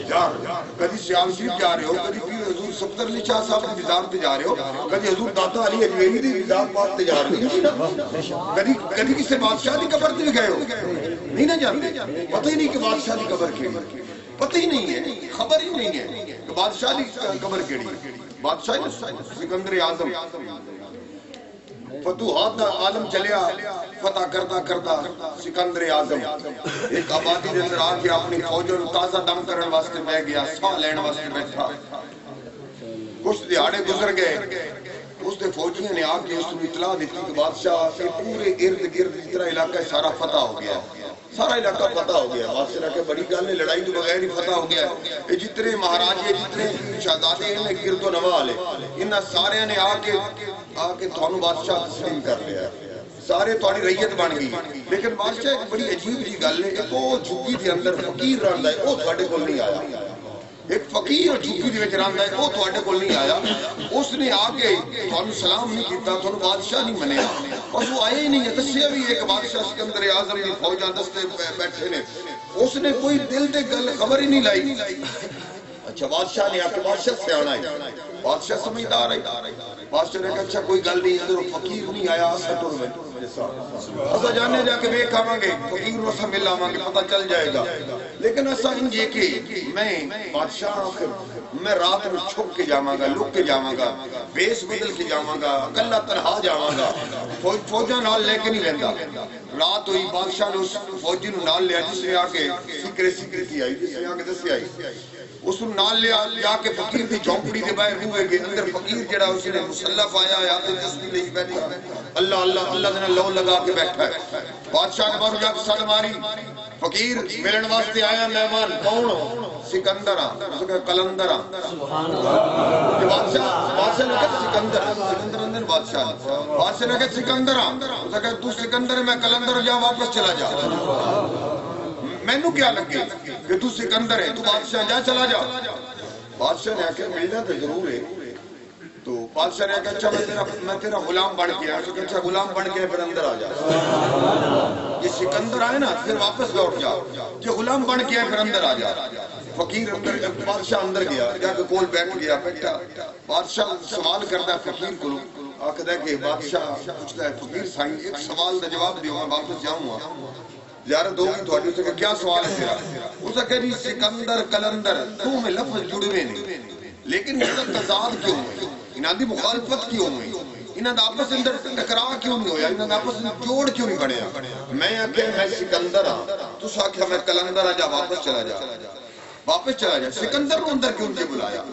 Speaker 2: یار کدی سیال شریف جا رہے ہو کدی پیر حضور سفتر علی شاہ صاحب کی دیدار تے جا رہے ہو کدی حضور داتا علی اجمیری دی دیدار پاک تے جا رہے ہو کدی کسی بادشاہ دی قبر تے بھی گئے ہو نہیں نہ جانتے پتہ ہی نہیں کہ بادشاہ دی قبر کی پتہ ہی نہیں ہے خبر ہی نہیں ہے کہ بادشاہ دی قبر کیڑی بادشاہ سکندر اعظم فتوحات دا عالم چلیا فتح کرتا سکندر اعظم ایک آبادی دے اندر آ کے اپنی فوجوں تازہ دم کرن واسطے بیٹھ گیا ساہ لین واسطے بیٹھا کچھ دیہاڑے گزر گئے اس نے فوجیوں نے آ کے اس نے اطلاع دیتی کہ بادشاہ کے پورے ارد گرد جتنا علاقہ سارا فتح ہو گیا سارا علاقہ فتح ہو گیا بادشاہ کہ بڑی گل ہے لڑائی تو بغیر ہی فتح ہو گیا یہ جتنے مہاراجے جتنے شہزادے ہیں گرد و نواح لے انہاں سارے نے آ کے تھانوں بادشاہ تسلیم کر لیا سارے تھوڑی ریت بن گئی لیکن بادشاہ ایک بڑی عجیب جی گل ہے ایک وہ جھگی دے اندر فقیر رہندا ہے وہ تھوڑے کول نہیں آیا ایک فقیر اور جھگی دے وچ رہندا ہے وہ تھوڑے کول نہیں آیا اس نے آ کے تھانوں سلام نہیں کیتا تھانوں بادشاہ نہیں منیا اور وہ آئے ہی نہیں ہے دسیا بھی ایک بادشاہ سکندر اعظم دی فوجاں دستے بیٹھے نے اس نے کوئی دل تے گل خبر ہی نہیں لائی اچھا بادشاہ نے آ کے بادشاہ سیاںا ہے بادشاہ سمجھدار ہے بادشاہ نے کہا اچھا کوئی گل نہیں ادھر فقیر نہیں آیا اسا ٹر میں اسا جانے جا کے ویکھ آواں گے فقیر نوں اسا مل آواں گے پتہ چل جائے گا لیکن اسا انج کہ میں بادشاہ میں رات میں چھپ کے جاواں گا لک کے جاواں گا بیس بدل کے جاواں گا اکلا تنہا جاواں گا فوجاں نال لے کے نہیں رہندا رات ہوئی بادشاہ نے اس فوجی نوں نال لیا جس نے آ کے سیکریسی آئی جس نے آ کے دسیا آئی اس نے نال لیا جا کے فقیر دی جھونپڑی دے باہر ہوئے گے اندر فقیر جڑا اس نے مسلح پایا ہے ہاتھ تسبیح لے بیٹھا اللہ اللہ اللہ دے نال لو لگا کے بیٹھا ہے بادشاہ نے باہر جا کے سڑ ماری فقیر ملن واسطے آیا مہمان کون ہو؟ سکندر اس کا کلندر بادشاہ نے کہا سکندر اندر بادشاہ نے کہا سکندر اس کا تو سکندر میں کلندر جا واپس چلا جا مینوں کیا لگے کہ تو سکندر ہے تو بادشاہ جا چلا جا بادشاہ نے آخر ملنا تو ضرور ہے تو بادشاہ نے کہا اچھا میں تیرا غلام بن کے آیا اچھا غلام بن کے پھر اندر آ جا یہ سکندر آئے نا پھر واپس لوٹ جا یہ غلام بن کے آئے پھر اندر آ جا فقیر اندر بادشاہ اندر گیا جا کے کول بیٹھ گیا بیٹھا بادشاہ سوال کرتا ہے فقیر کو آخر ہے کہ بادشاہ پوچھتا ہے فقیر سائن ایک سوال کا جواب دیو میں واپس جاؤں گا زیارت ہوگی تو اسے کہا کیا سوال ہے تیرا اسے کہا جی سکندر کلندر تو میں لفظ جڑوے نہیں لیکن اس کا تضاد کیوں ہے انہاں دی مخالفت کیوں ہوئی انہاں دا آپس اندر ٹکرا کیوں نہیں ہویا انہاں دا آپس اندر جوڑ کیوں نہیں بنیا میں آکھیا میں سکندر ہاں تو آکھیا میں کلندر آ جا واپس چلا جا سکندر کو اندر کیوں نہیں بلایا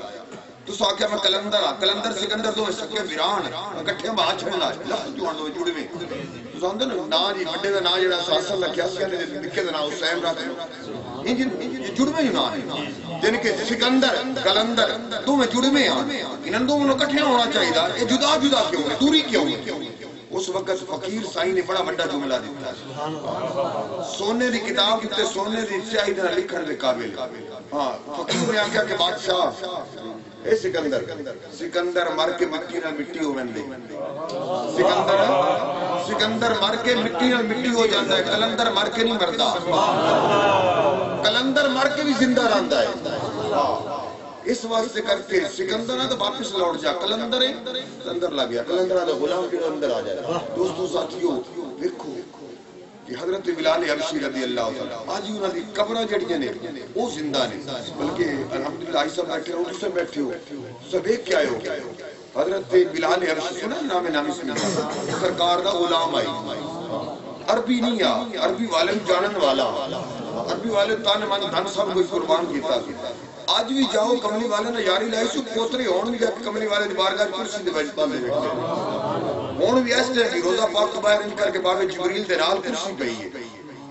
Speaker 2: تو آکھیا میں کلندر ہاں کلندر سکندر تو سکے ویران اکٹھے باہر چھڑنا لفظ جوڑ میں تو سمجھو نا جی بڑے دا نا جڑا ساسن رکھیا سی نے نکے دا نا حسین رکھ یہ جڑوے ہی نا ہے یعنی کہ سکندر کلندر دو میں جڑ میں آنے انہوں دو میں کٹھے ہونا چاہیے دا یہ جدا جدا کیوں ہے دوری کیوں ہے اس وقت فقیر سائی نے بڑا بڑا جملہ دیتا ہے سونے دی کتاب تے سونے دی سیاہی دے لکھن دے قابل ہاں فقیر نے آکھیا کہ بادشاہ اے سکندر مر کے مٹی نہ مٹی ہو ویندے سکندر مر کے مٹی نہ مٹی ہو جاتا ہے کلندر مر کے نہیں مردا کلندر مر کے بھی زندہ رہندا ہے اس واسطے کر کے سکندر تو واپس لوٹ جا کلندر اندر لگ گیا کلندر دا غلام جو اندر آ جائے دوستو ساتھیو دیکھو کہ حضرت بلال حبشی رضی اللہ تعالی آج انہاں دی قبراں جڑیاں نے وہ زندہ نے بلکہ الحمدللہ ایسا بیٹھے ہو دوسرے بیٹھے ہو سب ایک کیا ہو حضرت بلال حبشی سنا نام سنا سرکار دا غلام آئی عربی نہیں آ عربی والے جانن والا عربی والے تن من دھن سب کوئی قربان کیتا آج بھی جاؤ کملی والے نے یاری لائی سو پوترے ہون گیا کہ کملی والے دی بارگاہ کرسی دے بیٹھ پاندے بیٹھے ہون بھی ایسے کہ روزہ پاک تو باہر کر کے بابے جبریل دے نال کرسی پئی ہے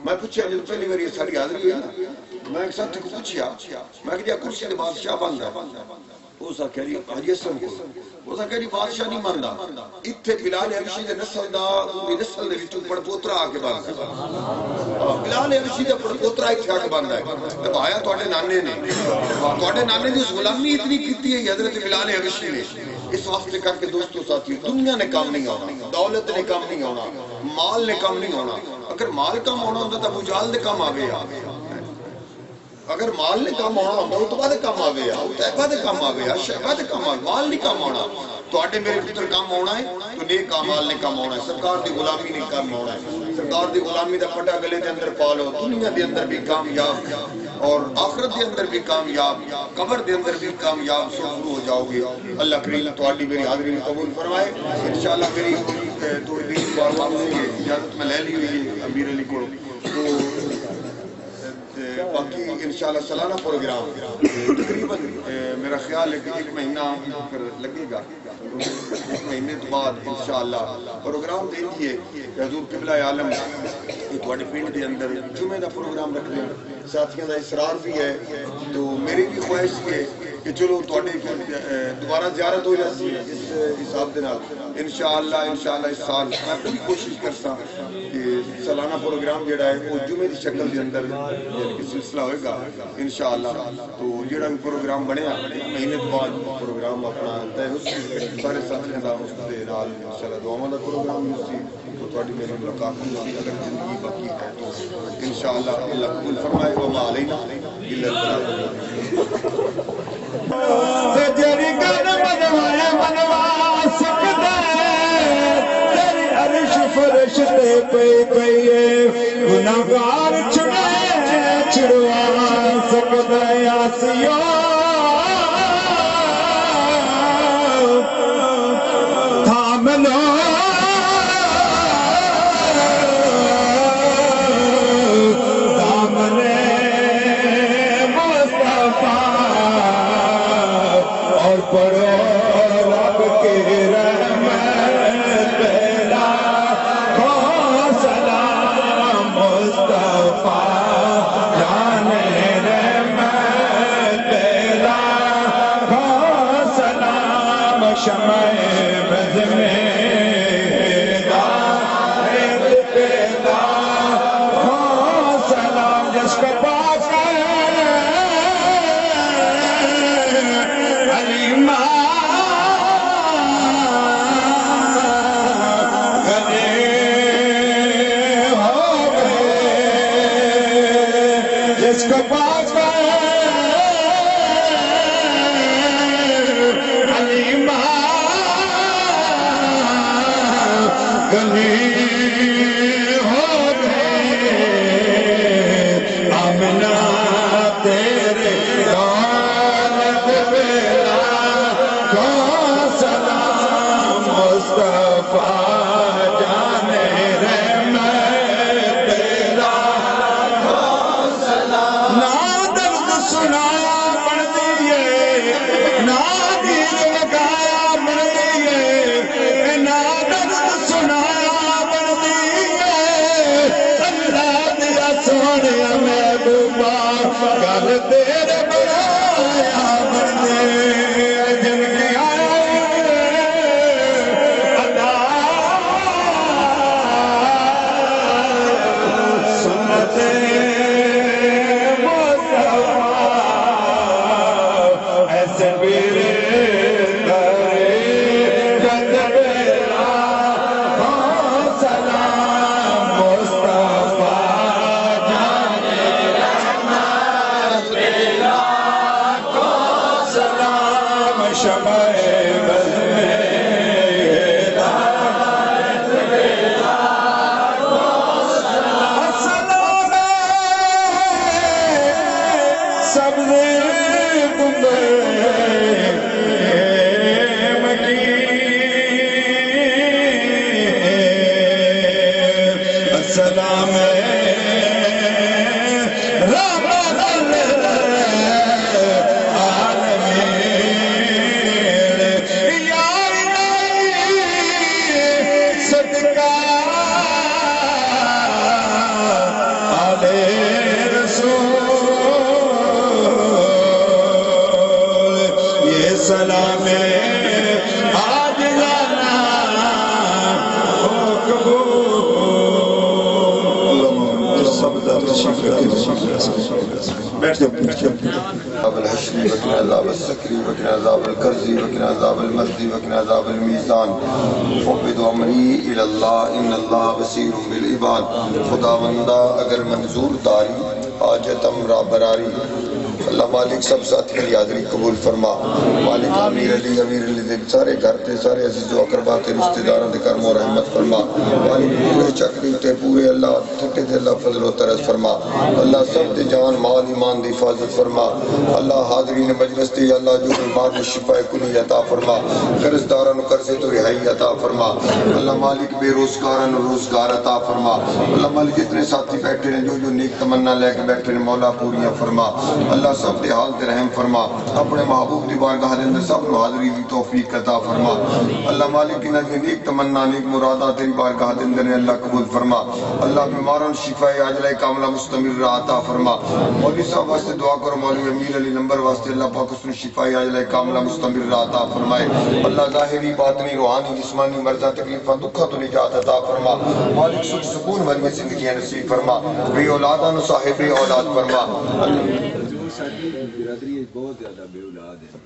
Speaker 2: میں پوچھیا جب پہلی بار یہ ساری حاضری ہوئی نا میں ایک ساتھی کو پوچھیا میں کہ کرسی دے بادشاہ بن رہا وہ سا کہہ رہی حاجی اسلم کو وہ سا کہہ رہی بادشاہ نہیں ماندا ایتھے بلال حبشی دے نسل دا دی نسل دے وچوں پڑ پوترا آ کے بندا بلال حبشی دا پڑ پوترا ایتھے آ کے بندا ہے تے آیا تواڈے نانے دی غلامی اتنی کیتی ہے حضرت بلال حبشی نے اس واسطے کر کے دوستو ساتھی دنیا نے کام نہیں ہونا دولت نے کام نہیں ہونا مال نے کام نہیں ہونا اگر مال کام ہونا ہوندا تے ابو جہل دے کام آوے اگر مال نے کام ہونا ہوندا تو بعد کام آوے طیبہ دے کام آوے شیبہ دے کام آوے مال نہیں کام ہونا تواڈے میرے پتر کام ہونا ہے تو نیک اعمال نے کام ہونا ہے سرکار دی غلامی نے کام ہونا ہے سرکار دی غلامی دا پٹا گلے دے اندر پا لو دنیا دے اندر بھی کامیاب اور آخرت دے اندر بھی کامیاب قبر دے اندر بھی کامیاب شروع ہو جاؤ گے اللہ کریم تواڈی میری حاضری قبول فرمائے انشاءاللہ میری تو دین بار سامنے اجازت میں لے لی ہوئی ہے امیر علی کو تو باقی انشاءاللہ سالانہ پروگرام تقریباً میرا خیال ہے کہ ایک مہینہ لگے گا ایک مہینے تو بعد انشاءاللہ پروگرام دیں گے کہ حضور قبلہ عالم تواڈے پنڈ دے اندر جمعے دا پروگرام رکھ دیں ساتھیاں دا اصرار بھی ہے تو میری بھی خواہش ہے کہ چلو تواڈے دوبارہ زیارت ہو جاتی ہے اس حساب دے نال انشاءاللہ اس سال میں پوری کوشش کرساں کہ سالانہ پروگرام جڑا ہے وہ جمعے دی شکل دے اندر یعنی سلسلہ ہوئے گا انشاءاللہ تو جڑا بھی پروگرام بنیا مہینے بعد پروگرام اپنا طے ہو سارے ساتھیاں دا اس دے نال انشاءاللہ دعاواں دا پروگرام ہو سی تو تواڈی میری ملاقات ہوئی اگر زندگی باقی ہے تو انشاءاللہ اللہ قبول فرمائے وما علینا الا البلاغ
Speaker 5: تیری گن منوا سکدا تیری عرش فرشتے پئی گناہگار چھڑوا سکدا آسیو تھام لو Mustafa جس کو پا کر علیمہ گلے ہو گئے، جس کو پا کر علیمہ گلے ہو گئے، آمنہ تیرے دولت بیلا کو سلام، مصطفیٰ جانے رحمت تیرا کو سلام۔ نہ درد سنا پڑھ دیئے، نہ دیر لگایا پڑھ دیئے، نہ درد سنا پڑھ دیئے، اللہ دیا سونے محبوبہ گل تیرے بنایا پڑھ دے، جن کے آئے اللہ سنت مصطفیٰ ایسے میرے کرے گد بیلا ہو سلام، مصطفیٰ جانے رحمت بیلا کو سلام، شمع بز میں ہدایت بیلا کو سلام، سلام سبز گنبد مکی، السلام رحمت للعالمین، یا الہی صدقہ آل رسول، یہ سلام آج لانا ہو قبول۔ سب بیٹھ جاؤ۔
Speaker 2: عذاب الحشر وقنا عذاب السکری وقنا عذاب القرضی وقنا عذاب المزی وقنا عذاب المیزان، فوض امری الی اللہ ان اللہ بصیر بالعباد۔ خداوندہ اگر منظور داری حاجت امرا براری، اللہ مالک سب ساتھی کی حاضری قبول فرما، مالک امیر علی دے سارے گھر تے سارے عزیز و اقربا تے رشتہ داراں دے کرم و رحمت فرما، مالک پورے چکری تے پورے اللہ ٹھٹے تے اللہ فضل و ترس فرما، اللہ سب دے جان مال ایمان دی حفاظت فرما، اللہ حاضرین مجلس تے اللہ جو بیمار کو شفا کلی عطا فرما، قرض داراں نو قرض تو رہائی عطا فرما، اللہ مالک بے روزگاراں نو روزگار عطا فرما، اللہ مالک جتنے ساتھی بیٹھے ہیں جو نیک تمنا لے کے بیٹھے ہیں مولا پوریاں فرما، اللہ سب دے حال تے رحم فرما، اپنے محبوب دی بارگاہ دے اندر سب نو حاضری دی توفیق عطا فرما، اللہ مالک انہاں دی نیک تمنا نیک مراداں تیری بارگاہ دے اندر اللہ قبول فرما، اللہ بیماروں شفا عاجلہ کاملہ مستمر عطا فرما، مولوی صاحب واسطے دعا کرو، مولوی امیر علی نمبر واسطے اللہ پاک اس نے شفا عاجلہ کاملہ مستمر عطا فرمائے، اللہ ظاہری باطنی روحانی جسمانی مرضاں تکلیفاں دکھاں تو نجات عطا فرما، مالک سکھ سکون والی زندگیاں نصیب فرما، بے اولاداں نو صاحب اولاد فرما،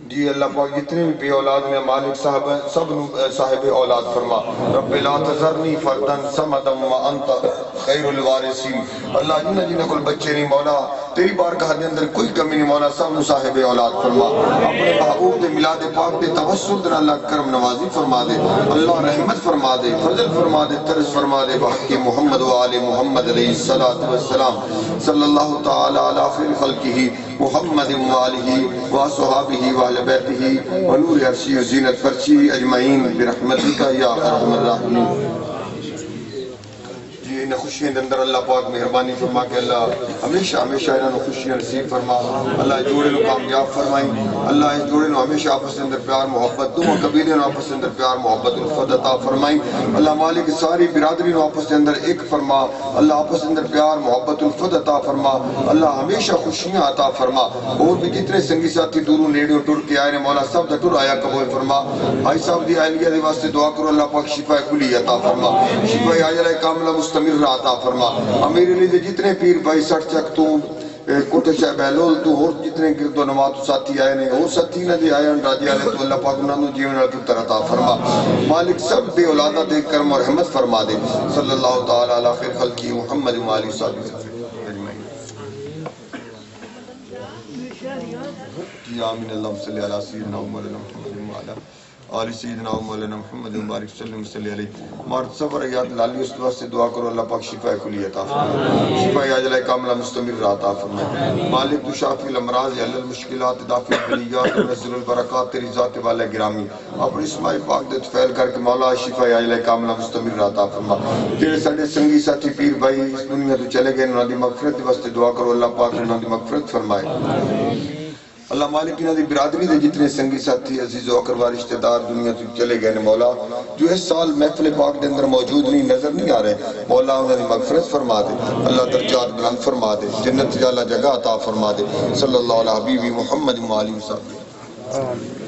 Speaker 2: جی اللہ پاک جتنے بھی بے اولاد میں مالک صاحب سب صاحب اولاد فرما، رب لا تذرنی فردن صمدا وانت خیر الوارثین، اللہ جنہ کل بچے نہیں مولا تیری بارگاہ دے اندر کوئی کمی نہیں مولا سب صاحب اولاد فرما، اپنے محبوب دے میلاد پاک دے توسل دے اللہ کرم نوازی فرما دے، اللہ رحمت فرما دے، فضل فرما دے، ترس فرما دے، بحق محمد و آل محمد علیہ السلام صلی اللہ تعالی علی خیر خلقہ محمد و آلہ و صحابہ و اہل بیتہ و نور عرشی و زینت فرشی اجمعین برحمتک یا ارحم الراحمین۔ ان خوشیاں دے اندر اللہ پاک مہربانی فرما کہ اللہ ہمیشہ انہوں خوشیاں نصیب فرما، اللہ اس جوڑے نو کامیاب فرمائی، اللہ اس جوڑے نو ہمیشہ آپس اندر پیار محبت دونوں قبیلے نو آپس اندر پیار محبت الفت عطا فرمائی، اللہ مالک ساری برادری نو آپس اندر ایک فرما، اللہ آپس اندر پیار محبت الفت عطا فرما، اللہ ہمیشہ خوشیاں عطا فرما، اور بھی جتنے سنگی ساتھی دوروں نیڑوں ٹر کے آئے نے مولا سب دا ٹر آیا قبول فرما، بھائی صاحب دی اہلیہ دے واسطے دعا کرو اللہ پاک شفا کلی عطا فرما، شفا عاجلہ کاملہ مستمر مستمر عطا فرما امیر علی دے جتنے پیر بھائی سٹ چک تو کوٹے شاہ بہلول تو اور جتنے گرد و نواز ساتھی آئے نے اور ساتھی نے دے آئے ہیں راجی آلے تو اللہ پاک انہوں نے جیون الکتر عطا فرما مالک سب بے اولادہ دے کرم اور رحمت فرما دے صلی اللہ تعالی علی خیر خلقی محمد و علی صحابہ اجمعین آمین اللہم صلی علی سیدنا مولانا محمد و علی آل سیدنا مولانا محمد مبارک وسلم صلی علیہ مارد سفر یاد لالی اس واسطے دعا کرو اللہ پاک شفا کلی عطا فرمائے شفا عاجلہ کاملہ مستمر عطا فرمائے مالک تو شافی الامراض حل المشکلات دافع البلیات منزل البرکات تیری ذات والا گرامی اپنی اسماء پاک دے فعل کر کے مولا شفا عاجلہ کاملہ مستمر عطا فرمائے جڑے ساڈے سنگی ساتھی پیر بھائی اس دنیا تو چلے گئے انہاں دی مغفرت واسطے دعا کرو اللہ پاک انہاں دی مغفرت فرمائے اللہ مالک انہاں دی برادری دے جتنے سنگی ساتھی عزیز و اقربا رشتہ دار دنیا تو چلے گئے مولا جو اس سال محفل پاک دے اندر موجود نہیں نظر نہیں آ رہے مولا انہاں دی مغفرت فرما دے اللہ درجات بلند فرما دے جنت جالا جگہ عطا فرما دے صلی اللہ علیہ حبیبی محمد و علیہ وسلم